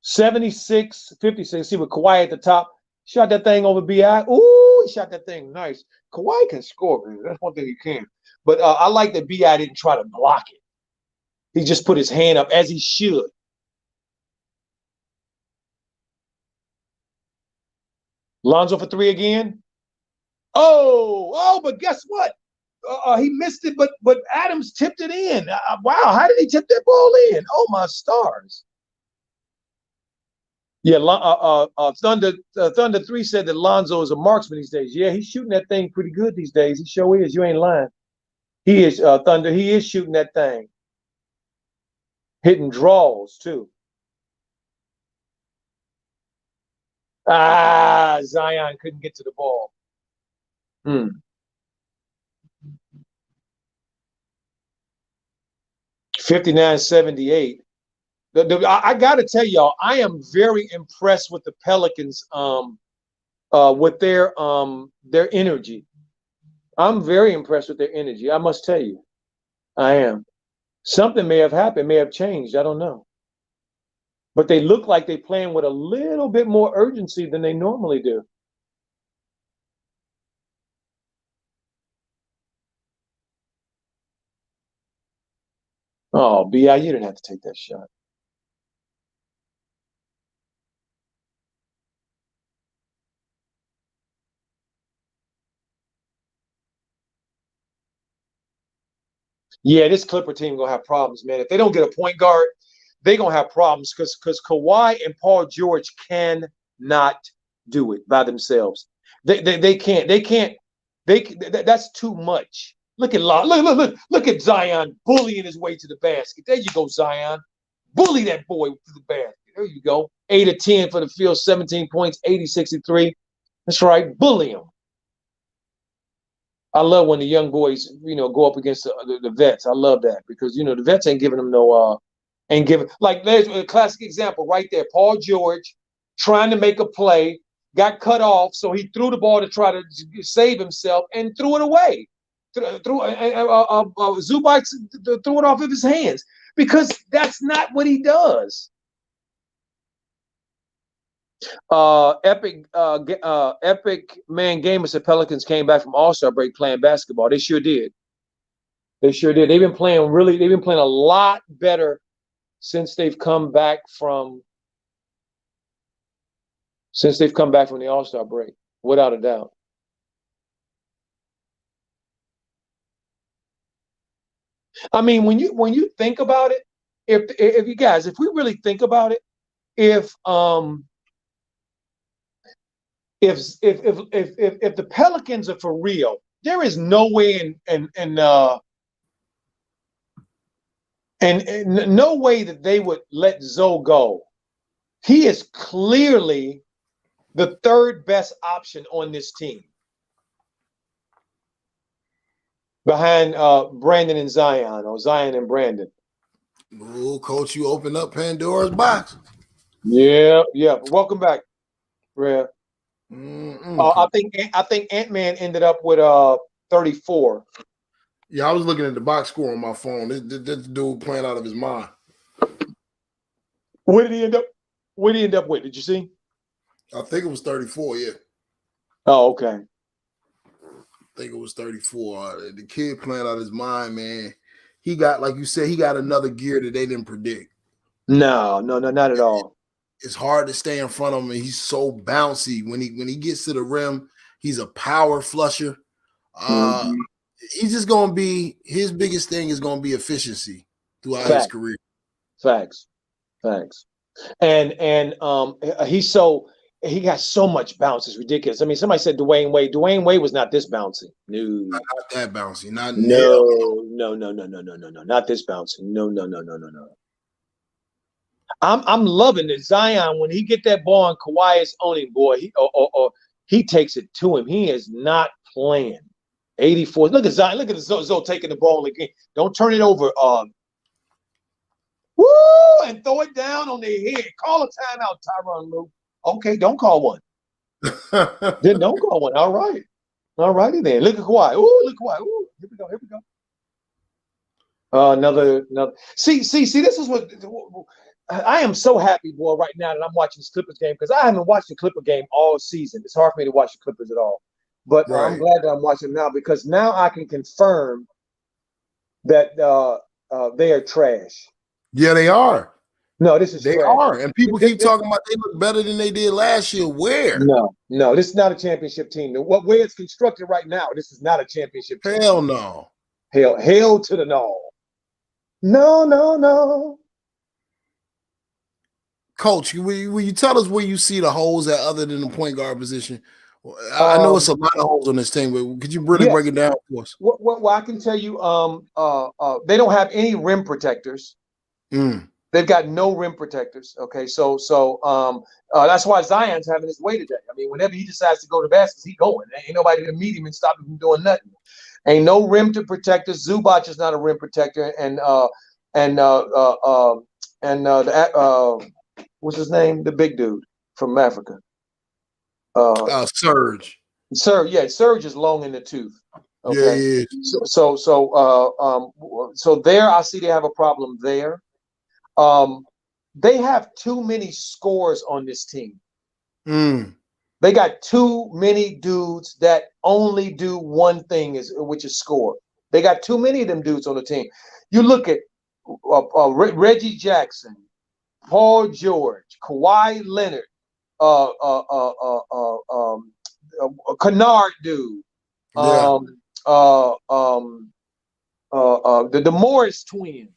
76-56. See with Kawhi at the top, shot that thing over Bi. Ooh, he shot that thing nice. Kawhi can score, man. That's one thing he can. But I like that Bi didn't try to block it. He just put his hand up as he should. Lonzo for 3 again. Oh, but guess what? He missed it, but Adams tipped it in. Wow, how did he tip that ball in? Oh, my stars. Yeah, Thunder 3 said that Lonzo is a marksman these days. Yeah, he's shooting that thing pretty good these days. He sure is. You ain't lying. He is, Thunder. He is shooting that thing. Hitting draws, too. Zion couldn't get to the ball. 59-78. I got to tell y'all, I am very impressed with the Pelicans with their energy. I'm very impressed with their energy. I must tell you, I am. Something may have happened, may have changed. I don't know. But they look like they're playing with a little bit more urgency than they normally do. Oh, B.I., you didn't have to take that shot. Yeah, this Clipper team gonna have problems, man. If they don't get a point guard, they're gonna have problems because Kawhi and Paul George cannot do it by themselves. They can't. That's too much. Look at Zion bullying his way to the basket. There you go, Zion. Bully that boy to the basket. There you go. 8 of 10 for the field, 17 points, 80-63. That's right. Bully him. I love when the young boys, go up against the vets. I love that because, the vets ain't giving them like there's a classic example right there. Paul George trying to make a play, got cut off, so he threw the ball to try to save himself and threw it away. Zubac threw it off of his hands because that's not what he does. Epic Man Gamers said Pelicans came back from All-Star break playing basketball. They sure did. They've been playing a lot better since they've come back from the All-Star break, without a doubt. I mean, when you think about it, if you guys, if we really think about it, if the Pelicans are for real, there is no way and no way that they would let Zoe go. He is clearly the third best option on this team, behind Brandon and Zion, or Zion and Brandon. Oh, Coach, you open up Pandora's box. Yeah. Welcome back, Rev. I think Ant-Man ended up with 34. Yeah, I was looking at the box score on my phone. This dude playing out of his mind. What did he end up? What did he end up with? Did you see? I think it was 34. Yeah, Oh, okay. I think it was 34. The kid playing out of his mind, man. He got, like you said, he got another gear that they didn't predict. No, not at all. It's hard to stay in front of him, and he's so bouncy. When he gets to the rim, he's a power flusher. He's just gonna be, his biggest thing is gonna be efficiency throughout his career. Facts. And he got so much bounce. It's ridiculous. I mean, somebody said Dwayne Wade. Dwayne Wade was not this bouncy. No, not that bouncy. No, not this bouncy. No. I'm loving it. Zion, when he get that ball and Kawhi is owning, boy, he takes it to him. He is not playing. 84. Look at Zion. Look at Zoe taking the ball again. Don't turn it over. Woo! And throw it down on their head. Call a timeout, Tyronn Lue. Okay, don't call one. Then don't call one. All right. All righty then. Look at Kawhi. Ooh, look at Kawhi. Ooh, here we go. Another. See, this is what I am so happy, boy, right now that I'm watching this Clippers game, because I haven't watched the Clipper game all season. It's hard for me to watch the Clippers at all. But right. I'm glad that I'm watching now, because now I can confirm that they are trash. Yeah, they are. No, this is they trash. are, and people keep talking about they look better than they did last year. Where? No, this is not a championship team. What way it's constructed right now, this is not a championship team. Hell no. Hell to the no. No. Coach, will you tell us where you see the holes at other than the point guard position? I know it's a lot of holes on this team, but could you really break it down for us? Well, I can tell you, they don't have any rim protectors. They've got no rim protectors. Okay, so that's why Zion's having his way today. I mean, whenever he decides to go to baskets, he's going. Ain't nobody to meet him and stop him from doing nothing. Ain't no rim to protect us. Zubac is not a rim protector, and what's his name? The big dude from Africa. Serge. Serge is long in the tooth. Okay. Yeah. So there, I see they have a problem there. They have too many scores on this team. They got too many dudes that only do one thing, which is score. They got too many of them dudes on the team. You look at Reggie Jackson, Paul George, Kawhi Leonard, Kennard dude, the Morris twin.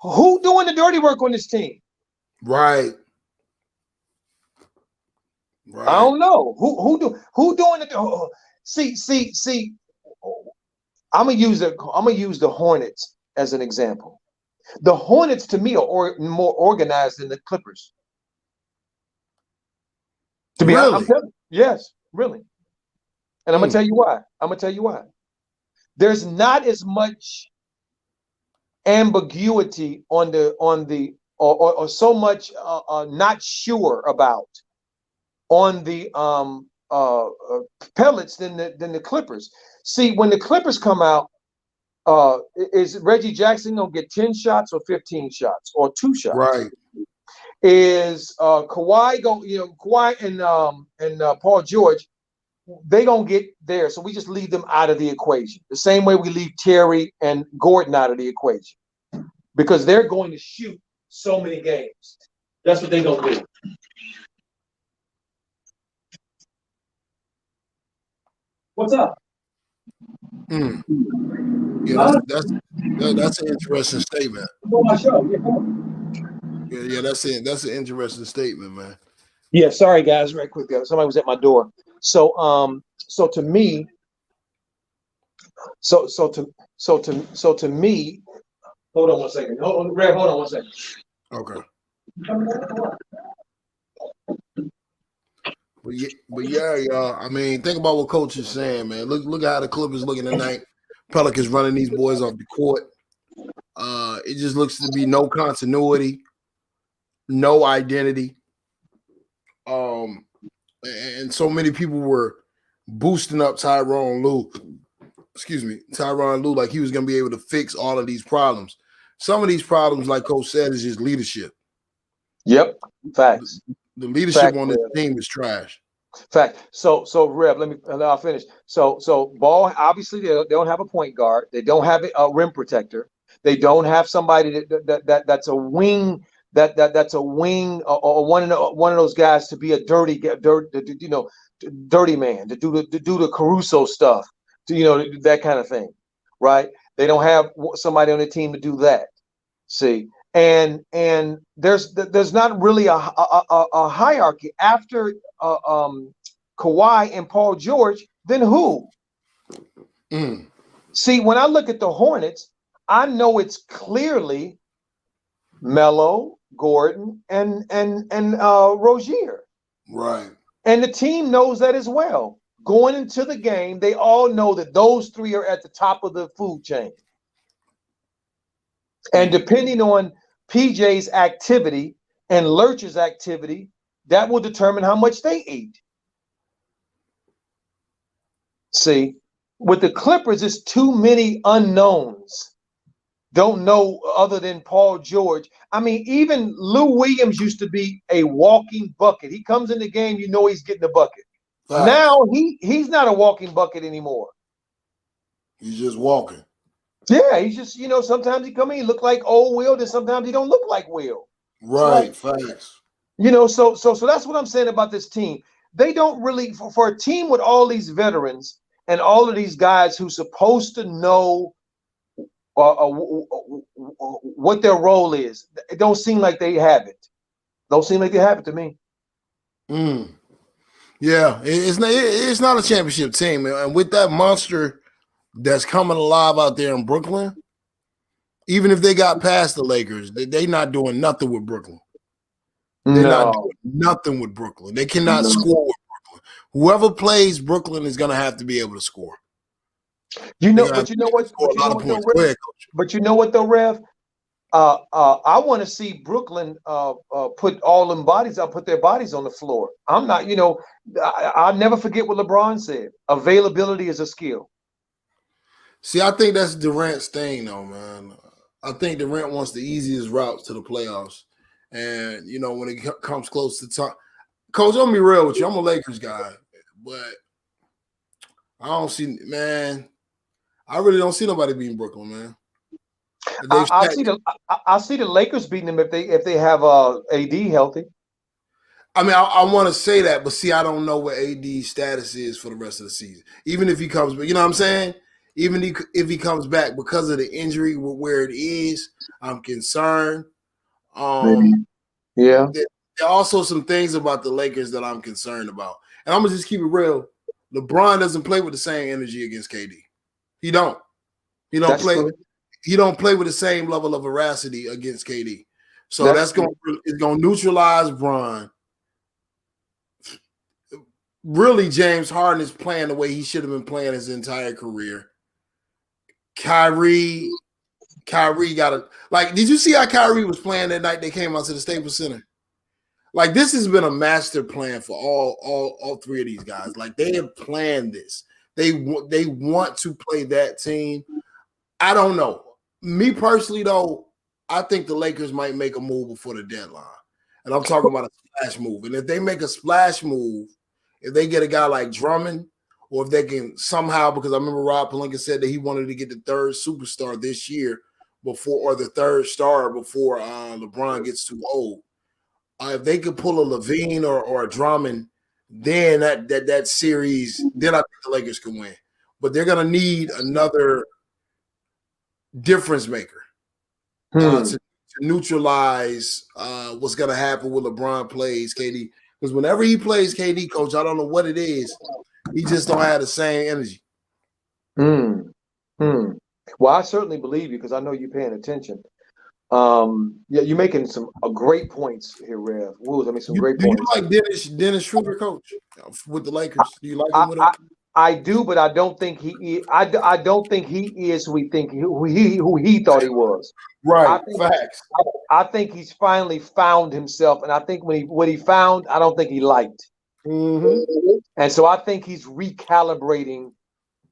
Who doing the dirty work on this team? Right. I don't know. Who doing it? See. I'm gonna use the Hornets as an example. The Hornets, to me, are more organized than the Clippers. To be honest, yes, really. And I'm gonna tell you why. There's not as much ambiguity or so much not sure about on the pellets than the Clippers. See, when the Clippers come out, is Reggie Jackson gonna get 10 shots or 15 shots or 2 shots? Right. Is Kawhi and Paul George, they gonna get there? So we just leave them out of the equation. The same way we leave Terry and Gordon out of the equation, because they're going to shoot so many games. That's what they're gonna do. What's up? Yeah, that's an interesting statement. On my show. Yeah, come on. Yeah, that's it. That's an interesting statement, man. Yeah, sorry guys, right quick. Somebody was at my door. So to me, hold on one second. Rev, hold on one second. Okay. But yeah, y'all. I mean, think about what Coach is saying, man. Look how the Clippers looking tonight. Pelicans running these boys off the court. It just looks to be no continuity, no identity. And so many people were boosting up Tyronn Lue, like he was going to be able to fix all of these problems. Some of these problems, like Coach said, is just leadership. Yep, facts. The leadership Fact, on this Rev. team is trash. Fact. So Rev, I'll finish. So Ball, obviously they don't have a point guard. They don't have a rim protector. They don't have somebody that's a wing. That's a wing or one of those guys to be a dirty man to do the Caruso stuff, that kind of thing, right? They don't have somebody on the team to do that. See, and there's not really a hierarchy after Kawhi and Paul George. Then who? See, when I look at the Hornets, I know it's clearly Melo, Gordon, and Rozier. Right. And the team knows that as well. Going into the game, they all know that those three are at the top of the food chain. And depending on PJ's activity and Lurch's activity, that will determine how much they eat. See, with the Clippers, it's too many unknowns. Don't know other than Paul George. I mean, even Lou Williams used to be a walking bucket. He comes in the game, he's getting a bucket. Right. Now he's not a walking bucket anymore. He's just walking. Yeah, he's just, sometimes he come in, he look like old Will, and sometimes he don't look like Will. Right, facts. So that's what I'm saying about this team. They don't really, for a team with all these veterans and all of these guys who's supposed to know what their role is, it don't seem like they have it. Don't seem like they have it to me. Yeah, it's not a championship team, and with that monster that's coming alive out there in Brooklyn, even if they got past the Lakers, they not doing nothing with Brooklyn. They're not doing nothing with Brooklyn. They cannot score with Brooklyn. Whoever plays Brooklyn is going to have to be able to score. But you know what though, Rev? I want to see Brooklyn put all them bodies up, put their bodies on the floor. I'm not, I'll never forget what LeBron said. Availability is a skill. See, I think that's Durant's thing, though, man. I think Durant wants the easiest routes to the playoffs. And, when it comes close to time. Coach, I'm going to be real with you. I'm a Lakers guy. But I don't see, man, I really don't see nobody beating Brooklyn, man. I see the Lakers beating them if they have AD healthy. I mean, I want to say that, but see, I don't know what AD's status is for the rest of the season. Even if he comes back, you know what I'm saying? Even if he comes back because of the injury where it is, I'm concerned. Yeah. There are also some things about the Lakers that I'm concerned about. And I'm going to just keep it real. LeBron doesn't play with the same energy against KD. He don't. He don't play with the same level of veracity against KD. So it's going to neutralize Bron. Really, James Harden is playing the way he should have been playing his entire career. Kyrie got to did you see how Kyrie was playing that night they came out to the Staples Center? Like, this has been a master plan for all three of these guys. Like, they have planned this. They want to play that team. I don't know. Me personally, though, I think the Lakers might make a move before the deadline. And I'm talking about a splash move. And if they make a splash move, if they get a guy like Drummond, or if they can somehow, because I remember Rob Pelinka said that he wanted to get the third superstar this year or the third star before LeBron gets too old. If they could pull a Levine or a Drummond, then that series, then I think the Lakers can win. But they're going to need another difference maker to neutralize what's going to happen when LeBron plays KD. Because whenever he plays KD, Coach, I don't know what it is. He just don't have the same energy. Well, I certainly believe you because I know you're paying attention. Yeah, you're making some great points here, Rev. Great points. Do you like Dennis Schroeder, Coach, with the Lakers? Do you like him with him? I do, but I don't think he is. I don't think he is who he thought he was. Right. Facts. I think he's finally found himself, and I think what he found, I don't think he liked. Mm-hmm. And so I think he's recalibrating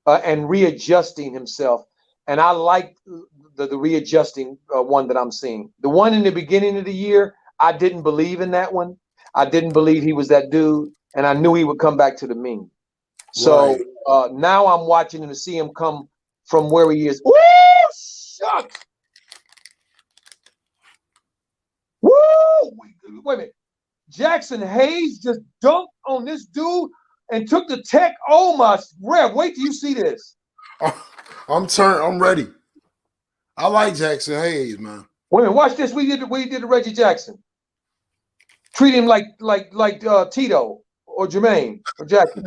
and readjusting himself. And I like the readjusting one that I'm seeing. The one in the beginning of the year, I didn't believe in that one. I didn't believe he was that dude, and I knew he would come back to the mean. So now I'm watching him to see him come from where he is. Woo! Shucks! Woo! Wait a minute. Jackson Hayes just dunked on this dude and took the tech. Oh my Rev, wait till you see this. I'm ready. I like Jackson Hayes, man. Wait a minute, watch this. We did to Reggie Jackson. Treat him like Tito or Jermaine or Jackie.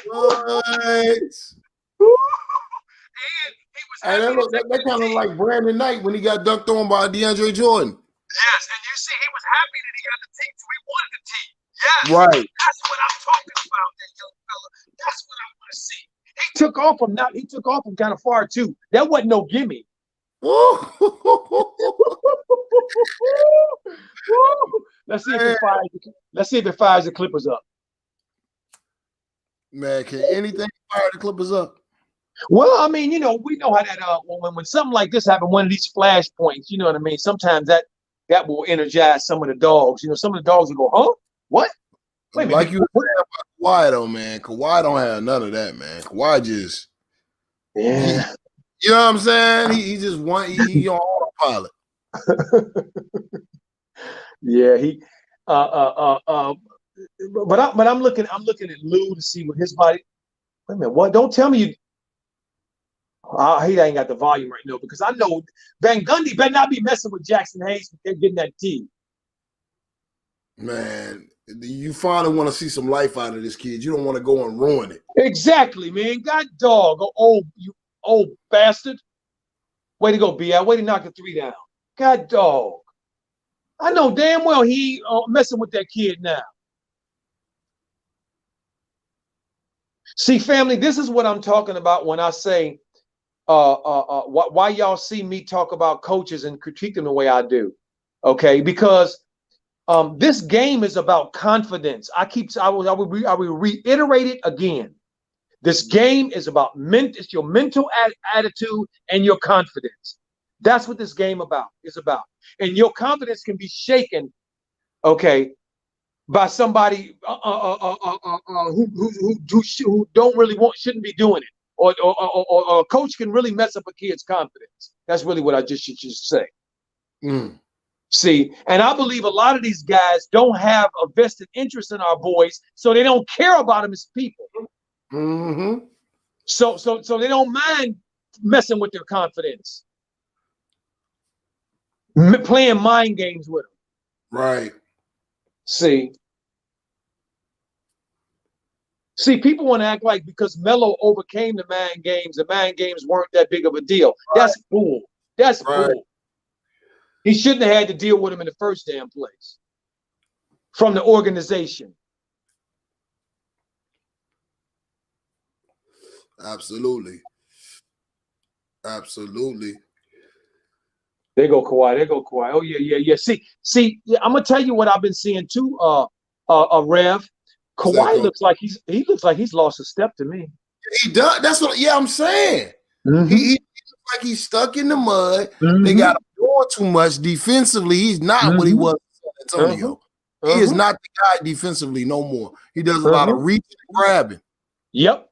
Nice. And that kind of like Brandon Knight when he got dunked on by DeAndre Jordan. Yes, and you see, he was happy that he got the team, so he wanted the team. Yes, right. That's what I'm talking about, that young fella. That's what I want to see. He took off from kind of far too. That wasn't no gimme. Let's see if it fires the Clippers up. Man, can anything fire the Clippers up? Well, I mean, we know how that when something like this happens, one of these flash points, you know what I mean? Sometimes that will energize some of the dogs. Some of the dogs will go, huh? What? Wait, like you were saying about Kawhi, though, man. Kawhi don't have none of that, man. Kawhi just yeah. You know what I'm saying? He just he on autopilot. Yeah, he but I'm looking at Lou to see what his body. Wait a minute, what? Don't tell me you. He ain't got the volume right now because I know Van Gundy better not be messing with Jackson Hayes if they're getting that team. Man, you finally want to see some life out of this kid. You don't want to go and ruin it. Exactly, man. God dog, you old bastard. Way to go, B.I. Way to knock the three down. God dog. I know damn well he messing with that kid now. See, family, this is what I'm talking about when I say why y'all see me talk about coaches and critique them the way I do. Okay, because this game is about confidence. I will reiterate it again. This game is about it's your mental attitude and your confidence. That's what this game is about. And your confidence can be shaken, okay, by somebody who don't really shouldn't be doing it, or a coach can really mess up a kid's confidence. That's really what I just should say. Mm. See, and I believe a lot of these guys don't have a vested interest in our boys, so they don't care about them as people. Mm-hmm. So they don't mind messing with their confidence, playing mind games with them. Right. See, people want to act like because Melo overcame the mind games weren't that big of a deal. Right. That's bull. That's bull. He shouldn't have had to deal with him in the first damn place from the organization. Absolutely. Absolutely. There go Kawhi. Oh, yeah. See, I'm gonna tell you what I've been seeing too, Rev. Kawhi looks like he's lost a step to me. He does. That's what I'm saying. Mm-hmm. He looks like he's stuck in the mud. Mm-hmm. They got him doing too much defensively. He's not what he was in San Antonio. He is not the guy defensively no more. He does a lot of reaching and grabbing. Yep.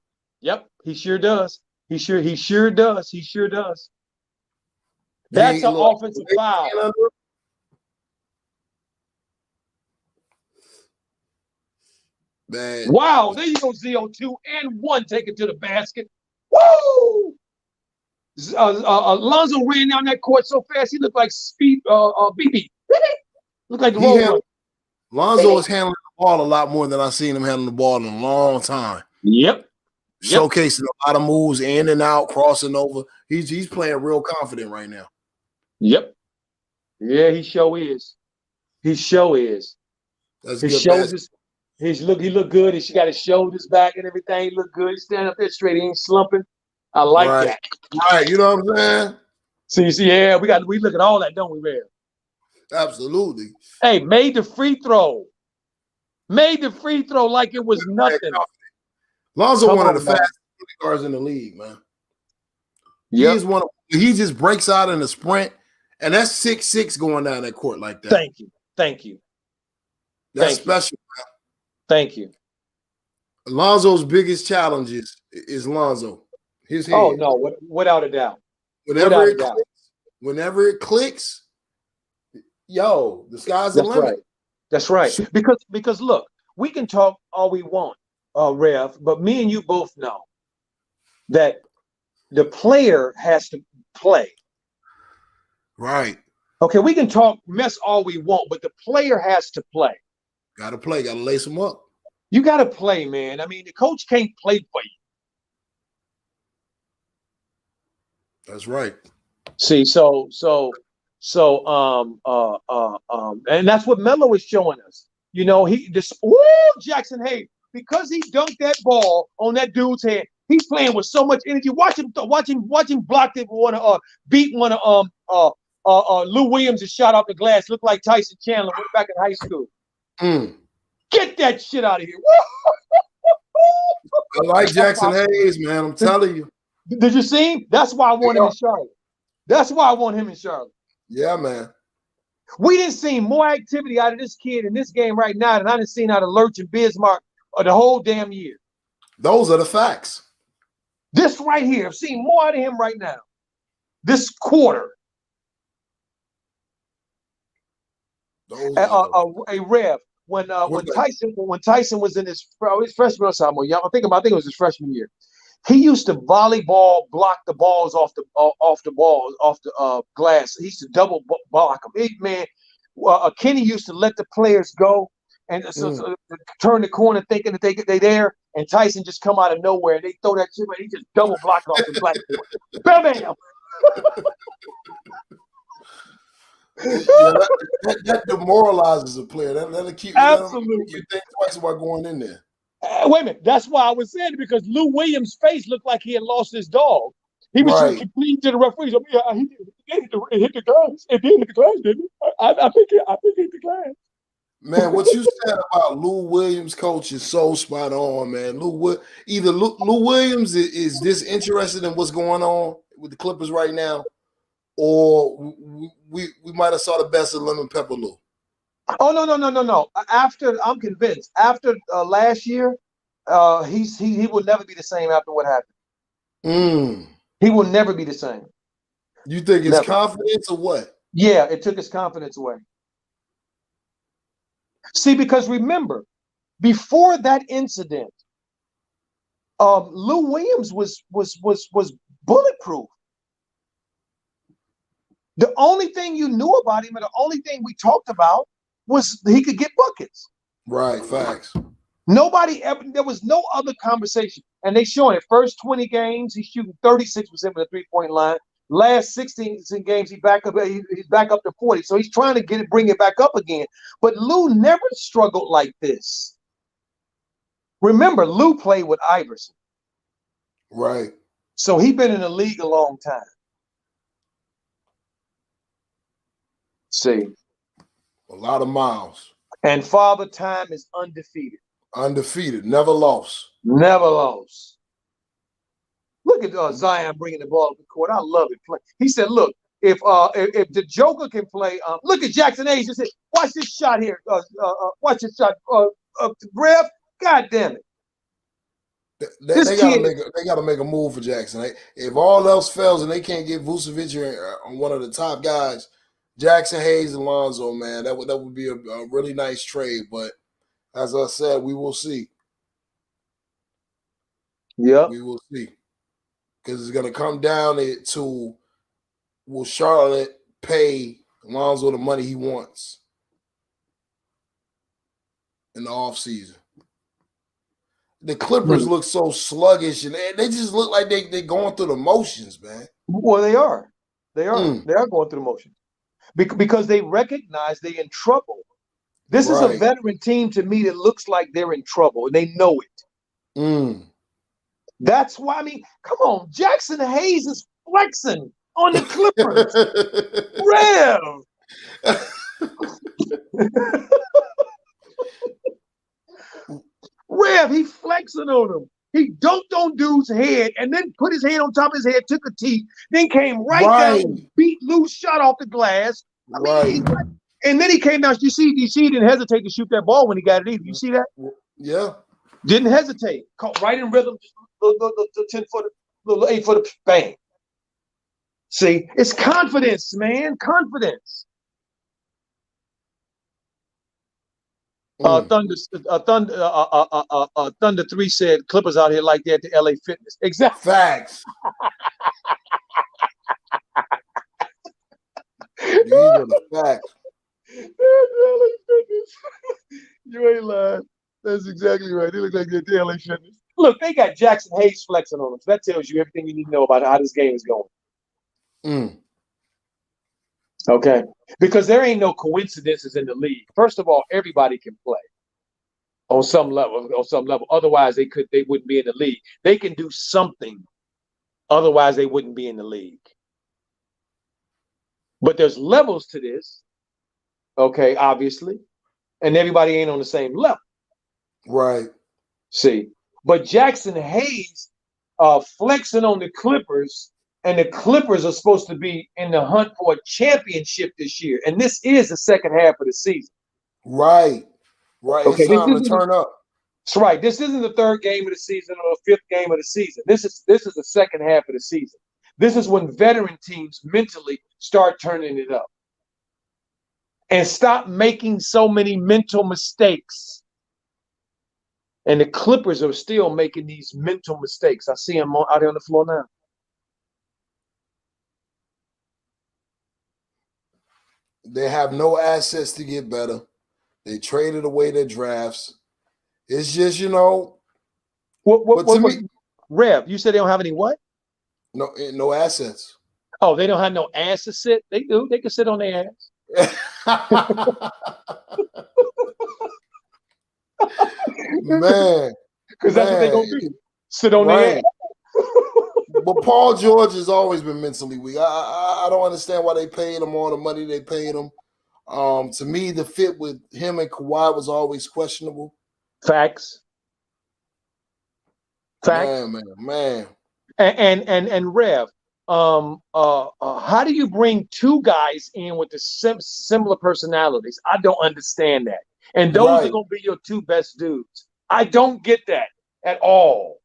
He sure does. He sure does. That's an offensive foul. Man. Wow, there you go, ZO2 and 1. Take it to the basket. Woo! Lonzo ran down that court so fast he looked like speed. BB. Looked like the road. Lonzo is handling the ball a lot more than I've seen him handling the ball in a long time. Yep. Showcasing a lot of moves in and out, crossing over. He's playing real confident right now. Yep. Yeah, he sure is. That's good. He look good. He got his shoulders back and everything. He look good. He's standing up there straight. He ain't slumping. I like that. Right. You know what I'm saying? See, yeah, we look at all that, don't we, Rev? Absolutely. Hey, made the free throw. Made the free throw like it was nothing. Lonzo, Come one of on, the man. fastest shooting guards in the league, man. Yep. He is one of, he just breaks out in the sprint, and that's 6'6" going down that court like that. Thank you. That's special. Thank you. Lonzo's biggest challenge is Lonzo. His head. Oh no, without a doubt. Whenever it clicks, yo, the sky's the limit. Right. That's right. Because look, we can talk all we want, Rev, but me and you both know that the player has to play. Right. Okay, we can talk mess all we want, but the player has to play. Gotta play, gotta lace them up. You gotta play, man. I mean, the coach can't play for you. That's right. See, and that's what Melo is showing us. You know, Jackson Hayes, because he dunked that ball on that dude's head, he's playing with so much energy. Watch him block it. Beat one of Lou Williams' shot off the glass. Looked like Tyson Chandler went back in high school. Get that shit out of here. I like Jackson Hayes, man. I'm telling you. Did you see him? That's why I want him in Charlotte. That's why I want him in Charlotte. Yeah, man. We didn't see more activity out of this kid in this game right now than I didn't see out of Lurch and Bismarck the whole damn year. Those are the facts. This right here, I've seen more out of him right now. This quarter. A Rev, when Tyson was in his freshman or sophomore year, I think it was his freshman year. He used to volleyball block the balls off the glass. He used to double block them. Kenny used to let the players go and so turn the corner thinking that they there, and Tyson just come out of nowhere and they throw that shit, and he just double block off the blackboard. Bam, bam. That demoralizes a player. That'll keep you think twice about going in there. Wait a minute. That's why I was saying it, because Lou Williams' face looked like he had lost his dog. He was just complaining to the referees. He hit the glass. It did hit the glass, didn't it? I think it hit the glass. Man, what you said about Lou Williams' coach is so spot on, man. Lou Williams is disinterested in what's going on with the Clippers right now, or we might have saw the best of Lemon Pepper Lou. Oh no! I'm convinced. After last year, he will never be the same after what happened. He will never be the same. You think it's confidence or what? Yeah, it took his confidence away. See, because remember, before that incident, Lou Williams was bulletproof. The only thing you knew about him, and the only thing we talked about, was he could get buckets. Right, facts. There was no other conversation. And they showing it. First 20 games, he's shooting 36% from the three-point line. Last 16 games, he's back up to 40. So he's trying to bring it back up again. But Lou never struggled like this. Remember, Lou played with Iverson. Right. So he's been in the league a long time. See. A lot of miles. And Father Time is undefeated. Undefeated. Never lost. Never lost. Look at Zion bringing the ball up the court. I love it. He said, look, if the Joker can play, look at Jackson Hayes. He said, watch this shot here. Watch this shot. Rev, God damn it. They got to make a move for Jackson. If all else fails and they can't get Vucevic on one of the top guys, Jackson Hayes and Lonzo, man, that would be a really nice trade. But as I said, we will see. Yeah, we will see, because it's going to come down to will Charlotte pay Lonzo the money he wants in the offseason. The Clippers look so sluggish, and they just look like they're going through the motions, man. Well, they are. They are going through the motions. Because they recognize they're in trouble. This is a veteran team to me that looks like they're in trouble, and they know it. That's why, I mean, come on. Jackson Hayes is flexing. on the Clippers. Rev, he flexing on him. He dunked on dude's head and then put his hand on top of his head, took a tee, then came right down and beat loose shot off the glass. I mean, and then he came down. You see, he didn't hesitate to shoot that ball when he got it either. You see that? Yeah. Didn't hesitate. Caught right in rhythm, the 10-footer, little 8-footer, bang. See, it's confidence, man. Confidence. Thunder 3 said Clippers out here like that to LA Fitness. Exactly. Facts. These are the facts. LA Fitness. You ain't lying. That's exactly right. They look like they're LA Fitness. Look, they got Jackson Hayes flexing on them. So that tells you everything you need to know about how this game is going. Okay, because there ain't no coincidences in the league. First of all, everybody can play on some level. Otherwise, they wouldn't be in the league. They can do something. Otherwise, they wouldn't be in the league. But there's levels to this. Okay, obviously, and everybody ain't on the same level. Right. See, but Jackson Hayes flexing on the Clippers. And the Clippers are supposed to be in the hunt for a championship this year. And this is the second half of the season. Right. Okay, it's time to turn up. That's right. This isn't the third game of the season or the fifth game of the season. This is the second half of the season. This is when veteran teams mentally start turning it up. And stop making so many mental mistakes. And the Clippers are still making these mental mistakes. I see them out here on the floor now. They have no assets to get better. They traded away their drafts. It's just, Rev, you said they don't have any what? No assets. Oh, they don't have no ass to sit? They do. They can sit on their ass. Man. Because that's what they're going to do. Sit on their ass. But Paul George has always been mentally weak. I don't understand why they paid him all the money they paid him. To me, the fit with him and Kawhi was always questionable. Facts. Man. And Rev, how do you bring two guys in with the similar personalities? I don't understand that. And those are going to be your two best dudes. I don't get that at all.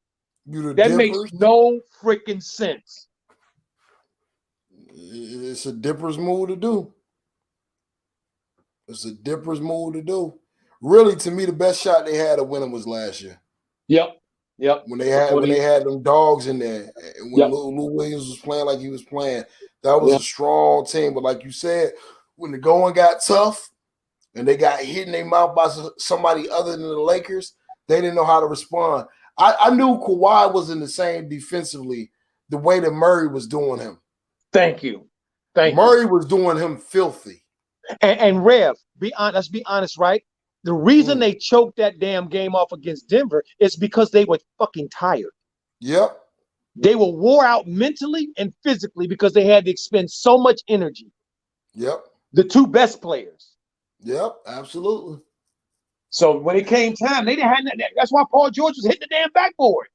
That makes no freaking sense. It's a Dipper's move to do. Really, to me, the best shot they had of winning was last year. Yep. When they had them dogs in there, and when Lou Williams was playing like he was playing, that was a strong team. But like you said, when the going got tough and they got hit in their mouth by somebody other than the Lakers, they didn't know how to respond. I knew Kawhi wasn't the same defensively the way that Murray was doing him. Thank you. Murray was doing him filthy. And Rev, let's be honest, right? The reason they choked that damn game off against Denver is because they were fucking tired. Yep. They were wore out mentally and physically because they had to expend so much energy. Yep. The two best players. Yep, absolutely. So when it came time, they didn't have that. That's why Paul George was hitting the damn backboard.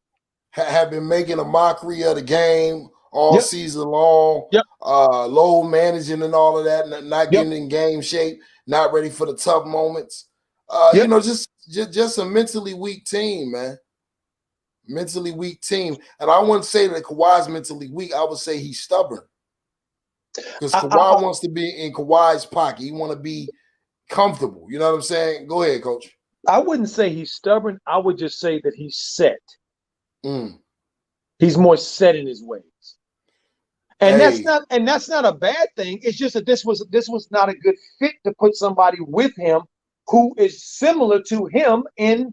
Have been making a mockery of the game all season long. Yep. Low managing and all of that, not getting in game shape, not ready for the tough moments. Just a mentally weak team, man. Mentally weak team. And I wouldn't say that Kawhi's mentally weak. I would say he's stubborn. Because Kawhi wants to be in Kawhi's pocket. He want to be comfortable. You know what I'm saying? Go ahead, Coach. I wouldn't say he's stubborn. I would just say that he's set. He's more set in his ways. And that's not a bad thing. It's just that this was not a good fit to put somebody with him who is similar to him in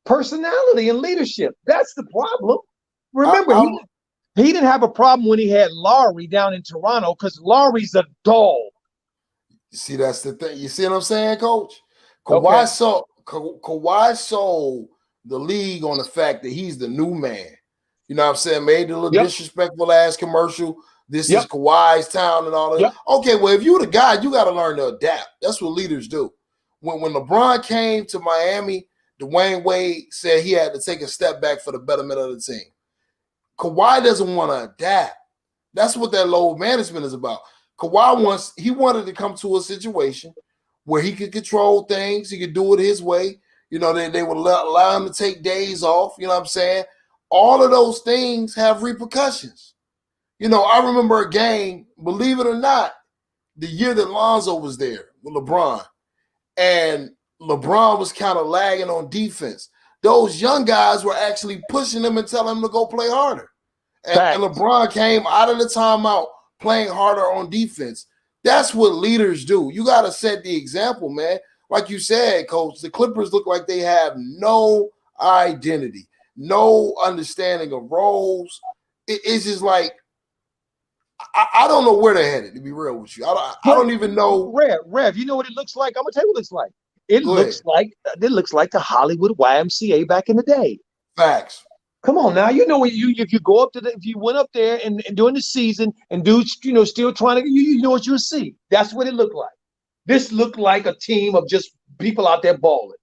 personality and leadership. That's the problem. Remember, he didn't have a problem when he had Lowry down in Toronto because Lowry's a dog. You see, that's the thing. You see what I'm saying, Coach? Kawhi sold the league on the fact that he's the new man. You know what I'm saying? Made the little disrespectful ass commercial This Yep. is Kawhi's town and all that. Yep. Okay, well, if you're the guy, you got to learn to adapt. That's what leaders do. When LeBron came to Miami, Dwayne Wade said he had to take a step back for the betterment of the team. Kawhi doesn't want to adapt. That's what that load management is about. Kawhi wanted to come to a situation where he could control things. He could do it his way. You know, they would allow him to take days off. You know what I'm saying? All of those things have repercussions. You know, I remember a game, believe it or not, the year that Lonzo was there with LeBron, and LeBron was kind of lagging on defense. Those young guys were actually pushing him and telling him to go play harder. And LeBron came out of the timeout playing harder on defense. That's what leaders do. You got to set the example, man. Like you said, Coach, the Clippers look like they have no identity, no understanding of roles. It's just like, I don't know where they're headed, to be real with you. I don't even know. Rev, you know what it looks like? I'm going to tell you what it looks like. It looks like the Hollywood YMCA back in the day. Facts. Come on now, you know if you go up to if you went up there and during the season and dudes, you know, still trying to, you know what you'll see. That's what it looked like. This looked like a team of just people out there balling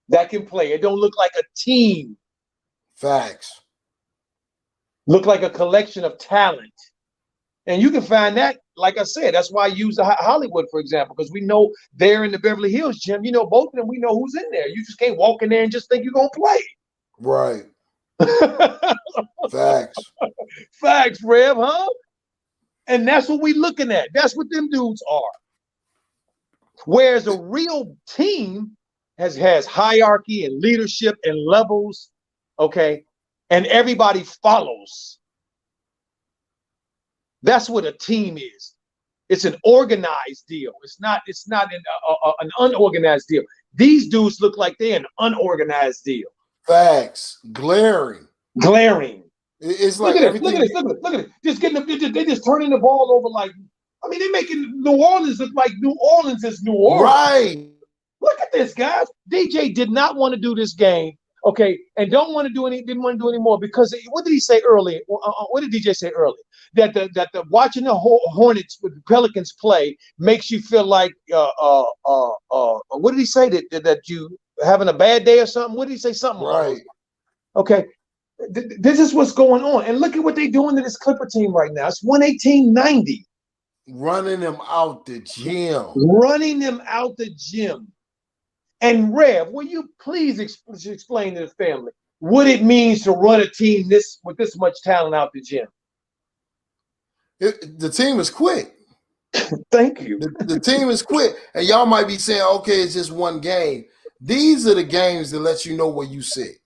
that can play. It don't look like a team. Facts. Look like a collection of talent, and you can find that. Like I said, that's why I use the Hollywood, for example, because we know there in the Beverly Hills gym, you know, both of them, we know who's in there. You just can't walk in there and just think you're gonna play. Right. Facts. Facts, Rev, huh? And that's what we looking at. That's what them dudes are. Whereas a real team has hierarchy and leadership and levels, okay, and everybody follows. That's what a team is. It's an organized deal. It's not an unorganized deal. These dudes look like they're an unorganized deal. Facts. Glaring. It's like look at it. Just they just turning the ball over like, I mean, they're making New Orleans look like New Orleans is New Orleans. Right. Look at this, guys. DJ did not want to do this game, okay, and didn't want to do any more because what did he say earlier? What did DJ say earlier? That the watching the Hornets with the Pelicans play makes you feel like what did he say that you having a bad day or something? What did he say? Something right. Okay. This is what's going on. And look at what they're doing to this Clipper team right now. It's 118-90. Running them out the gym. And Rev, will you please explain to the family what it means to run a team with this much talent out the gym? The team is quick. Thank you. The team is quick. And y'all might be saying, okay, it's just one game. These are the games that let you know where you sit.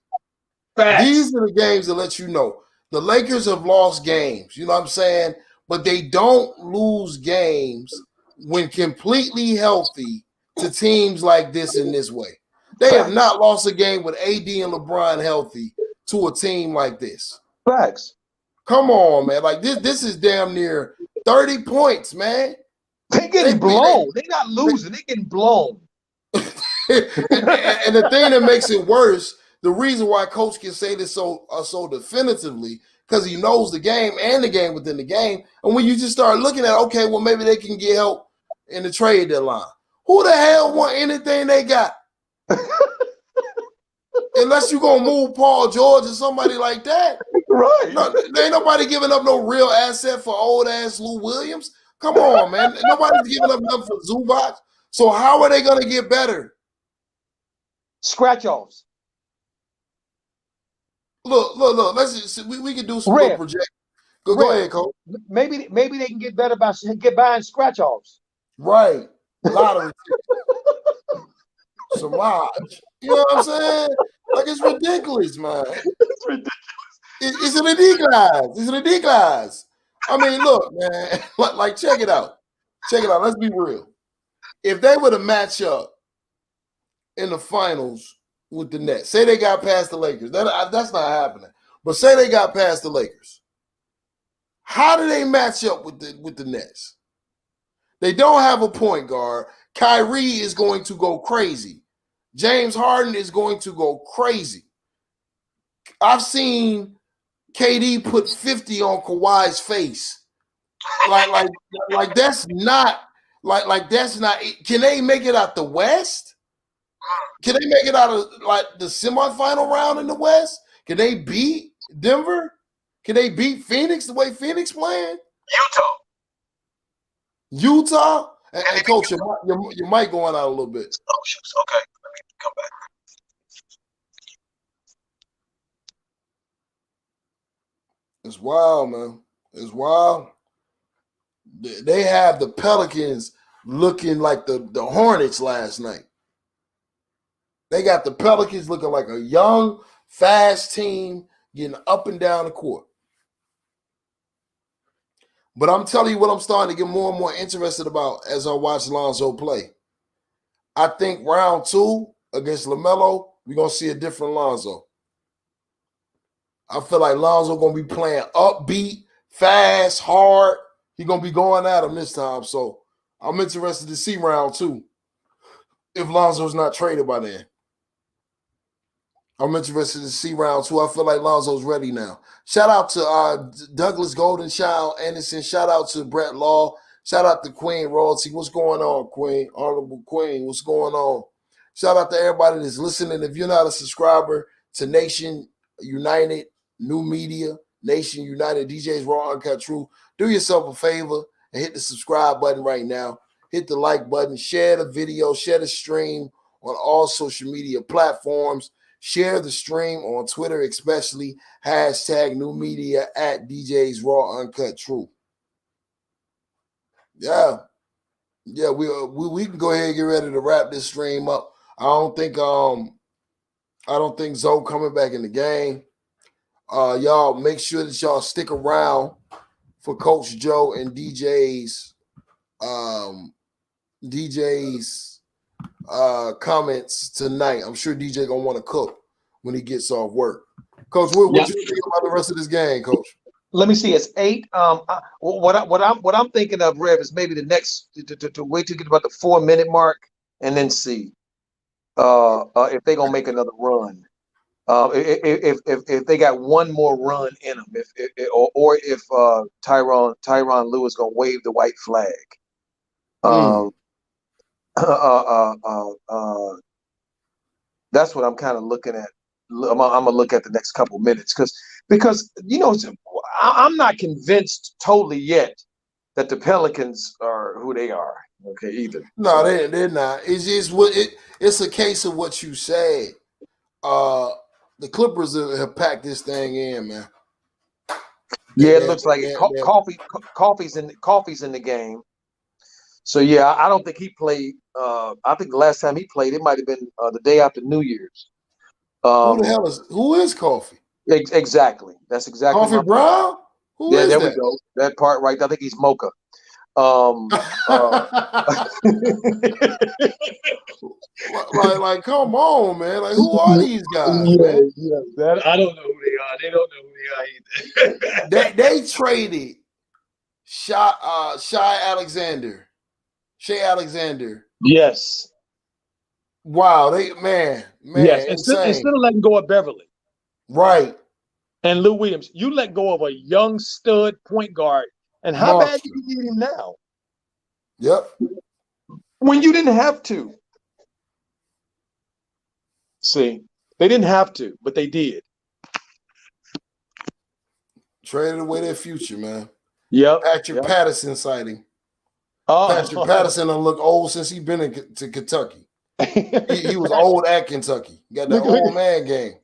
Facts. These are the games that let you know. The Lakers have lost games, you know what I'm saying? But they don't lose games when completely healthy to teams like this in this way. They have not lost a game with AD and LeBron healthy to a team like this. Facts. Come on, man. Like this is damn near 30 points, man. They're getting blown. They're not losing. They're getting blown. and the thing that makes it worse, the reason why Coach can say this so definitively, because he knows the game and the game within the game. And when you just start looking at, okay, well, maybe they can get help in the trade deadline. Who the hell want anything they got? Unless you're going to move Paul George or somebody like that. Right. No, there ain't nobody giving up no real asset for old-ass Lou Williams. Come on, man. Nobody's giving up nothing for Zubac. So how are they going to get better? Scratch-offs. Look. Let's just, we can do some little project. Go ahead, Coach. Maybe they can get better by buying scratch-offs. Right. Lottery. Samaj. You know what I'm saying? Like, it's ridiculous, man. It's ridiculous. It's ridiculous. It's ridiculous. I mean, look, man. Like, check it out. Let's be real. If they were to match up in the finals with the Nets, say they got past the Lakers, that's not happening. But say they got past the Lakers, how do they match up with the Nets? They don't have a point guard. Kyrie is going to go crazy. James Harden is going to go crazy. I've seen KD put 50 on Kawhi's face. Like that's not like that's not. Can they make it out the West? Can they make it out of like the semifinal round in the West? Can they beat Denver? Can they beat Phoenix the way Phoenix playing? Utah? Hey, Coach, your mic going out a little bit. Oh, shoot. Okay. Let me come back. It's wild, man. It's wild. They have the Pelicans looking like the Hornets last night. They got the Pelicans looking like a young, fast team getting up and down the court. But I'm telling you what I'm starting to get more and more interested about as I watch Lonzo play. I think round 2 against LaMelo, we're going to see a different Lonzo. I feel like Lonzo going to be playing upbeat, fast, hard. He's going to be going at him this time. So I'm interested to see round 2 if Lonzo's not traded by then. I'm interested to see round 2. I feel like Lonzo's ready now. Shout out to Douglas Goldenchild Anderson. Shout out to Brett Law. Shout out to Queen Royalty. What's going on, Queen? Honorable Queen, what's going on? Shout out to everybody that's listening. If you're not a subscriber to Nation United, New Media, Nation United, DJs Raw Uncut True, do yourself a favor and hit the subscribe button right now. Hit the like button. Share the video. Share the stream on all social media platforms. Share the stream on Twitter, especially hashtag New Media at DJs Raw Uncut True. Yeah, we can go ahead and get ready to wrap this stream up. I don't think Zoe coming back in the game. Y'all make sure that y'all stick around for Coach Joe and DJ's comments tonight. I'm sure DJ gonna want to cook when he gets off work. Coach, what you think about the rest of this game, Coach? Let me see. It's 8. What I'm thinking of, Rev, is maybe the next to wait to get about the 4-minute mark and then see if they're gonna make another run. If they got one more run in them, if Tyronn Lewis gonna wave the white flag. That's what I'm kind of looking at. I'm gonna look at the next couple minutes because I'm not convinced totally yet that the Pelicans are who they are. Okay, either. No, they're not. It's just it's a case of what you said. The Clippers have packed this thing in, man. It looks like Coffee's in the game. So yeah, I don't think he played. I think the last time he played, it might have been the day after New Year's. Who is Coffee? Exactly. That's exactly Coffee Brown. Who is there that? we go. That part right. I think he's Mocha. Like, come on, man. Like, who are these guys, man? Yeah, I don't know who they are. They don't know who they are either. they traded Shai Alexander. Yes. Wow, man. Yes, instead of letting go of Beverly. Right. And Lou Williams, you let go of a young stud point guard. And how bad do you need him now? Yep. When you didn't have to. See, they didn't have to, but they did. Traded away their future, man. Yep. Patrick Patterson sighting. Patrick Patterson done look old since he been to Kentucky. he was old at Kentucky. Got that old man game.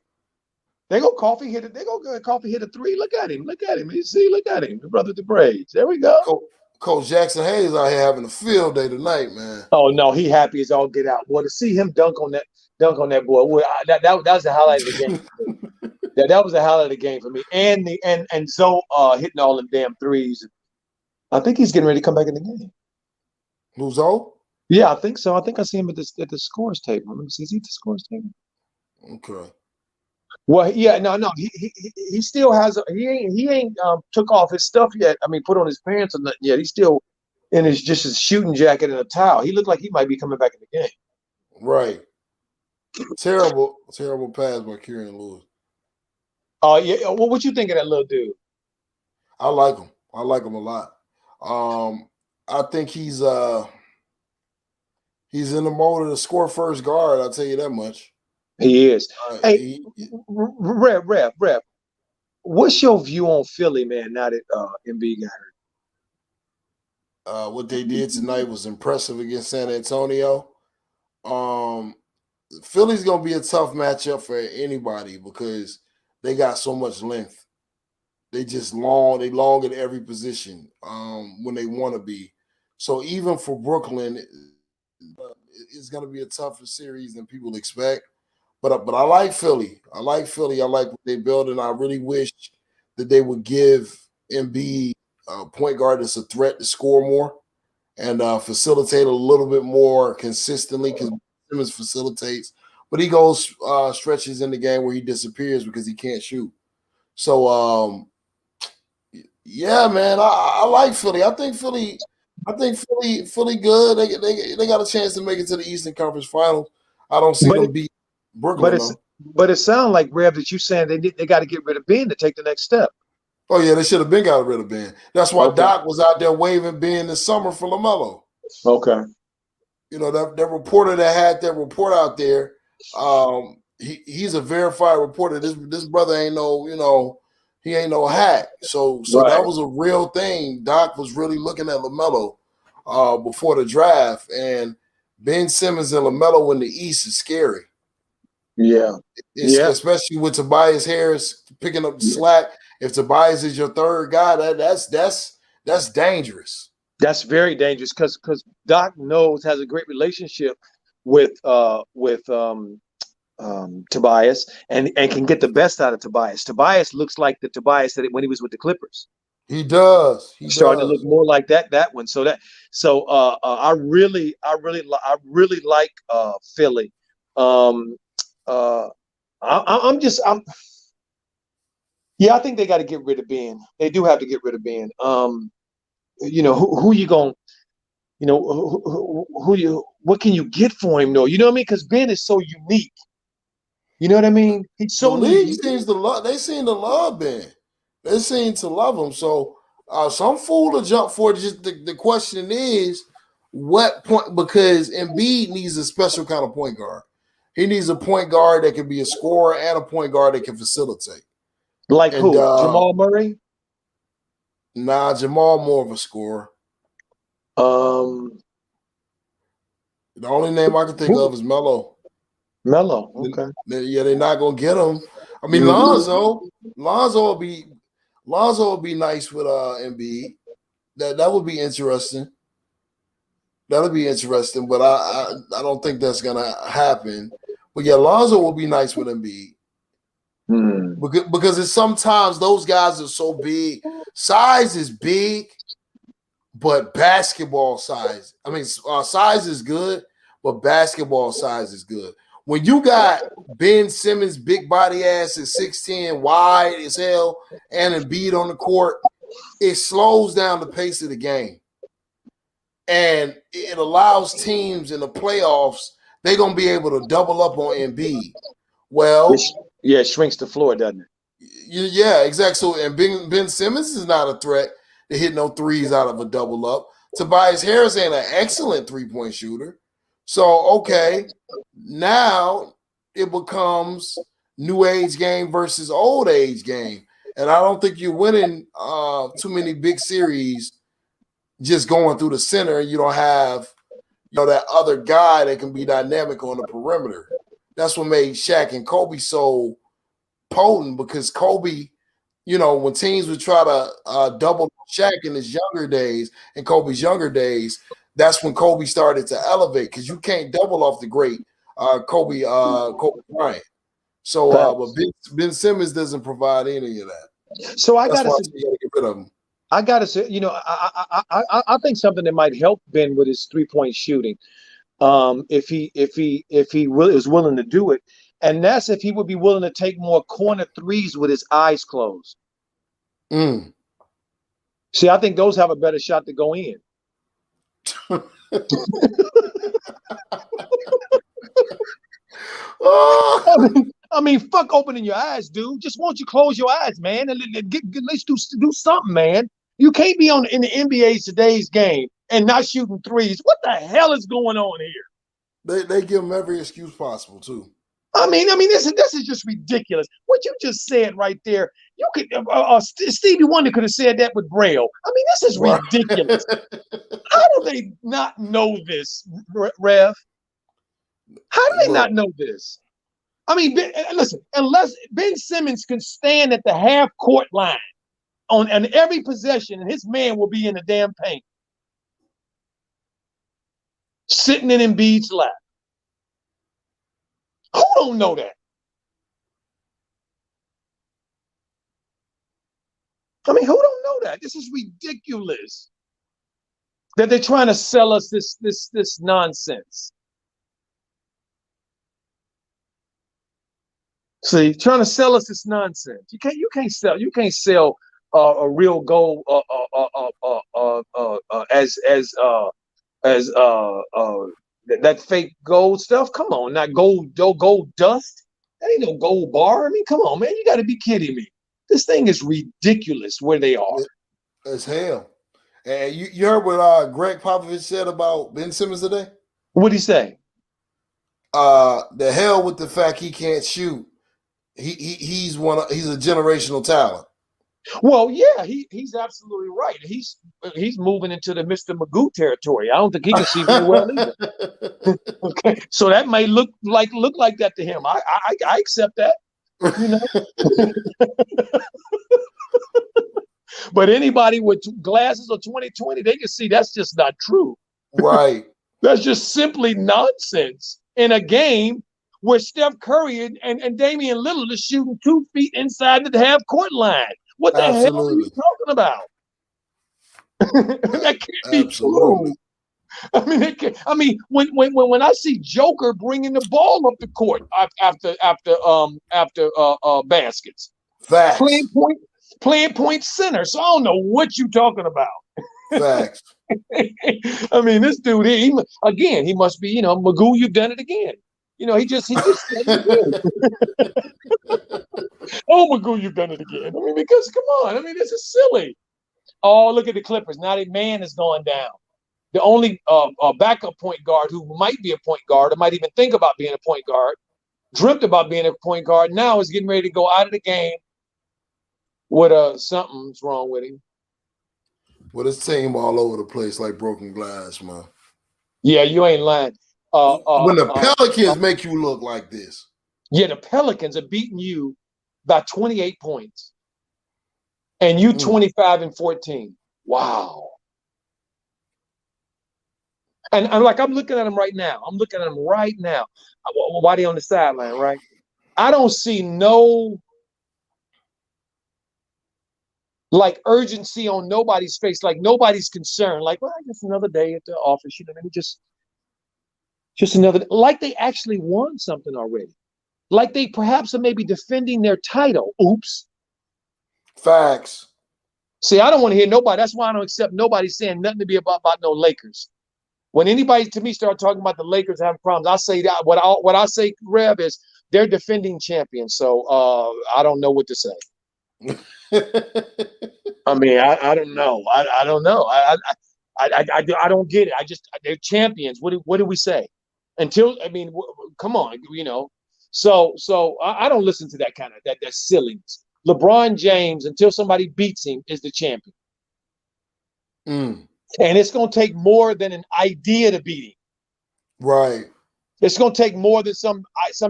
They go Coffee hit it. They go Coffee hit a 3. Look at him. You see, look at him. The brother the braids. There we go. Coach Jackson Hayes out here having a field day tonight, man. Oh no, he happy as all get out. Boy, to see him dunk on that boy. That was the highlight of the game. that was the highlight of the game for me. And Zoe hitting all them damn threes. I think he's getting ready to come back in the game. Who's Zoe? Yeah, I think so. I think I see him at the scores table. Let me see. Is he at the scores table? Okay. Well, yeah, no. He still has. He ain't took off his stuff yet. I mean, put on his pants or nothing yet. He's still in his shooting jacket and a towel. He looked like he might be coming back in the game. Right. Terrible pass by Kieran Lewis. Oh yeah. What you think of that little dude? I like him. I like him a lot. I think he's in the mode to score first guard. I'll tell you that much. He is. Hey, He, Rev. What's your view on Philly, man? Now that Embiid got hurt. what they did tonight was impressive against San Antonio. Philly's gonna be a tough matchup for anybody because they got so much length. They just long. They long at every position when they want to be. So even for Brooklyn, it's gonna be a tougher series than people expect. But I like Philly. I like Philly. I like what they build, and I really wish that they would give Embiid a point guard that's a threat to score more and facilitate a little bit more consistently because Simmons facilitates, but he goes stretches in the game where he disappears because he can't shoot. So yeah, man, I like Philly. I think Philly good. They got a chance to make it to the Eastern Conference Finals. I don't see them beat Brooklyn though. But it sounds like, Rev, that you're saying they got to get rid of Ben to take the next step. Oh yeah, they should have been got rid of Ben. That's why Doc was out there waving Ben this summer for LaMelo. Okay. You know, that reporter that had that report out there, he's a verified reporter. This brother ain't no, he ain't no hack. So that was a real thing. Doc was really looking at LaMelo before the draft, and Ben Simmons and LaMelo in the East is scary. Yeah. Especially with Tobias Harris picking up the slack. If Tobias is your third guy, that's dangerous. That's very dangerous because Doc has a great relationship with Tobias and can get the best out of Tobias. Tobias looks like the Tobias that when he was with the Clippers. He does. He's starting to look more like that one. I really like Philly. I think they got to get rid of Ben. They do have to get rid of Ben. Who you going? What can you get for him though? You know what I mean? Because Ben is so unique. You know what I mean? He's so the league unique. seems to love. They seem to love Ben. They seem to love him. So some fool to jump for it. Just the question is, what point? Because Embiid needs a special kind of point guard. He needs a point guard that can be a scorer and a point guard that can facilitate. Like who? Jamal Murray? Nah, Jamal more of a scorer. The only name I can think of is Melo. Melo, okay. They're not gonna get him. I mean, Lonzo will be nice with Embiid. That would be interesting. That'll be interesting, but I don't think that's gonna happen. But yeah, Lonzo will be nice with Embiid. Because it's sometimes those guys are so big. Size is big, but basketball size. I mean, size is good, but basketball size is good. When you got Ben Simmons, big body ass at 6'10", wide as hell, and Embiid on the court, it slows down the pace of the game. And it allows teams in the playoffs, they're going to be able to double up on Embiid. Well, it shrinks the floor, doesn't it? Yeah, exactly. So, and Ben Simmons is not a threat to hit no threes out of a double up. Tobias Harris ain't an excellent three-point shooter. So, okay, now it becomes new age game versus old age game. And I don't think you're winning too many big series just going through the center. You don't have, that other guy that can be dynamic on the perimeter. That's what made Shaq and Kobe so potent, because Kobe, when teams would try to double Shaq in his younger days and Kobe's younger days, that's when Kobe started to elevate, because you can't double off the great Kobe Bryant. So, but Ben Simmons doesn't provide any of that. So I got to get rid of him. I got to say, I think something that might help Ben with his 3-point shooting, if he is willing to do it, and that's if he would be willing to take more corner threes with his eyes closed. See, I think those have a better shot to go in. I mean, fuck opening your eyes, dude. Just won't you close your eyes, man, and at least do something, man. You can't be in the NBA today's game and not shooting threes. What the hell is going on here? They give him every excuse possible too. I mean, this is just ridiculous. What you just said right there, you could Stevie Wonder could have said that with Braille. I mean, this is ridiculous. How do they not know this, Rev? How do they not know this? I mean, listen, unless Ben Simmons can stand at the half-court line on every possession, and his man will be in the damn paint, sitting in Embiid's lap. Who don't know that? I mean, who don't know that? This is ridiculous that they're trying to sell us this nonsense. See, trying to sell us this nonsense. You can't sell a real gold as that fake gold stuff. Come on, not gold dust. That ain't no gold bar. I mean, come on, man. You got to be kidding me. This thing is ridiculous where they are. As hell. And you heard what Greg Popovich said about Ben Simmons today? What'd he say? The hell with the fact he can't shoot. He's a generational talent. Well, yeah, he's absolutely right. He's moving into the Mr. Magoo territory. I don't think he can see very well either. Okay, so that may look like that to him. I accept that. You know. But anybody with glasses or 20/20, they can see that's just not true. Right. That's just simply nonsense in a game where Steph Curry and Damian Lillard are shooting 2 feet inside the half-court line. What the hell are you talking about? That can't be true. I mean, when I see Joker bringing the ball up the court after baskets, facts. Playing point center. So I don't know what you're talking about. Facts. I mean, this dude, he must be, Magoo, you've done it again. He just said it again. Oh, Magoo, you've done it again. I mean, because come on, I mean, this is silly. Oh, look at the Clippers. Now their man is going down. The only backup point guard who might be a point guard or might even think about being a point guard, dreamt about being a point guard, now is getting ready to go out of the game with something's wrong with him. Well, this team all over the place like broken glass, man. Yeah, you ain't lying. When the Pelicans make you look like this. Yeah, the Pelicans are beating you by 28 points. And you 25-14. Wow. And I'm looking at them right now. Why they on the sideline, right? I don't see no urgency on nobody's face, like nobody's concerned. Like, well, just another day at the office, let me just another, like they actually won something already. Like they perhaps are maybe defending their title. Oops. Facts. See, I don't want to hear nobody. That's why I don't accept nobody saying nothing to be about no Lakers. When anybody to me start talking about the Lakers having problems, I say that what I say, Rev, is they're defending champions. So I don't know what to say. I mean, I don't know. I don't know. I don't get it. They're champions. What do we say? Come on, So I don't listen to that kind of that silliness. LeBron James, until somebody beats him, is the champion. And it's going to take more than an idea to beat him. Right. It's going to take more than some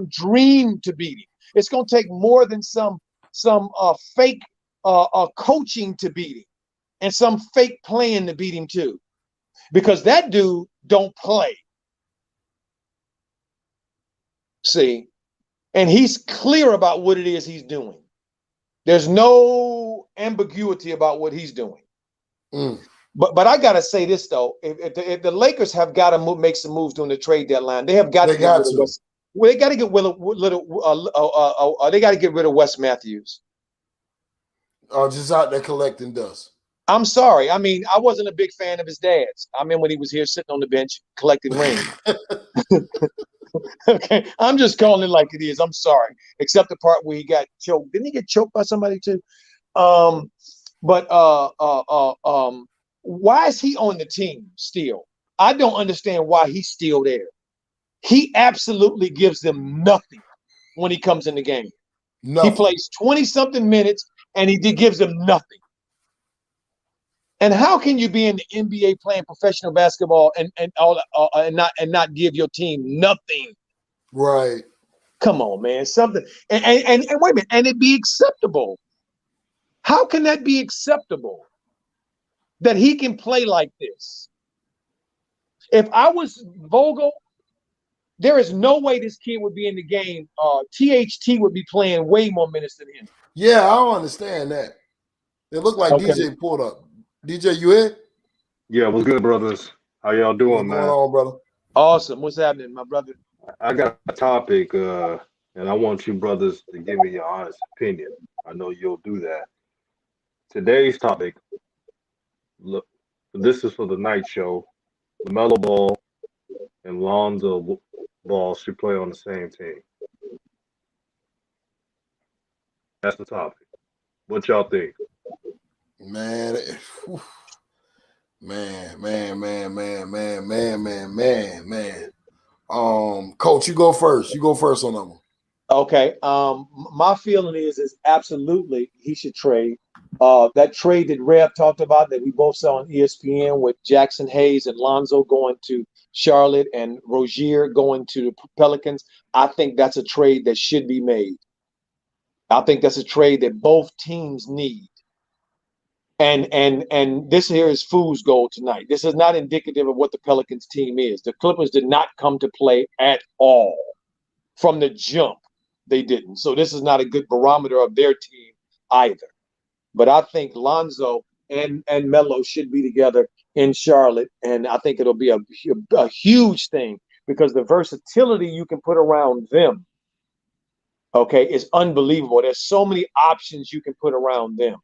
dream to beat him. It's going to take more than some fake coaching to beat him, and some fake playing to beat him too, because that dude don't play. See, and he's clear about what it is he's doing. There's no ambiguity about what he's doing. But I gotta say this though: if the Lakers have got to make some moves during the trade deadline, they have got to get rid of Wes. Well, they got to get they got to get rid of Wes Matthews. Oh, just out there collecting dust. I'm sorry. I mean, I wasn't a big fan of his dad's. I mean, when he was here sitting on the bench collecting rings. Okay, I'm just calling it like it is. I'm sorry, except the part where he got choked. Didn't he get choked by somebody too? Um, but why is he on the team still? I don't understand why he's still there. He absolutely gives them nothing when he comes in the game. He Nothing. plays 20 something minutes and gives them nothing. And how can you be in the NBA playing professional basketball and not give your team nothing? Right. Come on, man. Something and wait a minute, and it be acceptable. How can that be acceptable? That he can play like this. If I was Vogel, there is no way this kid would be in the game. THT would be playing way more minutes than him. Yeah, I don't understand that. It looked like Okay. DJ pulled up. DJ, you in? Yeah, what's good, brothers? How y'all doing, What's going man? on, brother? Awesome. What's happening, my brother? I got a topic, and I want you brothers to give me your honest opinion. I know you'll do that. Today's topic, look, this is for the night show. LaMelo Ball and Lonzo Ball should play on the same team. That's the topic. What y'all think? Man, man. Coach, you go first. You go first on that one. Okay. My feeling is absolutely he should trade. That trade that Rev talked about that we both saw on ESPN with Jackson Hayes and Lonzo going to Charlotte and Rozier going to the Pelicans. I think that's a trade that should be made. I think that's a trade that both teams need. And this here is fool's gold tonight. This is not indicative of what the Pelicans team is. The Clippers did not come to play at all from the jump. They didn't. So this is not a good barometer of their team either. But I think Lonzo and Melo should be together in Charlotte, and I think it'll be a huge thing because the versatility you can put around them, okay, is unbelievable. There's so many options you can put around them.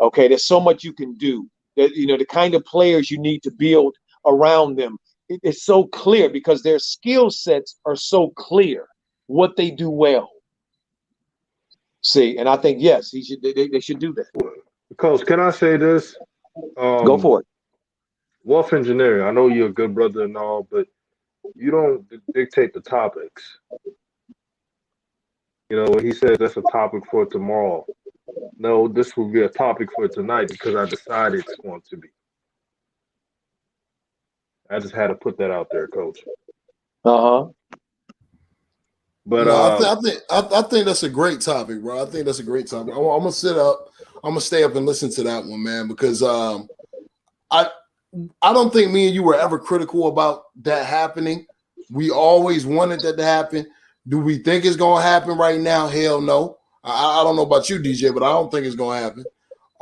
Okay, there's so much you can do. That the kind of players you need to build around them. It's so clear because their skill sets are so clear. What they do well. See, and I think yes, they should do that. Coach, can I say this? Go for it. Wolf Engineering, I know you're a good brother and all, but you don't dictate the topics. When he says that's a topic for tomorrow. No, this will be a topic for tonight because I decided it's going to be. I just had to put that out there, Coach. But no, I think that's a great topic, bro. I think that's a great topic. I'm gonna sit up. I'm gonna stay up and listen to that one, man, because I don't think me and you were ever critical about that happening. We always wanted that to happen. Do we think it's gonna happen right now? Hell no. I don't know about you, DJ, but I don't think it's gonna happen.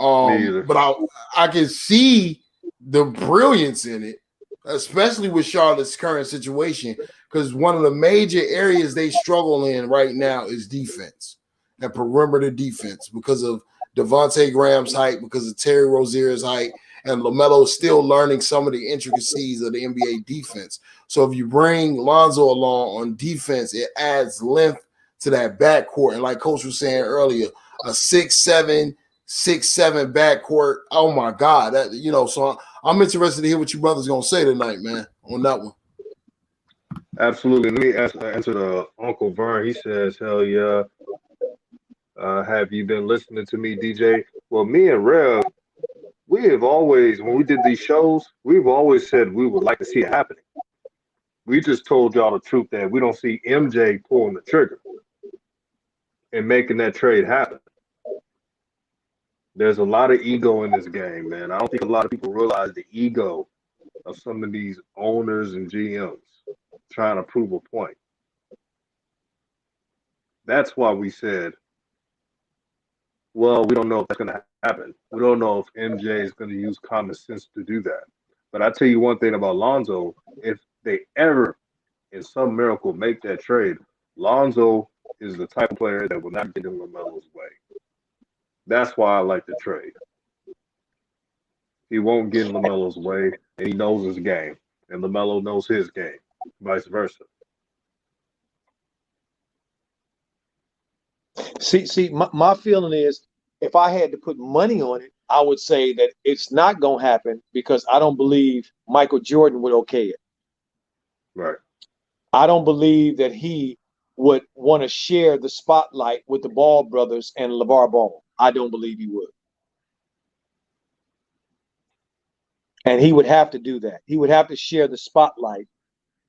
Me either. But I can see the brilliance in it, especially with Charlotte's current situation, because one of the major areas they struggle in right now is defense and perimeter defense because of Devontae Graham's height, because of Terry Rozier's height, and LaMelo still learning some of the intricacies of the NBA defense. So if you bring Lonzo along on defense, it adds length to that backcourt. And like Coach was saying earlier, a 6'7", 6'7" backcourt. Oh my God. So I'm interested to hear what you brothers gonna say tonight, man, on that one. Absolutely. Let me answer the Uncle Vern. He says, hell yeah. Have you been listening to me, DJ? Well, me and Rev, we have always, when we did these shows, we've always said we would like to see it happening. We just told y'all the truth that we don't see MJ pulling the trigger and making that trade happen. There's a lot of ego in this game, man. I don't think a lot of people realize the ego of some of these owners and GMs trying to prove a point. That's why we said, well, we don't know if that's going to happen. We don't know if MJ is going to use common sense to do that. But I tell you one thing about Lonzo, if they ever, in some miracle, make that trade, Lonzo is the type of player that will not get in LaMelo's way. That's why I like the trade. He won't get in LaMelo's way, and he knows his game, and LaMelo knows his game, vice versa. See, my feeling is if I had to put money on it, I would say that it's not going to happen because I don't believe Michael Jordan would okay it. Right. I don't believe that he would want to share the spotlight with the Ball brothers and LeVar Ball. I don't believe he would. And he would have to do that. He would have to share the spotlight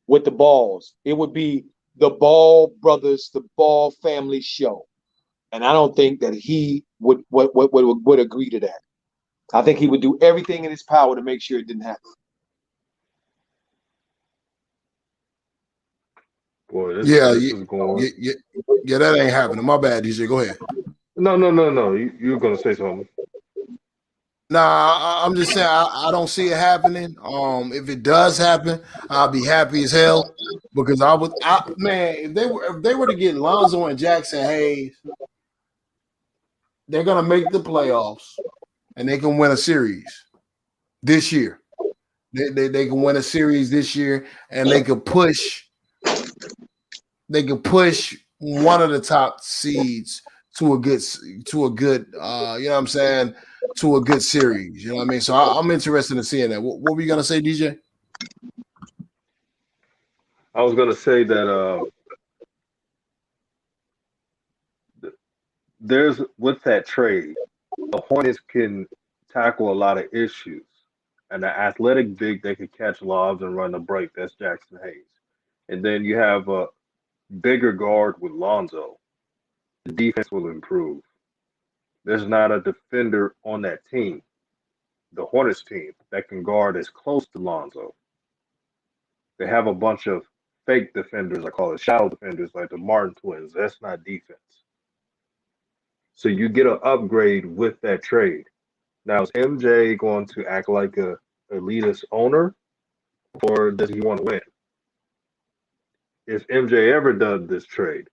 with the Balls. It would be the Ball brothers, the Ball family show. And I don't think that he would agree to that. I think he would do everything in his power to make sure it didn't happen. Boy, this Yeah, is going. yeah, that ain't happening. My bad, DJ. Go ahead. No. You're gonna say something. Nah, I'm just saying I don't see it happening. If it does happen, I'll be happy as hell because man, if they were to get Lonzo and Jackson Hayes, they're gonna make the playoffs and they can win a series this year. They can win a series this year and they could push one of the top seeds to a good you know what I'm saying, to a good series. You know what I mean? So I'm interested in seeing that. What were you gonna say, DJ? I was gonna say that there's with that trade, the Hornets can tackle a lot of issues. And the athletic big they could catch lobs and run a break. That's Jackson Hayes. And then you have a bigger guard with Lonzo. The defense will improve. There's not a defender on that team, the Hornets team, that can guard as close to Lonzo. They have a bunch of fake defenders, I call it shadow defenders, like the Martin twins. That's not defense. So you get an upgrade with that trade. Now, is MJ going to act like a elitist owner, or does he want to win? If MJ ever does this trade,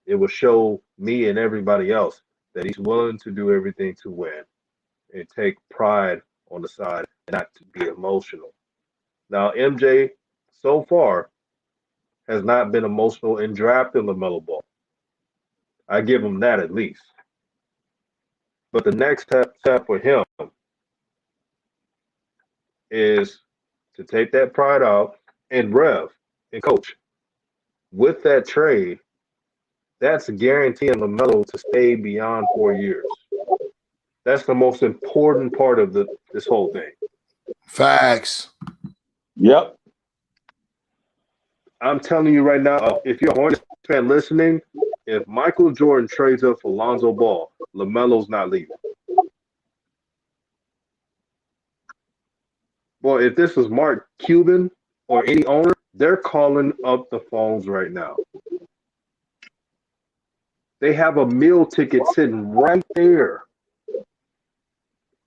it will show me and everybody else that he's willing to do everything to win and take pride on the side and not to be emotional. Now, MJ so far has not been emotional in drafting LaMelo Ball. I give him that at least. But the next step for him is to take that pride out and Rev and coach. With that trade, that's guaranteeing LaMelo to stay beyond 4 years. That's the most important part of this whole thing. Facts. Yep. I'm telling you right now, if you're a Hornets fan listening, if Michael Jordan trades up for Lonzo Ball, LaMelo's not leaving. Boy, if this was Mark Cuban or any owner, they're calling up the phones right now. They have a meal ticket sitting right there.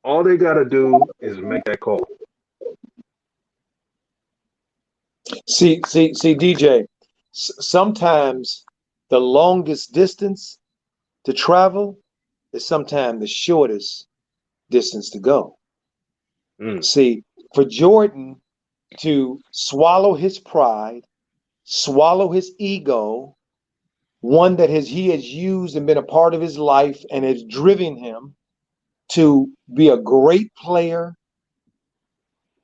All they got to do is make that call. See, DJ. Sometimes the longest distance to travel is sometimes the shortest distance to go. See, for Jordan to swallow his pride, swallow his ego, one that he has used and been a part of his life and has driven him to be a great player,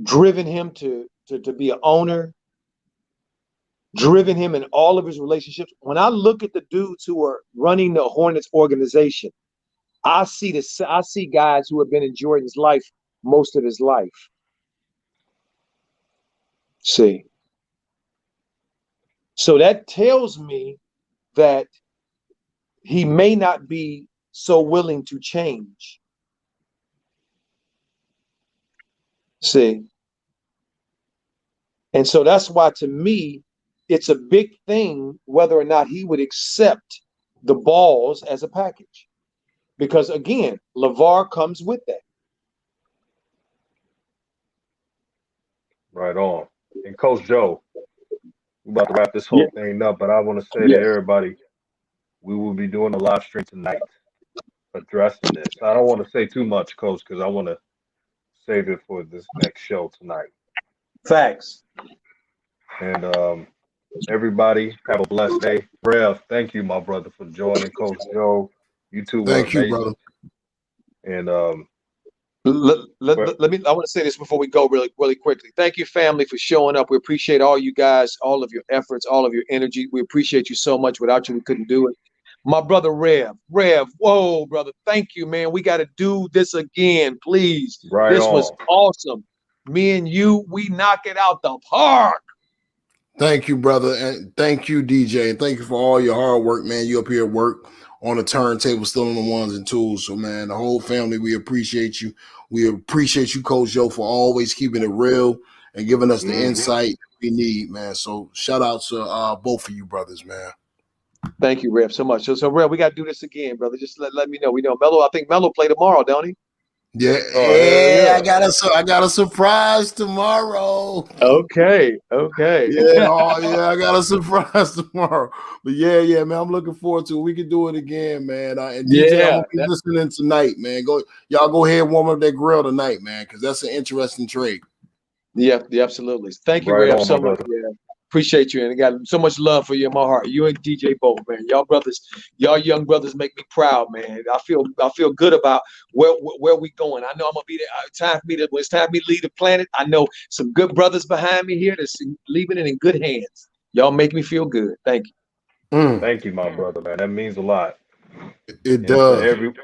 driven him to be an owner, driven him in all of his relationships. When I look at the dudes who are running the Hornets organization, I see guys who have been in Jordan's life most of his life. See. So that tells me that he may not be so willing to change. See. And so that's why, to me, it's a big thing whether or not he would accept the Balls as a package. Because, again, LeVar comes with that. Right on. And Coach Joe, we're about to wrap this whole thing up, but I want to say to everybody, we will be doing a live stream tonight addressing this. I don't want to say too much, Coach, because I want to save it for this next show tonight. Facts. And everybody have a blessed day. Rev, thank you, my brother, for joining Coach Joe. You two were Thank you, amazing. brother. And let me. I want to say this before we go really quickly. Thank you, family, for showing up. We appreciate all you guys, all of your efforts, all of your energy. We appreciate you so much. Without you, we couldn't do it. My brother Rev, whoa, brother, thank you, man. We got to do this again, please. right This on. was awesome. Me and you, we knock it out the park. Thank you, brother. And thank you, DJ. And thank you for all your hard work, man. You up here at work on the turntable, still on the ones and twos. So, man, the whole family, we appreciate you. We appreciate you, Coach Joe, for always keeping it real and giving us the insight we need, man. So, shout out to both of you brothers, man. Thank you, Rev, so much. So Rev, we got to do this again, brother. Just let me know. We know Melo. I think Melo play tomorrow, don't he? Yeah, yeah. I got a surprise tomorrow. Okay. Yeah, I got a surprise tomorrow. But yeah, man, I'm looking forward to it. We can do it again, man. And DJ, I'm gonna be listening tonight, man. Y'all go ahead and warm up that grill tonight, man, because that's an interesting trade. Yeah, absolutely. Thank you, Right Rev, on, so my much. brother. Yeah. Appreciate you, and I got so much love for you in my heart. You and DJ both, man. Y'all brothers, y'all young brothers make me proud, man. I feel good about where we going. I know I'm gonna be there. When it's time for me to leave the planet, I know some good brothers behind me here that's leaving it in good hands. Y'all make me feel good. Thank you. Thank you, my brother, man. That means a lot. It does. To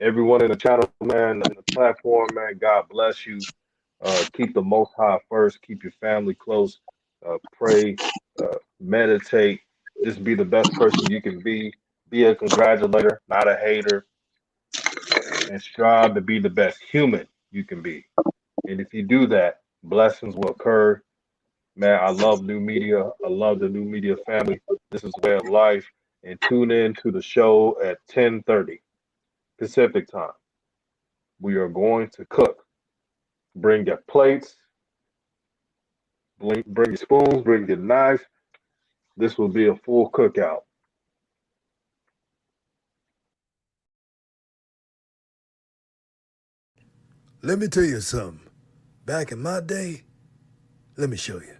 everyone in the channel, man, in the platform, man, God bless you. Keep the Most High first. Keep your family close. Pray, meditate. Just be the best person you can be. Be a congratulator, not a hater, and strive to be the best human you can be. And if you do that, blessings will occur. Man, I love new media. I love the new media family. This is way of life. And tune in to the show at 10:30 Pacific time. We are going to cook. Bring your plates, bring your spoons, bring your knives. This will be a full cookout. Let me tell you something. Back in my day, let me show you.